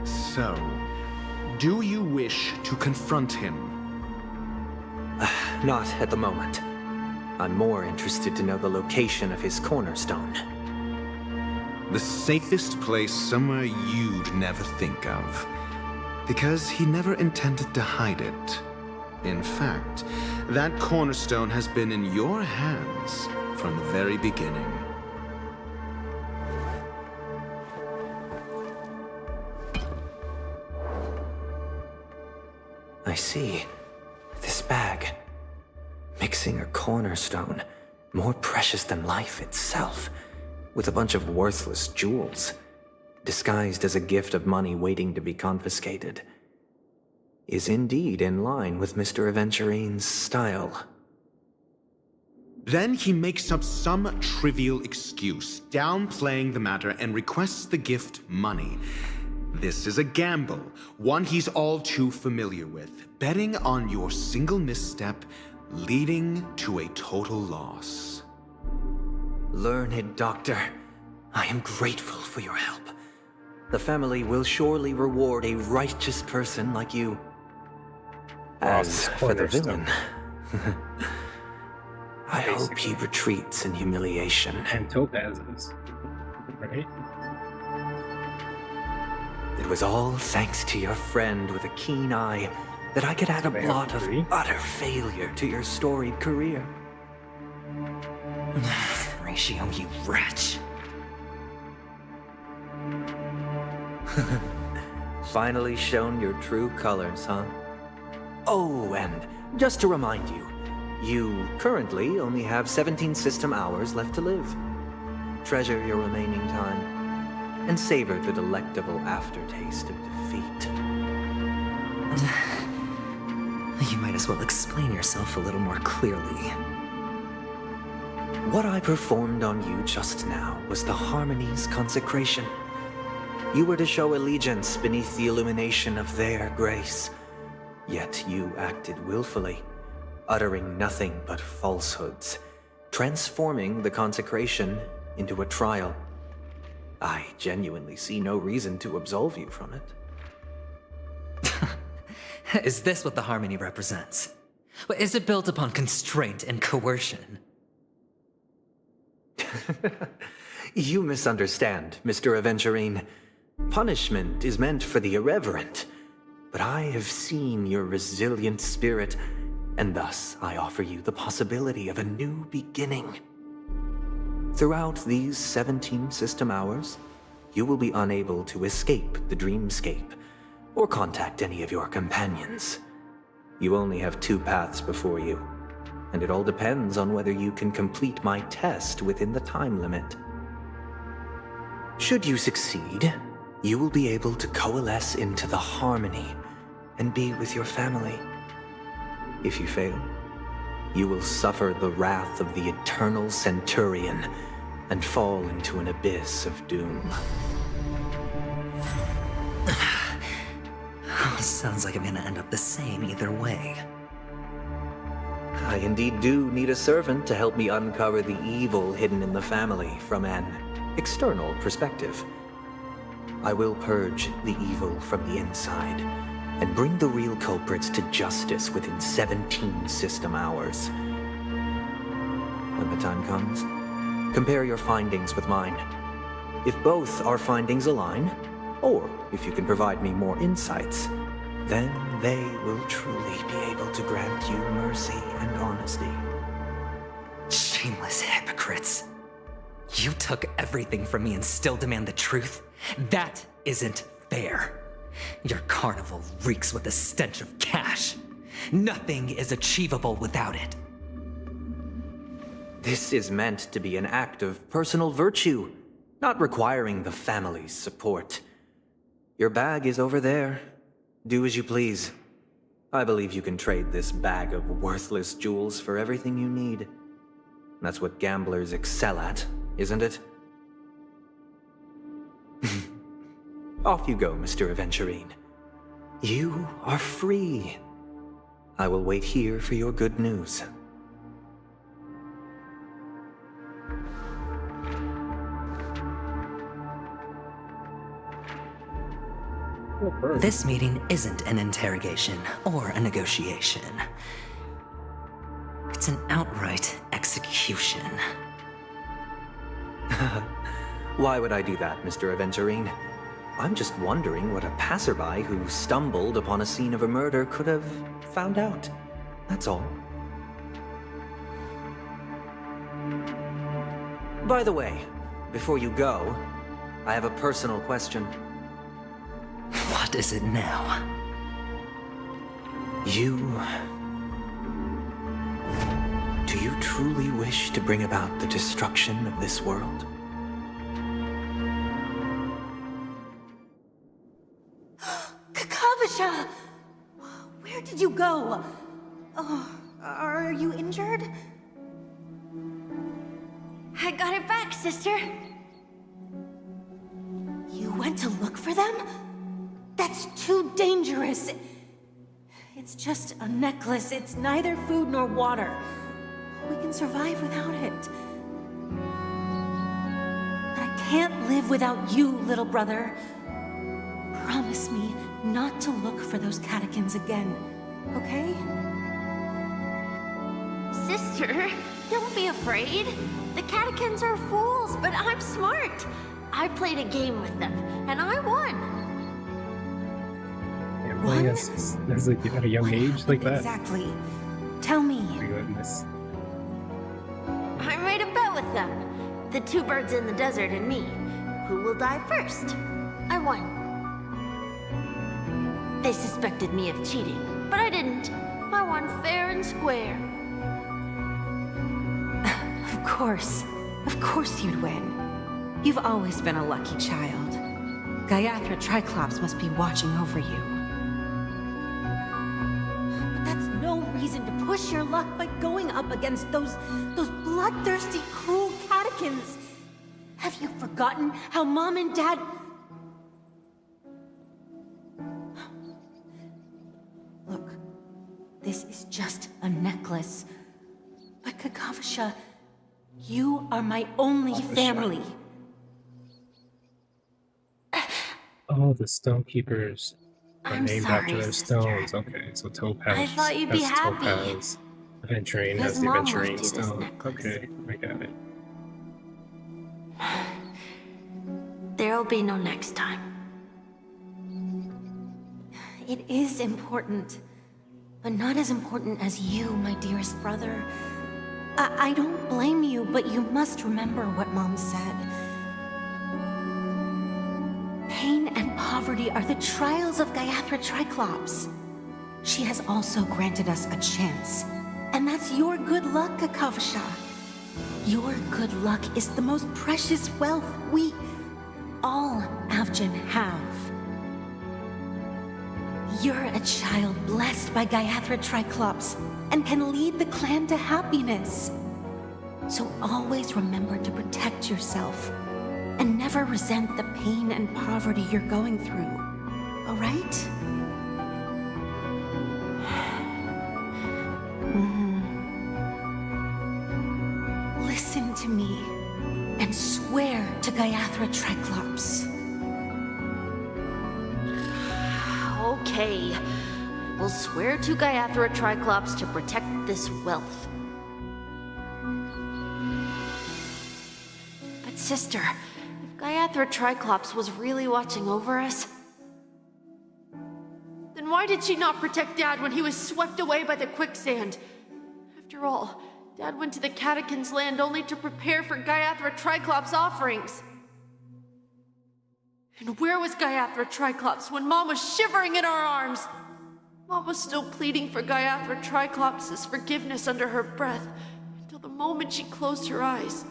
So, do you wish to confront him? Not at the moment. I'm more interested to know the location of his cornerstone. The safest place somewhere you'd never think of. Because he never intended to hide it. In fact, that cornerstone has been in your hands from the very beginning. I see. This bag. Mixing a cornerstone, more precious than life itself, with a bunch of worthless jewels, disguised as a gift of money waiting to be confiscated, is indeed in line with Mr. Aventurine's style. Then he makes up some trivial excuse, downplaying the matter, and requests the gift money. This is a gamble, one he's all too familiar with, betting on your single misstep, leading to a total loss. Learned doctor, I am grateful for your help. The family will surely reward a righteous person like you. As for the villain, I hope he retreats in humiliation. And Topaz's, right? It was all thanks to your friend with a keen eye that I could add a blot of utter failure to your storied career. Ratio, you wretch. Finally shown your true colors, huh? Oh, and just to remind you, you currently only have 17 system hours left to live. Treasure your remaining time, and savor the delectable aftertaste of defeat. You might as well explain yourself a little more clearly. What I performed on you just now was the Harmony's consecration. You were to show allegiance beneath the illumination of their grace. Yet you acted willfully, uttering nothing but falsehoods, transforming the consecration into a trial. I genuinely see no reason to absolve you from it. Is this what the Harmony represents? Is it built upon constraint and coercion? You misunderstand, Mr. Aventurine. Punishment is meant for the irreverent, but I have seen your resilient spirit, and thus I offer you the possibility of a new beginning. Throughout these 17 system hours, you will be unable to escape the dreamscape, or contact any of your companions. You only have 2 paths before you, and it all depends on whether you can complete my test within the time limit. Should you succeed, you will be able to coalesce into the Harmony and be with your family. If you fail, you will suffer the wrath of the Eternal Centurion and fall into an abyss of doom. Sounds like I'm gonna end up the same either way. I indeed do need a servant to help me uncover the evil hidden in the family from an external perspective. I will purge the evil from the inside and bring the real culprits to justice within 17 system hours. When the time comes, compare your findings with mine. If both our findings align, or if you can provide me more insights, then they will truly be able to grant you mercy and honesty. Shameless hypocrites. You took everything from me and still demand the truth? That isn't fair. Your carnival reeks with the stench of cash. Nothing is achievable without it. This is meant to be an act of personal virtue, not requiring the family's support. Your bag is over there. Do as you please. I believe you can trade this bag of worthless jewels for everything you need. That's what gamblers excel at, isn't it? Off you go, Mr. Aventurine. You are free. I will wait here for your good news. This meeting isn't an interrogation or a negotiation. It's an outright execution. Why would I do that, Mr. Aventurine? I'm just wondering what a passerby who stumbled upon a scene of a murder could have found out. That's all. By the way, before you go, I have a personal question. What is it now? Do you truly wish to bring about the destruction of this world? Kakavasha! Where did you go? Oh, are you injured? I got it back, sister. You went to look for them? That's too dangerous. It's just a necklace. It's neither food nor water. We can survive without it. But I can't live without you, little brother. Promise me not to look for those catechins again, okay? Sister, don't be afraid. The catechins are fools, but I'm smart. I played a game with them, and I won. Playing as like at a young age like that. Exactly. Tell me. Oh my goodness. I made a bet with them. The two birds in the desert and me. Who will die first? I won. They suspected me of cheating, but I didn't. I won fair and square. Of course. Of course you'd win. You've always been a lucky child. Gaiathra Triclops must be watching over you. Reason to push your luck by going up against those bloodthirsty, cruel catechins. Have you forgotten how Mom and Dad... Look, this is just a necklace. But Kakavasha, you are my only family. Oh, the Stonekeepers are I'm named sorry, after their sister. stones. Okay, so Topaz I thought you'd be has happy. Topaz. Aventurine Because has the Mom left Aventurine you this stone. necklace. Okay, I got it. There'll be no next time. It is important, but not as important as you, my dearest brother. I don't blame you, but you must remember what Mom said. Pain and poverty are the trials of Gaiathra Triclops. She has also granted us a chance, and that's your good luck, Kakavasha. Your good luck is the most precious wealth we, all Avgin, have. You're a child blessed by Gaiathra Triclops and can lead the clan to happiness. So always remember to protect yourself and never resent the pain and poverty you're going through, all right? Listen to me and swear to Gaiathra Triclops. Okay. We'll swear to Gaiathra Triclops to protect this wealth. But sister, if Gaiathra Triclops was really watching over us, then why did she not protect Dad when he was swept away by the quicksand? After all, Dad went to the Catechins' land only to prepare for Gaiathra Triclops' offerings. And where was Gaiathra Triclops when Mom was shivering in our arms? Mom was still pleading for Gaiathra Triclops' forgiveness under her breath until the moment she closed her eyes.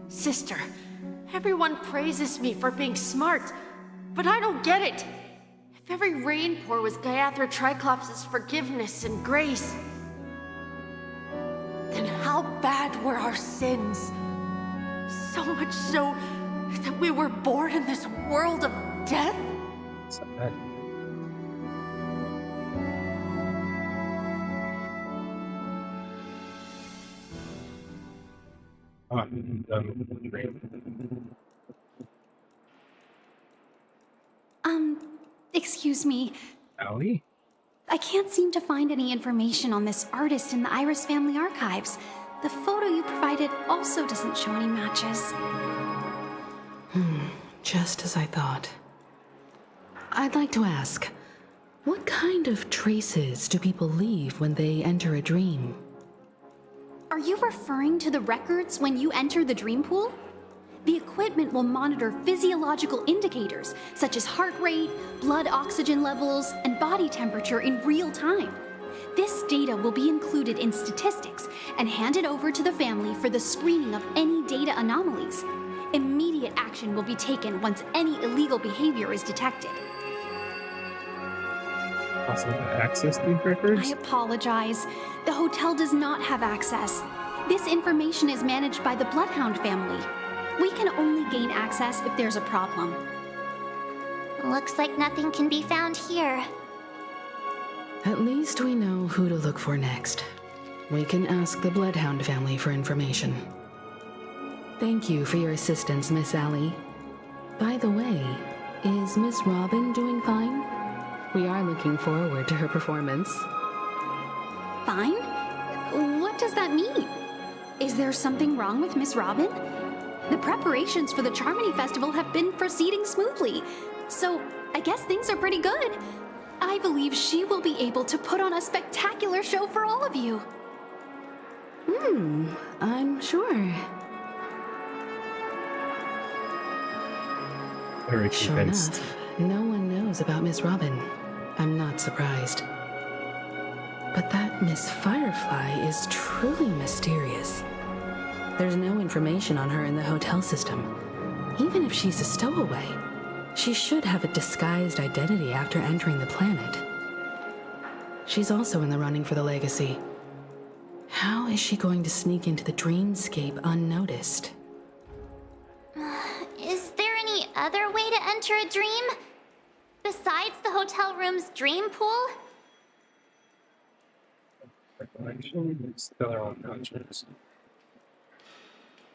Sister, everyone praises me for being smart, but I don't get it. If every rain pour was Gaiathra Triclops' forgiveness and grace, then how bad were our sins? So much so that we were born in this world of death? So bad. Oh, I'm done with the dream. Excuse me. Allie? I can't seem to find any information on this artist in the Iris family archives. The photo you provided also doesn't show any matches. Just as I thought. I'd like to ask, what kind of traces do people leave when they enter a dream? Are you referring to the records when you enter the dream pool? The equipment will monitor physiological indicators such as heart rate, blood oxygen levels, and body temperature in real time. This data will be included in statistics and handed over to the family for the screening of any data anomalies. Immediate action will be taken once any illegal behavior is detected. Possible to access these records? I apologize. The hotel does not have access. This information is managed by the Bloodhound family. We can only gain access if there's a problem. Looks like nothing can be found here. At least we know who to look for next. We can ask the Bloodhound family for information. Thank you for your assistance, Miss Allie. By the way, is Miss Robin doing fine? We are looking forward to her performance. Fine? What does that mean? Is there something wrong with Miss Robin? The preparations for the Charmony Festival have been proceeding smoothly, so I guess things are pretty good. I believe she will be able to put on a spectacular show for all of you. I'm sure. Very Sure convinced. enough, no one knows about Miss Robin. I'm not surprised. But that Miss Firefly is truly mysterious. There's no information on her in the hotel system. Even if she's a stowaway, she should have a disguised identity after entering the planet. She's also in the running for the legacy. How is she going to sneak into the dreamscape unnoticed? Is there any other way to enter a dream? Besides the hotel room's dream pool? Recollection, stellar unconscious.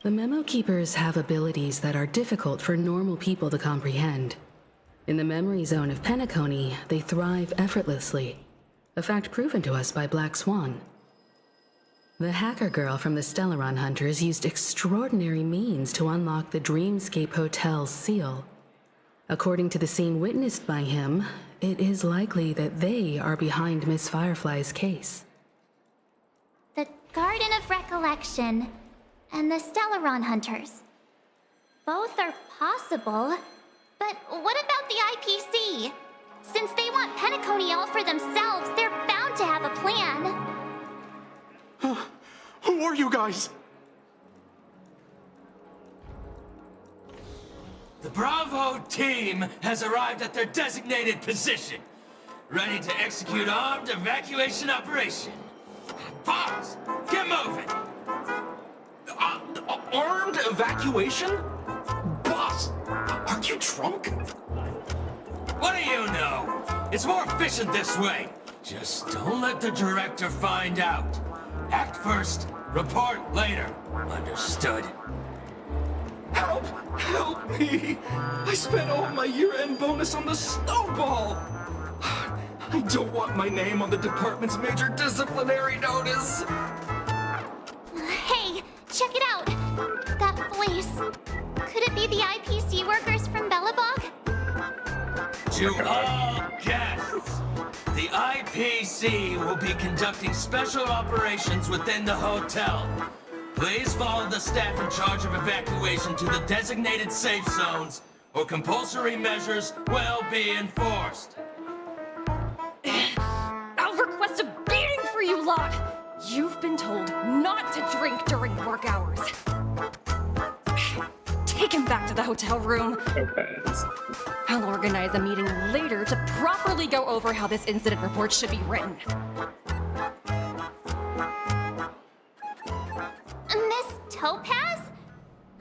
The Memo Keepers have abilities that are difficult for normal people to comprehend. In the memory zone of Penacony, they thrive effortlessly, a fact proven to us by Black Swan. The hacker girl from the Stellaron Hunters used extraordinary means to unlock the Dreamscape Hotel's seal. According to the scene witnessed by him, it is likely that they are behind Miss Firefly's case. The Garden of Recollection and the Stellaron Hunters. Both are possible, but what about the IPC? Since they want Penacony all for themselves, they're bound to have a plan. Who are you guys? The Bravo team has arrived at their designated position, ready to execute armed evacuation operation. Boss, get moving! Armed evacuation? Boss, are you drunk? What do you know? It's more efficient this way. Just don't let the director find out. Act first, report later. Understood? How Help! Help me! I spent all my year-end bonus on the snowball! I don't want my name on the department's major disciplinary notice! Hey, check it out! That voice. Could it be the IPC workers from Bellabog? To all guests, the IPC will be conducting special operations within the hotel. Please follow the staff in charge of evacuation to the designated safe zones, or compulsory measures will be enforced. I'll request a beating for you, Locke! You've been told not to drink during work hours. Take him back to the hotel room. I'll organize a meeting later to properly go over how this incident report should be written. Miss Topaz?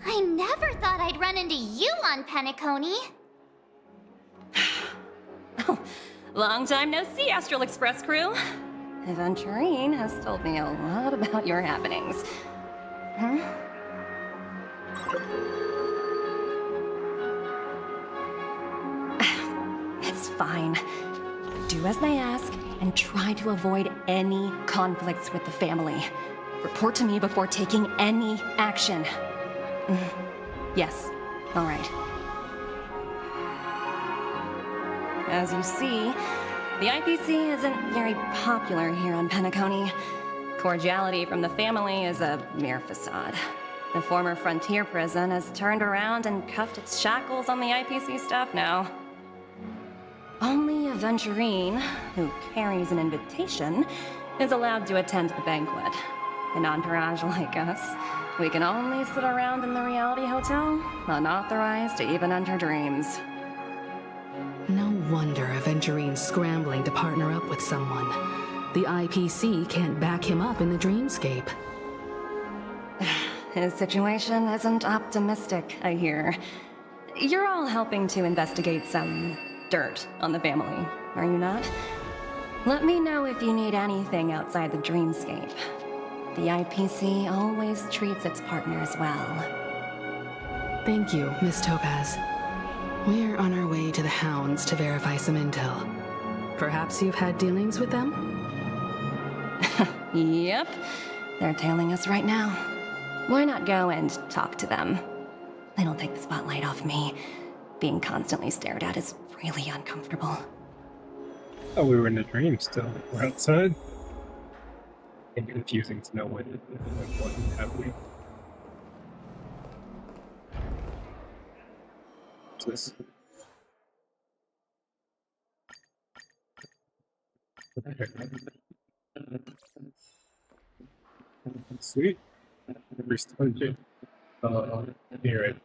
I never thought I'd run into you on Penacony. Long time no see, Astral Express crew. Aventurine has told me a lot about your happenings. Huh? It's fine. Do as they ask and try to avoid any conflicts with the family. Report to me before taking any action. Yes. All right. As you see, the IPC isn't very popular here on Penacony. Cordiality from the family is a mere facade. The former frontier prison has turned around and cuffed its shackles on the IPC staff now. Only Aventurine, who carries an invitation, is allowed to attend the banquet. An entourage like us, we can only sit around in the reality hotel, unauthorized to even enter dreams. No wonder Aventurine's scrambling to partner up with someone. The IPC can't back him up in the dreamscape. His situation isn't optimistic, I hear. You're all helping to investigate some dirt on the family, are you not? Let me know if you need anything outside the dreamscape. The IPC always treats its partners well. Thank you, Miss Topaz. We're on our way to the Hounds to verify some intel. Perhaps you've had dealings with them? Yep. They're tailing us right now. Why not go and talk to them? It'll take the spotlight off me. Being constantly stared at is really uncomfortable. Oh, we were in a dream still. We're outside. It's confusing to know what is happening. What's this? Sweet. Restored it. Hear it.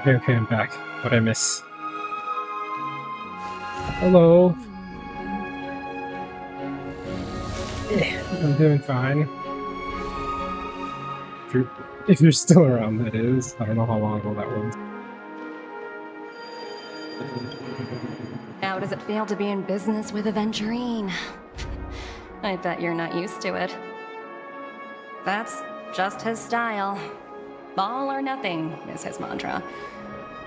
Okay, I'm back. What'd I miss? Hello. I'm doing fine. If you're still around, that is. I don't know how long ago that was. How does it feel to be in business with Aventurine? I bet you're not used to it. That's just his style. All or nothing is his mantra.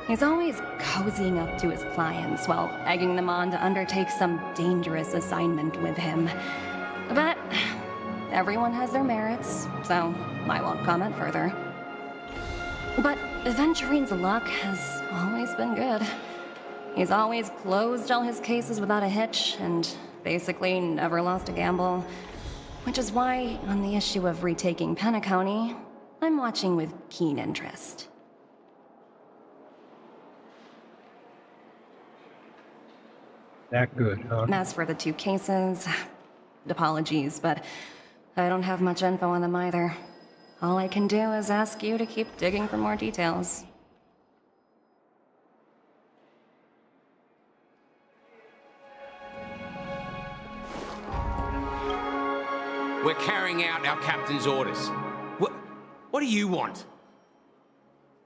He's always cozying up to his clients while egging them on to undertake some dangerous assignment with him. But everyone has their merits, so I won't comment further. But Aventurine's luck has always been good. He's always closed all his cases without a hitch, and basically never lost a gamble. Which is why, on the issue of retaking Penacony, I'm watching with keen interest. That good, huh? As for the 2 cases, apologies, but I don't have much info on them either. All I can do is ask you to keep digging for more details. We're carrying out our captain's orders. What do you want?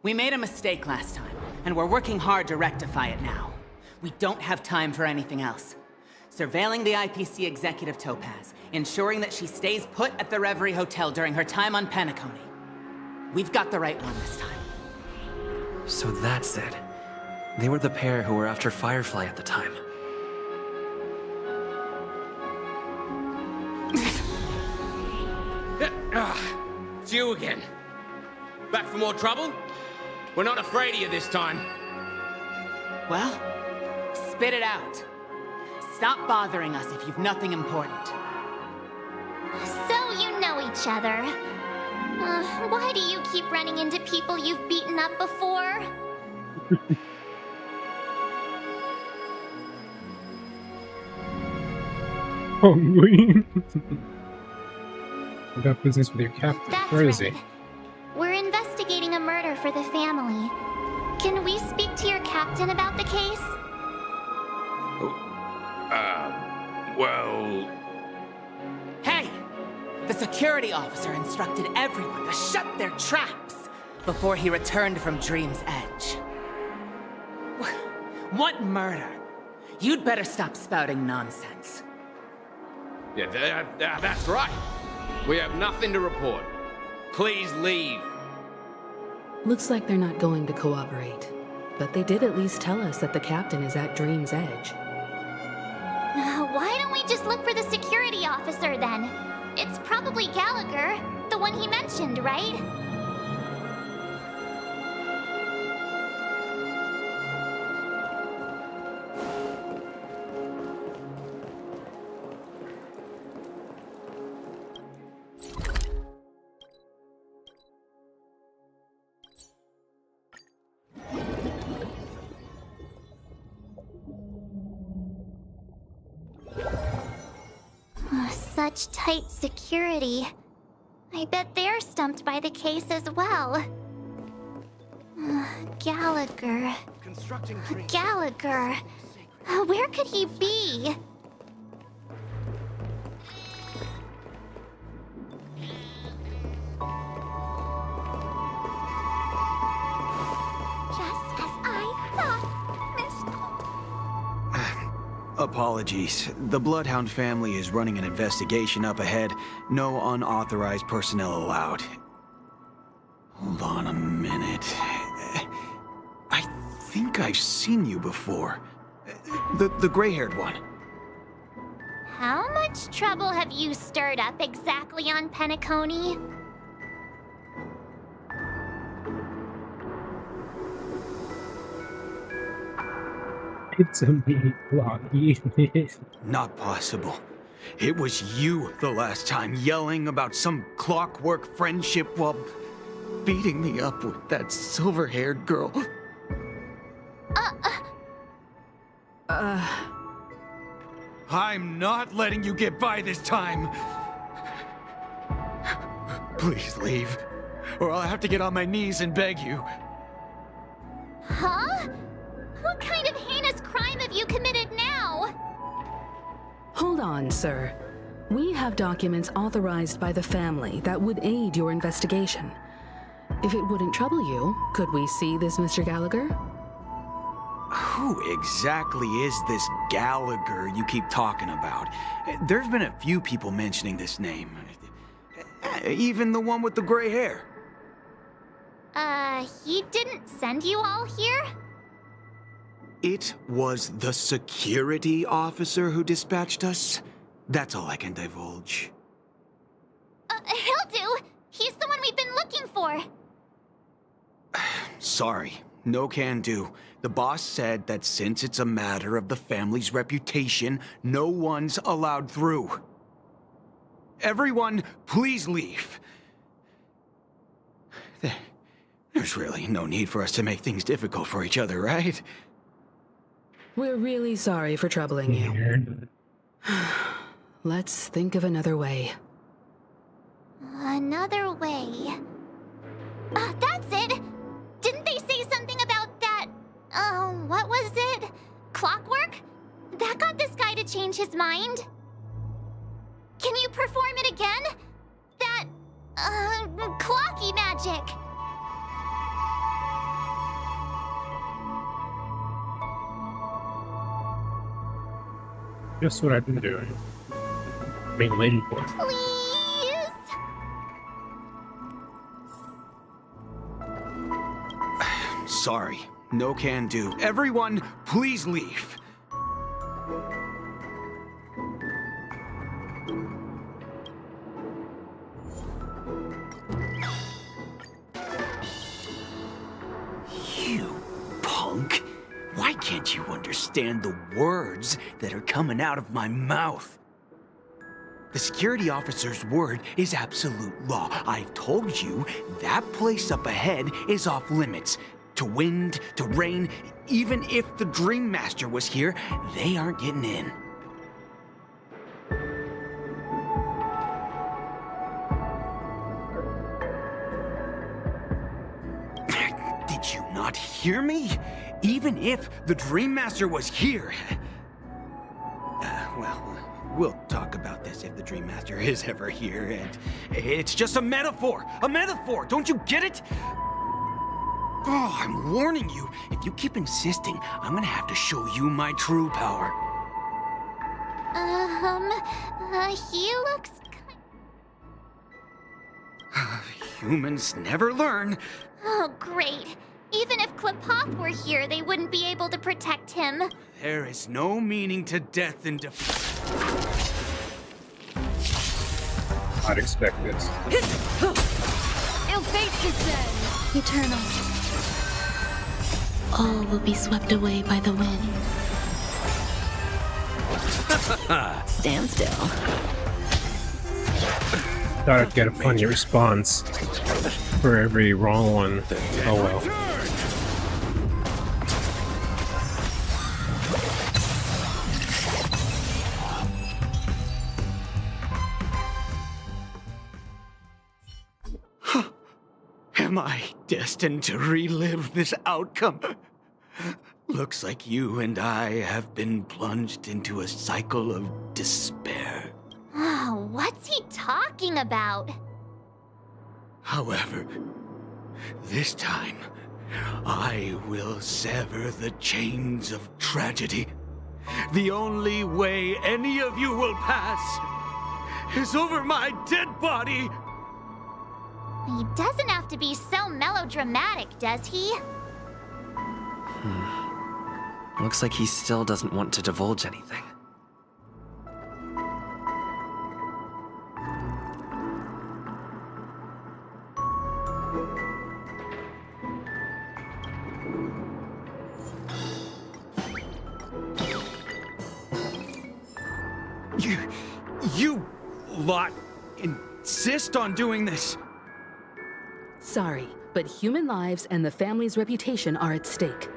We made a mistake last time, and we're working hard to rectify it now. We don't have time for anything else. Surveilling the IPC executive Topaz, ensuring that she stays put at the Reverie Hotel during her time on Penacony. We've got the right one this time. So that's it. They were the pair who were after Firefly at the time. It's you again. Back for more trouble? We're not afraid of you this time. Well, spit it out. Stop bothering us if you've nothing important. So you know each other. Why do you keep running into people you've beaten up before? Hungry. You got business with your captain. That's Where is right. he? We're investigating a murder for the family. Can we speak to your captain about the case? Well... Hey! The security officer instructed everyone to shut their traps before he returned from Dream's Edge. What murder? You'd better stop spouting nonsense. Yeah, that's right. We have nothing to report. Please leave. Looks like they're not going to cooperate. But they did at least tell us that the captain is at Dream's Edge. Why don't we just look for the security officer then? It's probably Gallagher, the one he mentioned, right? Such tight security. I bet they're stumped by the case as well. Gallagher. Gallagher. Where could he be? Just as I thought, Miss... Apologies. The Bloodhound family is running an investigation up ahead. No unauthorized personnel allowed. Hold on a minute. I think I've seen you before. The gray-haired one. How much trouble have you stirred up exactly on Penacony? It's a me, Blocky. Not possible. It was you the last time, yelling about some clockwork friendship while beating me up with that silver-haired girl. I'm not letting you get by this time. Please leave, or I'll have to get on my knees and beg you. Huh? What kind of heinous crime have you committed now? Hold on, sir. We have documents authorized by the family that would aid your investigation. If it wouldn't trouble you, could we see this Mr. Gallagher? Who exactly is this Gallagher you keep talking about? There's been a few people mentioning this name. Even the one with the gray hair. He didn't send you all here? It was the security officer who dispatched us. That's all I can divulge. He'll do. He's the one we've been looking for. Sorry. No can do. The boss said that since it's a matter of the family's reputation, no one's allowed through. Everyone, please leave. There's really no need for us to make things difficult for each other, right? We're really sorry for troubling you. Let's think of another way. Another way. That's it! Didn't they say something about that? What was it? Clockwork? That got this guy to change his mind? Can you perform it again? That, clocky magic. Just what I've been doing. Being waiting for. Please? Sorry. No can do. Everyone, please leave. You punk. Why can't you understand the words that are coming out of my mouth? The security officer's word is absolute law. I've told you that place up ahead is off limits. To wind, to rain, even if the Dream Master was here, they aren't getting in. Did you not hear me? Even if the Dream Master was here. We'll talk about this if the Dream Master is ever here, and it's just a metaphor! A metaphor! Don't you get it? Oh, I'm warning you. If you keep insisting, I'm gonna have to show you my true power. He looks Humans never learn. Oh, great. Even if Klipop were here, they wouldn't be able to protect him. There is no meaning to death and defeat. I'd expect this. He'll face descend. Eternal. All will be swept away by the wind. Stand still. Thought I'd get a funny response for every wrong one. Oh well. Am I destined to relive this outcome? Looks like you and I have been plunged into a cycle of despair. What's he talking about? However, this time, I will sever the chains of tragedy. The only way any of you will pass is over my dead body! He doesn't have to be so melodramatic, does he? Looks like he still doesn't want to divulge anything. You lot insist on doing this. Sorry, but human lives and the family's reputation are at stake.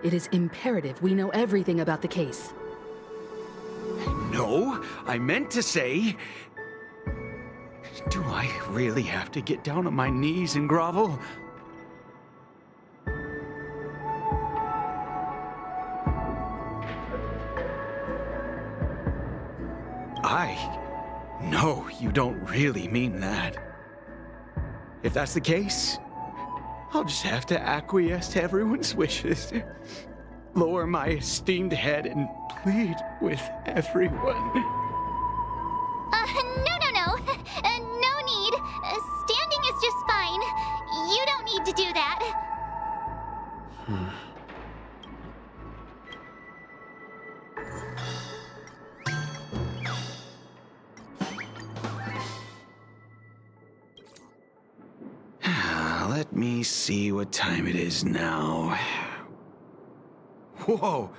It is imperative we know everything about the case. No, I meant to say... Do I really have to get down on my knees and grovel? No, you don't really mean that. If that's the case, I'll just have to acquiesce to everyone's wishes. Lower my esteemed head and plead with everyone. No. No need. Standing is just fine. You don't need to do that. Let me see what time it is now. Whoa!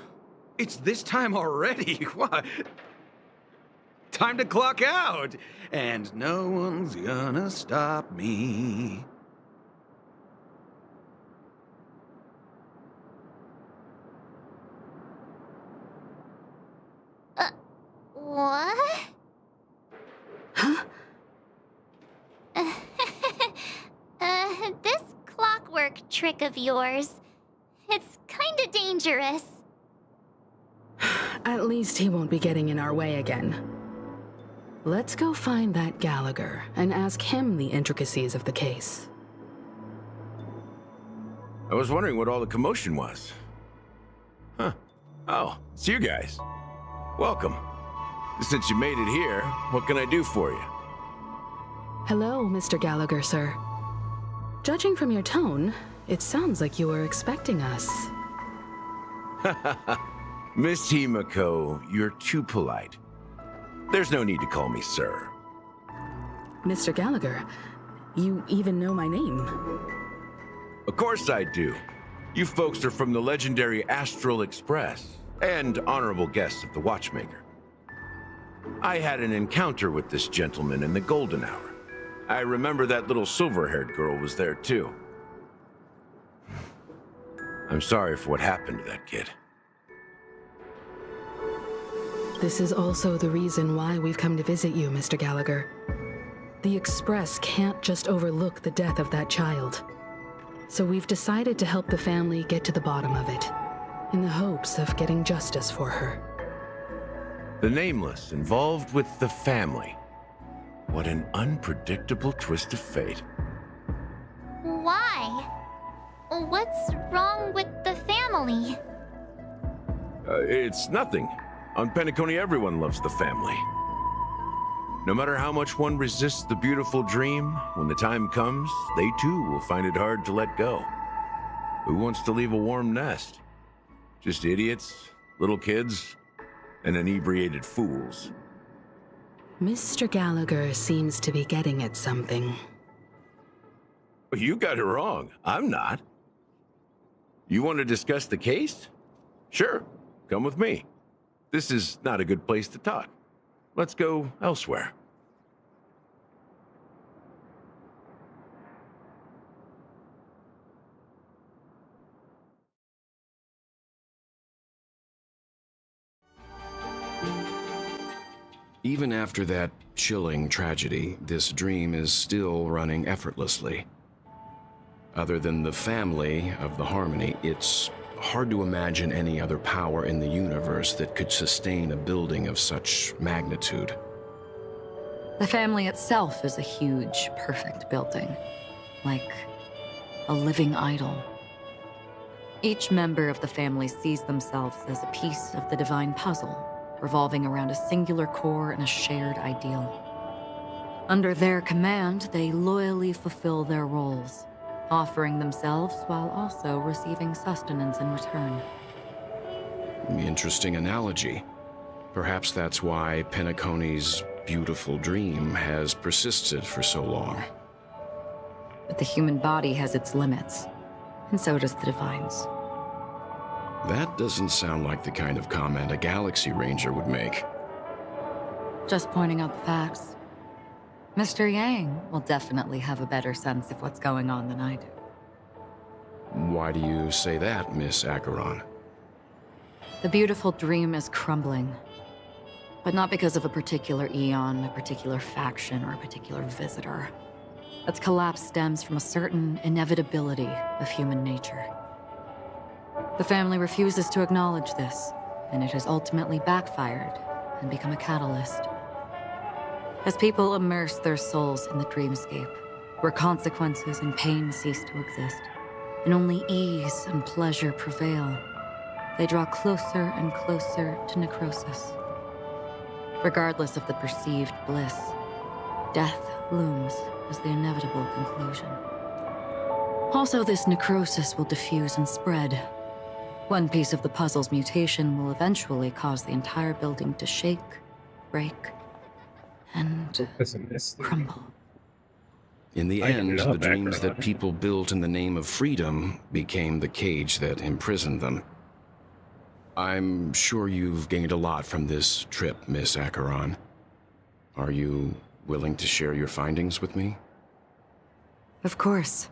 It's this time already? What? Time to clock out! And no one's gonna stop me. What? Huh? This clockwork trick of yours, it's kinda dangerous. At least he won't be getting in our way again. Let's go find that Gallagher and ask him the intricacies of the case. I was wondering what all the commotion was. Huh. Oh, it's you guys. Welcome. Since you made it here, what can I do for you? Hello, Mr. Gallagher, sir. Judging from your tone, it sounds like you were expecting us. Miss Himiko, you're too polite. There's no need to call me sir. Mr. Gallagher, you even know my name. Of course I do. You folks are from the legendary Astral Express, and honorable guests of the Watchmaker. I had an encounter with this gentleman in the golden hour. I remember that little silver-haired girl was there too. I'm sorry for what happened to that kid. This is also the reason why we've come to visit you, Mr. Gallagher. The Express can't just overlook the death of that child. So we've decided to help the family get to the bottom of it, in the hopes of getting justice for her. The Nameless involved with the family. What an unpredictable twist of fate. Why? What's wrong with the family? It's nothing. On Penacony, everyone loves the family. No matter how much one resists the beautiful dream, when the time comes, they too will find it hard to let go. Who wants to leave a warm nest? Just idiots, little kids, and inebriated fools. Mr. Gallagher seems to be getting at something. You got it wrong. I'm not. You want to discuss the case? Sure, come with me. This is not a good place to talk. Let's go elsewhere. Even after that chilling tragedy, this dream is still running effortlessly. Other than the family of the Harmony, it's hard to imagine any other power in the universe that could sustain a building of such magnitude. The family itself is a huge, perfect building. Like a living idol. Each member of the family sees themselves as a piece of the divine puzzle, revolving around a singular core and a shared ideal. Under their command, they loyally fulfill their roles, offering themselves while also receiving sustenance in return. Interesting analogy. Perhaps that's why Penacony's beautiful dream has persisted for so long. But the human body has its limits, and so does the divine's. That doesn't sound like the kind of comment a Galaxy Ranger would make. Just pointing out the facts. Mr. Yang will definitely have a better sense of what's going on than I do. Why do you say that, Miss Acheron? The beautiful dream is crumbling. But not because of a particular eon, a particular faction, or a particular visitor. Its collapse stems from a certain inevitability of human nature. The family refuses to acknowledge this, and it has ultimately backfired and become a catalyst. As people immerse their souls in the dreamscape, where consequences and pain cease to exist, and only ease and pleasure prevail, they draw closer and closer to necrosis. Regardless of the perceived bliss, death looms as the inevitable conclusion. Also, this necrosis will diffuse and spread. One piece of the puzzle's mutation will eventually cause the entire building to shake, break, and crumble. In the I end, ended the up dreams Acheron. that people built in the name of freedom became the cage that imprisoned them. I'm sure you've gained a lot from this trip, Miss Acheron. Are you willing to share your findings with me? Of course.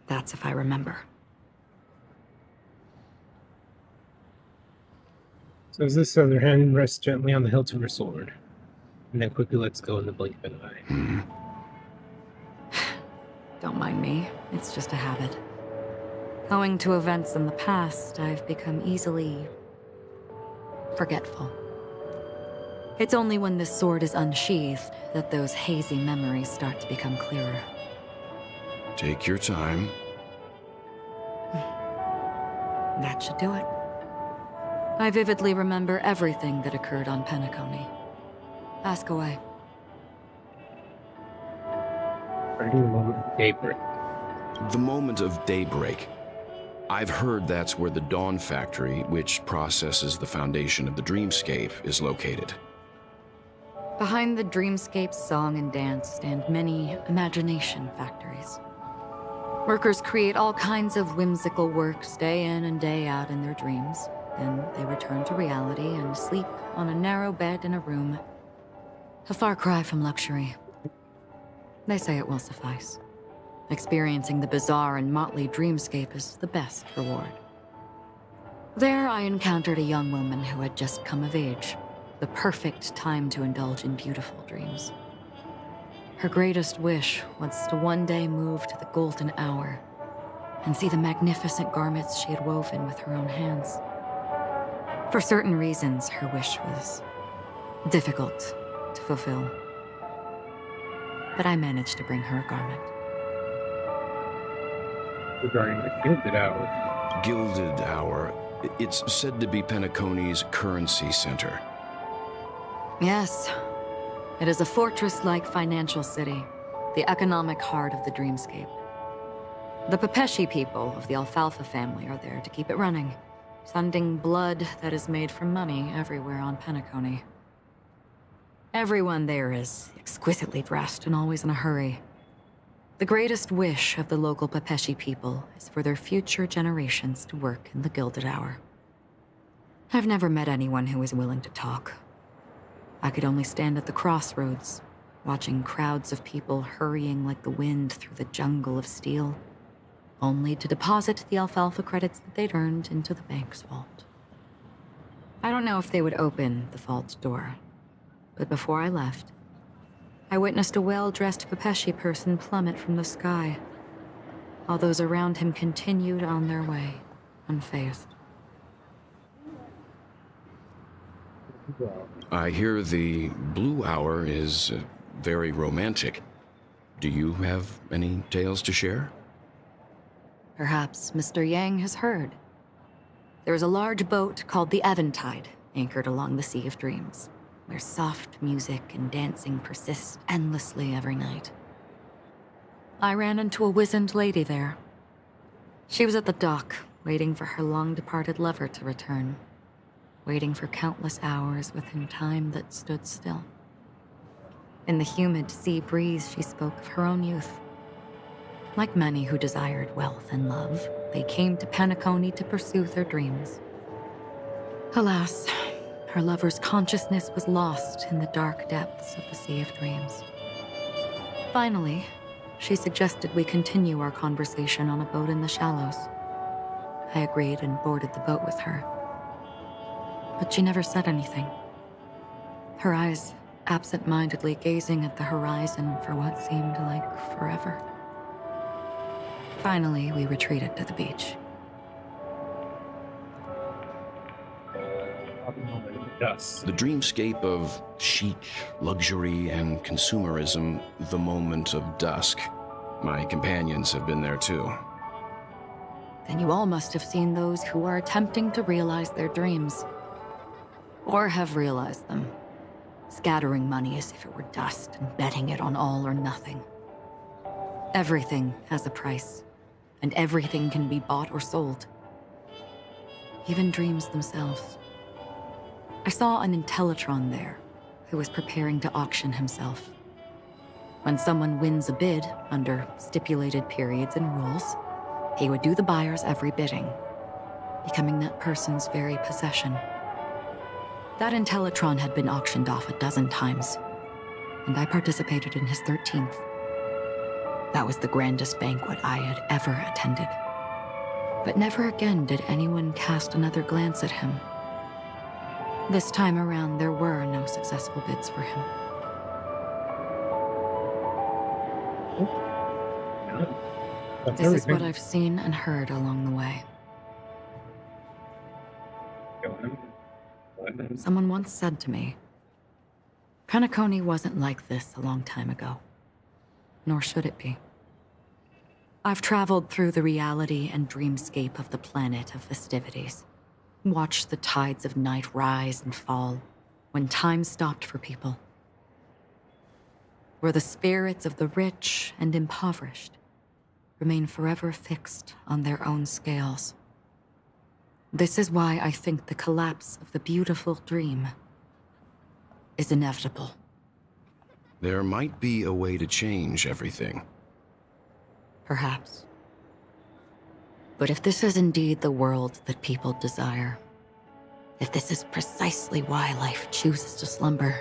That's if I remember. So as this other hand rests gently on the hilt of her sword, and then quickly lets go in the blink of an eye. Don't mind me. It's just a habit. Owing to events in the past, I've become easily forgetful. It's only when this sword is unsheathed that those hazy memories start to become clearer. Take your time. That should do it. I vividly remember everything that occurred on Penacony. Ask away. Starting the moment of daybreak. The moment of daybreak. I've heard that's where the Dawn Factory, which processes the foundation of the dreamscape, is located. Behind the Dreamscape's song and dance stand many imagination factories. Workers create all kinds of whimsical works day in and day out in their dreams. Then they return to reality and sleep on a narrow bed in a room. A far cry from luxury. They say it will suffice. Experiencing the bizarre and motley dreamscape is the best reward. There I encountered a young woman who had just come of age. The perfect time to indulge in beautiful dreams. Her greatest wish was to one day move to the golden hour and see the magnificent garments she had woven with her own hands. For certain reasons, her wish was difficult to fulfill. But I managed to bring her a garment. Regarding the Gilded Hour. Gilded Hour. It's said to be Penacony's currency center. Yes. It is a fortress-like financial city, the economic heart of the dreamscape. The Pepeshi people of the Alfalfa family are there to keep it running, sending blood that is made from money everywhere on Penacony. Everyone there is exquisitely dressed and always in a hurry. The greatest wish of the local Pepeshi people is for their future generations to work in the Gilded Hour. I've never met anyone who is willing to talk. I could only stand at the crossroads, watching crowds of people hurrying like the wind through the jungle of steel, only to deposit the alfalfa credits that they'd earned into the bank's vault. I don't know if they would open the vault door, but before I left, I witnessed a well-dressed Pepeshi person plummet from the sky, while those around him continued on their way, unfazed. I hear the Blue Hour is very romantic. Do you have any tales to share? Perhaps Mr. Yang has heard. There is a large boat called the Eventide, anchored along the Sea of Dreams, where soft music and dancing persist endlessly every night. I ran into a wizened lady there. She was at the dock, waiting for her long-departed lover to return, waiting for countless hours within time that stood still. In the humid sea breeze, she spoke of her own youth. Like many who desired wealth and love, they came to Penacony to pursue their dreams. Alas, her lover's consciousness was lost in the dark depths of the Sea of Dreams. Finally, she suggested we continue our conversation on a boat in the shallows. I agreed and boarded the boat with her. But she never said anything. Her eyes absent-mindedly gazing at the horizon for what seemed like forever. Finally, we retreated to the beach. Dust. The dreamscape of chic, luxury, and consumerism, the moment of dusk. My companions have been there too. Then you all must have seen those who are attempting to realize their dreams. Or have realized them. Scattering money as if it were dust and betting it on all or nothing. Everything has a price, and everything can be bought or sold. Even dreams themselves. I saw an Intellitron there, who was preparing to auction himself. When someone wins a bid under stipulated periods and rules, he would do the buyer's every bidding, becoming that person's very possession. That Intellitron had been auctioned off a dozen times, and I participated in his 13th. That was the grandest banquet I had ever attended. But never again did anyone cast another glance at him. This time around, there were no successful bids for him. This is what I've seen and heard along the way. Someone once said to me, Penacony wasn't like this a long time ago, nor should it be. I've traveled through the reality and dreamscape of the planet of festivities, watched the tides of night rise and fall when time stopped for people, where the spirits of the rich and impoverished remain forever fixed on their own scales. This is why I think the collapse of the beautiful dream is inevitable. There might be a way to change everything. Perhaps. But if this is indeed the world that people desire, if this is precisely why life chooses to slumber,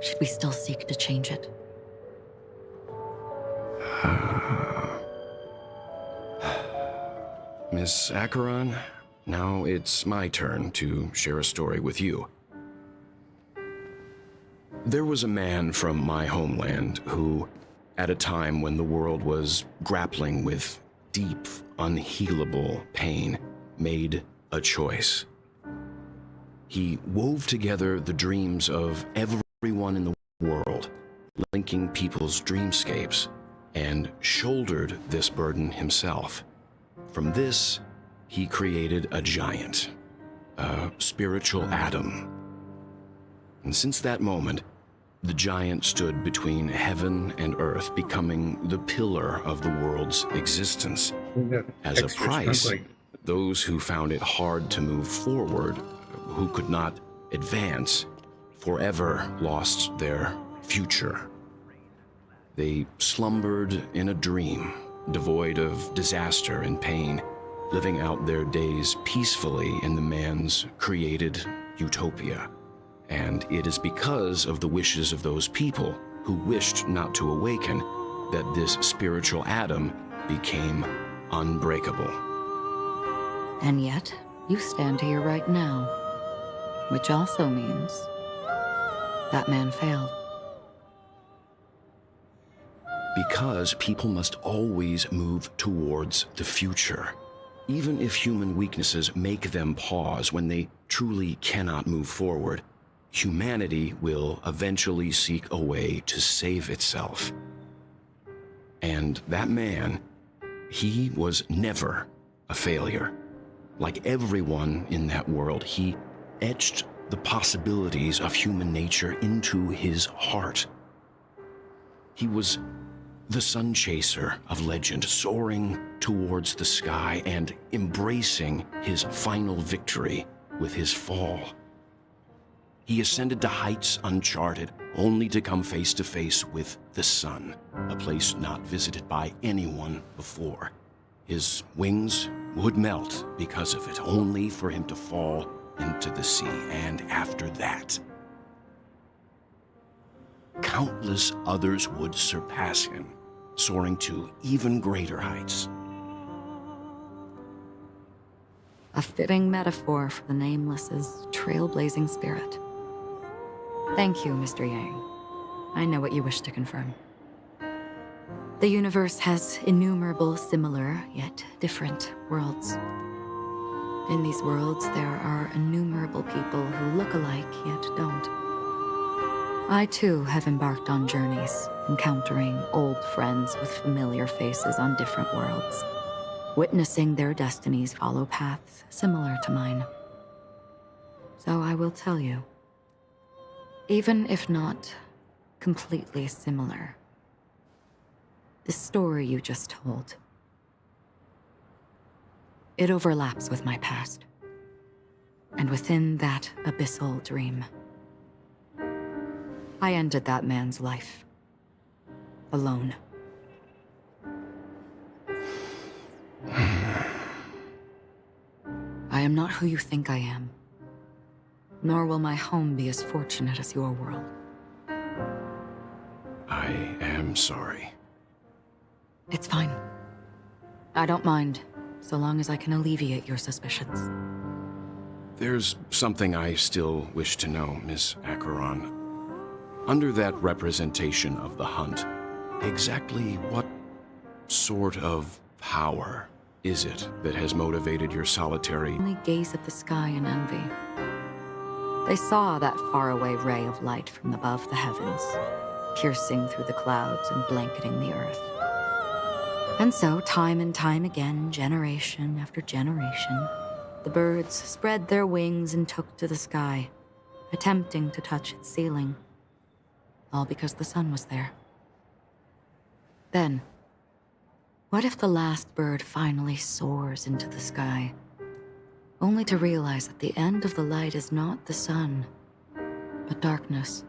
should we still seek to change it? Miss Acheron, now it's my turn to share a story with you. There was a man from my homeland who, at a time when the world was grappling with deep, unhealable pain, made a choice. He wove together the dreams of everyone in the world, linking people's dreamscapes, and shouldered this burden himself. From this, he created a giant, a spiritual atom. And since that moment, the giant stood between heaven and earth, becoming the pillar of the world's existence. As a price, those who found it hard to move forward, who could not advance, forever lost their future. They slumbered in a dream, devoid of disaster and pain, living out their days peacefully in the man's created utopia. And it is because of the wishes of those people who wished not to awaken that this spiritual atom became unbreakable. And yet, you stand here right now, which also means that man failed. Because people must always move towards the future. Even if human weaknesses make them pause when they truly cannot move forward, humanity will eventually seek a way to save itself. And that man, he was never a failure. Like everyone in that world, he etched the possibilities of human nature into his heart. He was the sun chaser of legend, soaring towards the sky and embracing his final victory with his fall. He ascended to heights uncharted, only to come face to face with the sun, a place not visited by anyone before. His wings would melt because of it, only for him to fall into the sea, and after that, countless others would surpass him, soaring to even greater heights. A fitting metaphor for the Nameless's trailblazing spirit. Thank you, Mr. Yang. I know what you wish to confirm. The universe has innumerable similar, yet different worlds. In these worlds, there are innumerable people who look alike, yet don't. I, too, have embarked on journeys, encountering old friends with familiar faces on different worlds, witnessing their destinies follow paths similar to mine. So I will tell you, even if not completely similar, the story you just told, it overlaps with my past, and within that abyssal dream, I ended that man's life, alone. I am not who you think I am, nor will my home be as fortunate as your world. I am sorry. It's fine. I don't mind, so long as I can alleviate your suspicions. There's something I still wish to know, Miss Acheron. Under that representation of the hunt, exactly what sort of power is it that has motivated your solitary... Only gaze at the sky in envy. They saw that faraway ray of light from above the heavens, piercing through the clouds and blanketing the earth. And so, time and time again, generation after generation, the birds spread their wings and took to the sky, attempting to touch its ceiling, all because the sun was there. Then, what if the last bird finally soars into the sky, only to realize that the end of the light is not the sun, but darkness?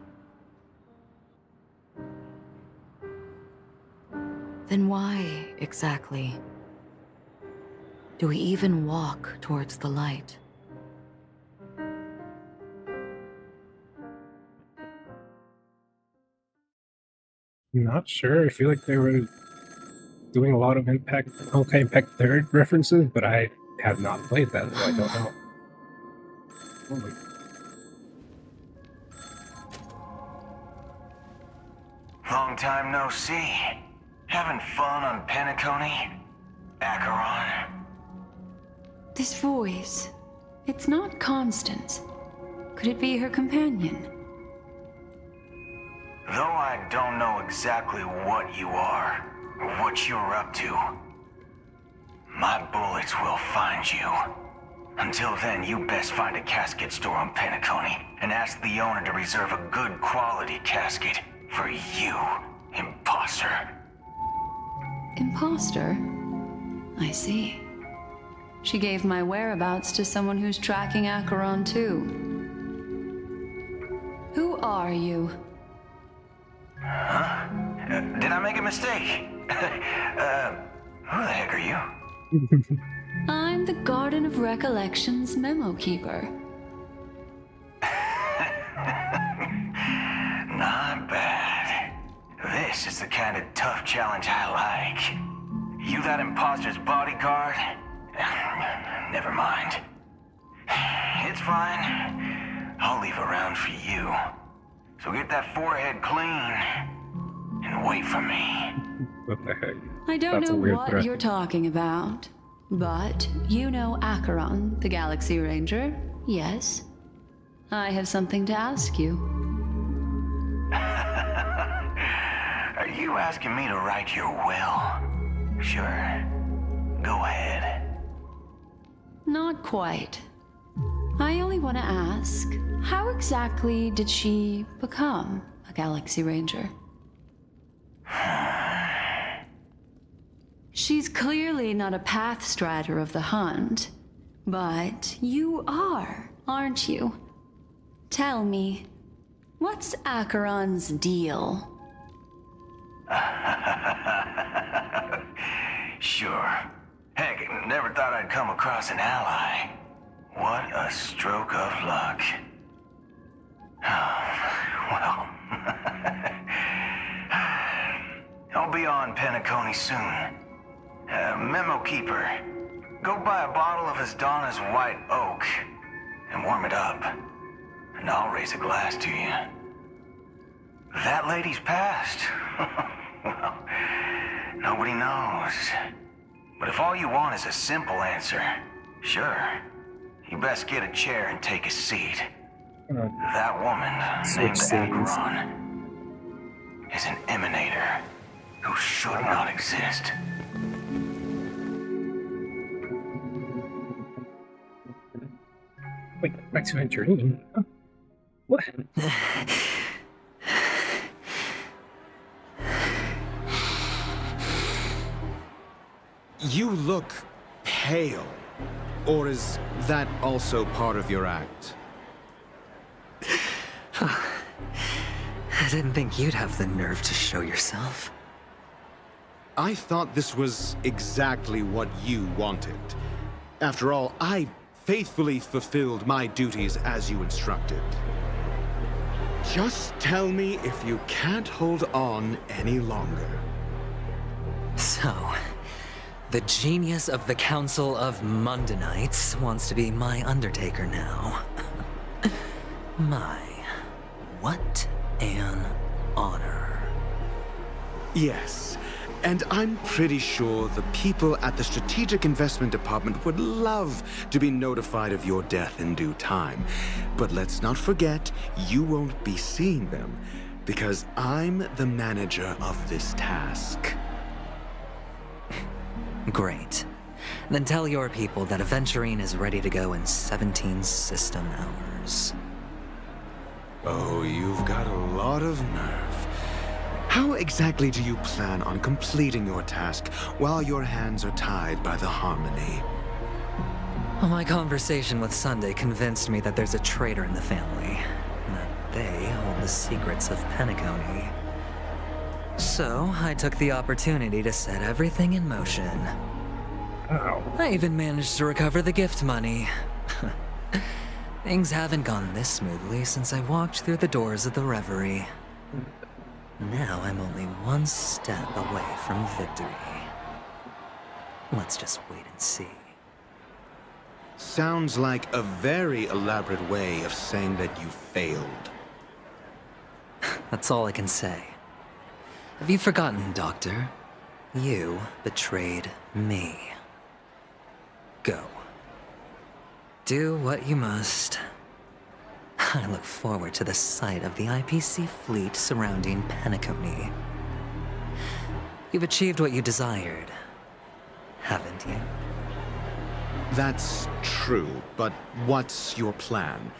Then why, exactly, do we even walk towards the light? Not sure. I feel like they were doing a lot of Honkai Impact 3rd references, but I have not played that, so I don't know. Holy. Long time no see. Having fun on Penacony? Acheron? This voice, it's not Constance. Could it be her companion? Though I don't know exactly what you are, or what you're up to, my bullets will find you. Until then, you best find a casket store on Penacony and ask the owner to reserve a good quality casket for you, imposter. Imposter? I see. She gave my whereabouts to someone who's tracking Acheron too. Who are you? Huh? Did I make a mistake? Who the heck are you? I'm the Garden of Recollection's memo keeper. Not bad. This is the kind of tough challenge I like. You that imposter's bodyguard? Never mind. It's fine. I'll leave a round for you. So get that forehead clean and wait for me. What the heck? I don't That's a know weird what threat. you're talking about, but you know Acheron, the Galaxy Ranger, yes? I have something to ask you. Are you asking me to write your will? Sure. Go ahead. Not quite. I only want to ask, how exactly did she become a Galaxy Ranger? She's clearly not a pathstrider of the hunt, but you are, aren't you? Tell me, what's Acheron's deal? Sure. Heck, never thought I'd come across an ally. What a stroke of luck. Well, I'll be on Penacony soon. Memo keeper, go buy a bottle of Asdana's white oak and warm it up, and I'll raise a glass to you. That lady's passed. Well, nobody knows. But if all you want is a simple answer, sure, you best get a chair and take a seat. That woman named Acheron is an emanator who should not exist. Wait, back to my dream? Huh? What? You look pale. Or is that also part of your act? I didn't think you'd have the nerve to show yourself. I thought this was exactly what you wanted. After all, I faithfully fulfilled my duties as you instructed. Just tell me if you can't hold on any longer. So, the genius of the Council of Mundanites wants to be my Undertaker now. What an honor. Yes, and I'm pretty sure the people at the Strategic Investment Department would love to be notified of your death in due time. But let's not forget, you won't be seeing them, because I'm the manager of this task. Great. Then tell your people that Aventurine is ready to go in 17 system hours. Oh, you've got a lot of nerve. How exactly do you plan on completing your task while your hands are tied by the Harmony? Well, my conversation with Sunday convinced me that there's a traitor in the family, and that they hold the secrets of Penacony. So, I took the opportunity to set everything in motion. Ow. I even managed to recover the gift money. Things haven't gone this smoothly since I walked through the doors of the Reverie. Now I'm only one step away from victory. Let's just wait and see. Sounds like a very elaborate way of saying that you failed. That's all I can say. Have you forgotten, Doctor? You betrayed me. Go. Do what you must. I look forward to the sight of the IPC fleet surrounding Penacony. You've achieved what you desired, haven't you? That's true, but what's your plan?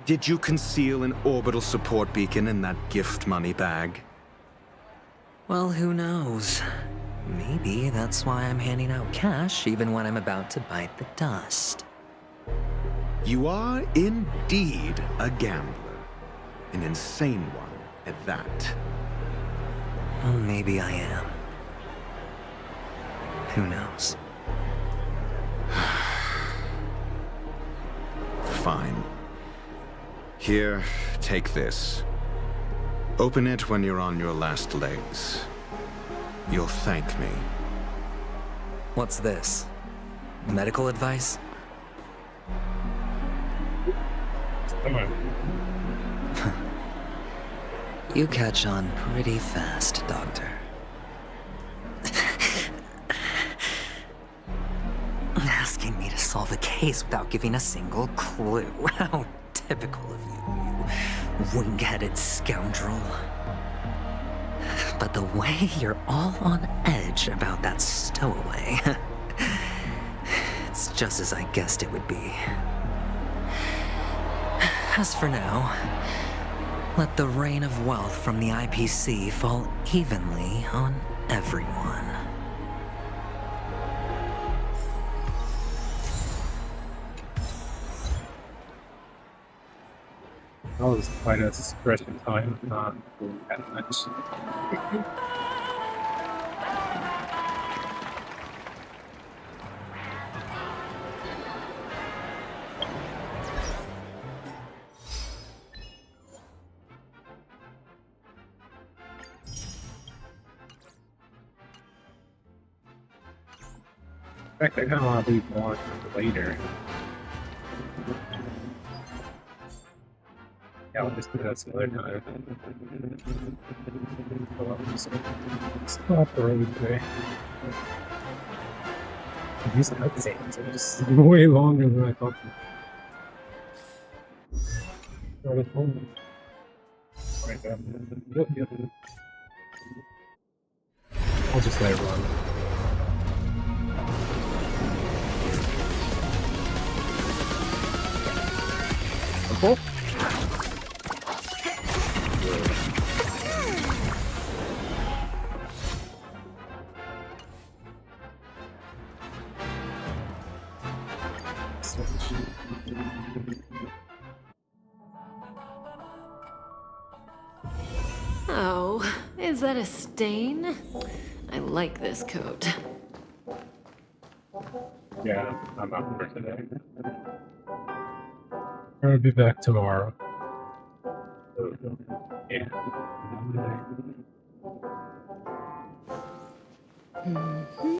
Did you conceal an orbital support beacon in that gift money bag? Well, who knows? Maybe that's why I'm handing out cash even when I'm about to bite the dust. You are indeed a gambler. An insane one at that. Well, maybe I am. Who knows? Fine. Here, take this. Open it when you're on your last legs. You'll thank me. What's this? Medical advice? Come on. You catch on pretty fast, Doctor. Asking me to solve a case without giving a single clue. How typical of you, you wing-headed scoundrel. But the way you're all on edge about that stowaway, it's just as I guessed it would be. As for now, let the rain of wealth from the IPC fall evenly on everyone. That was quite a stretching time, not doing that much. In fact, I kind of want to leave more for later. Yeah, I'll just do that some other time. Stop the road today. These cutscenes are just way longer than I thought. I'll just let it run. Okay. Oh, is that a stain? I like this coat. Yeah, I'm out for today. I'll be back tomorrow. Yeah.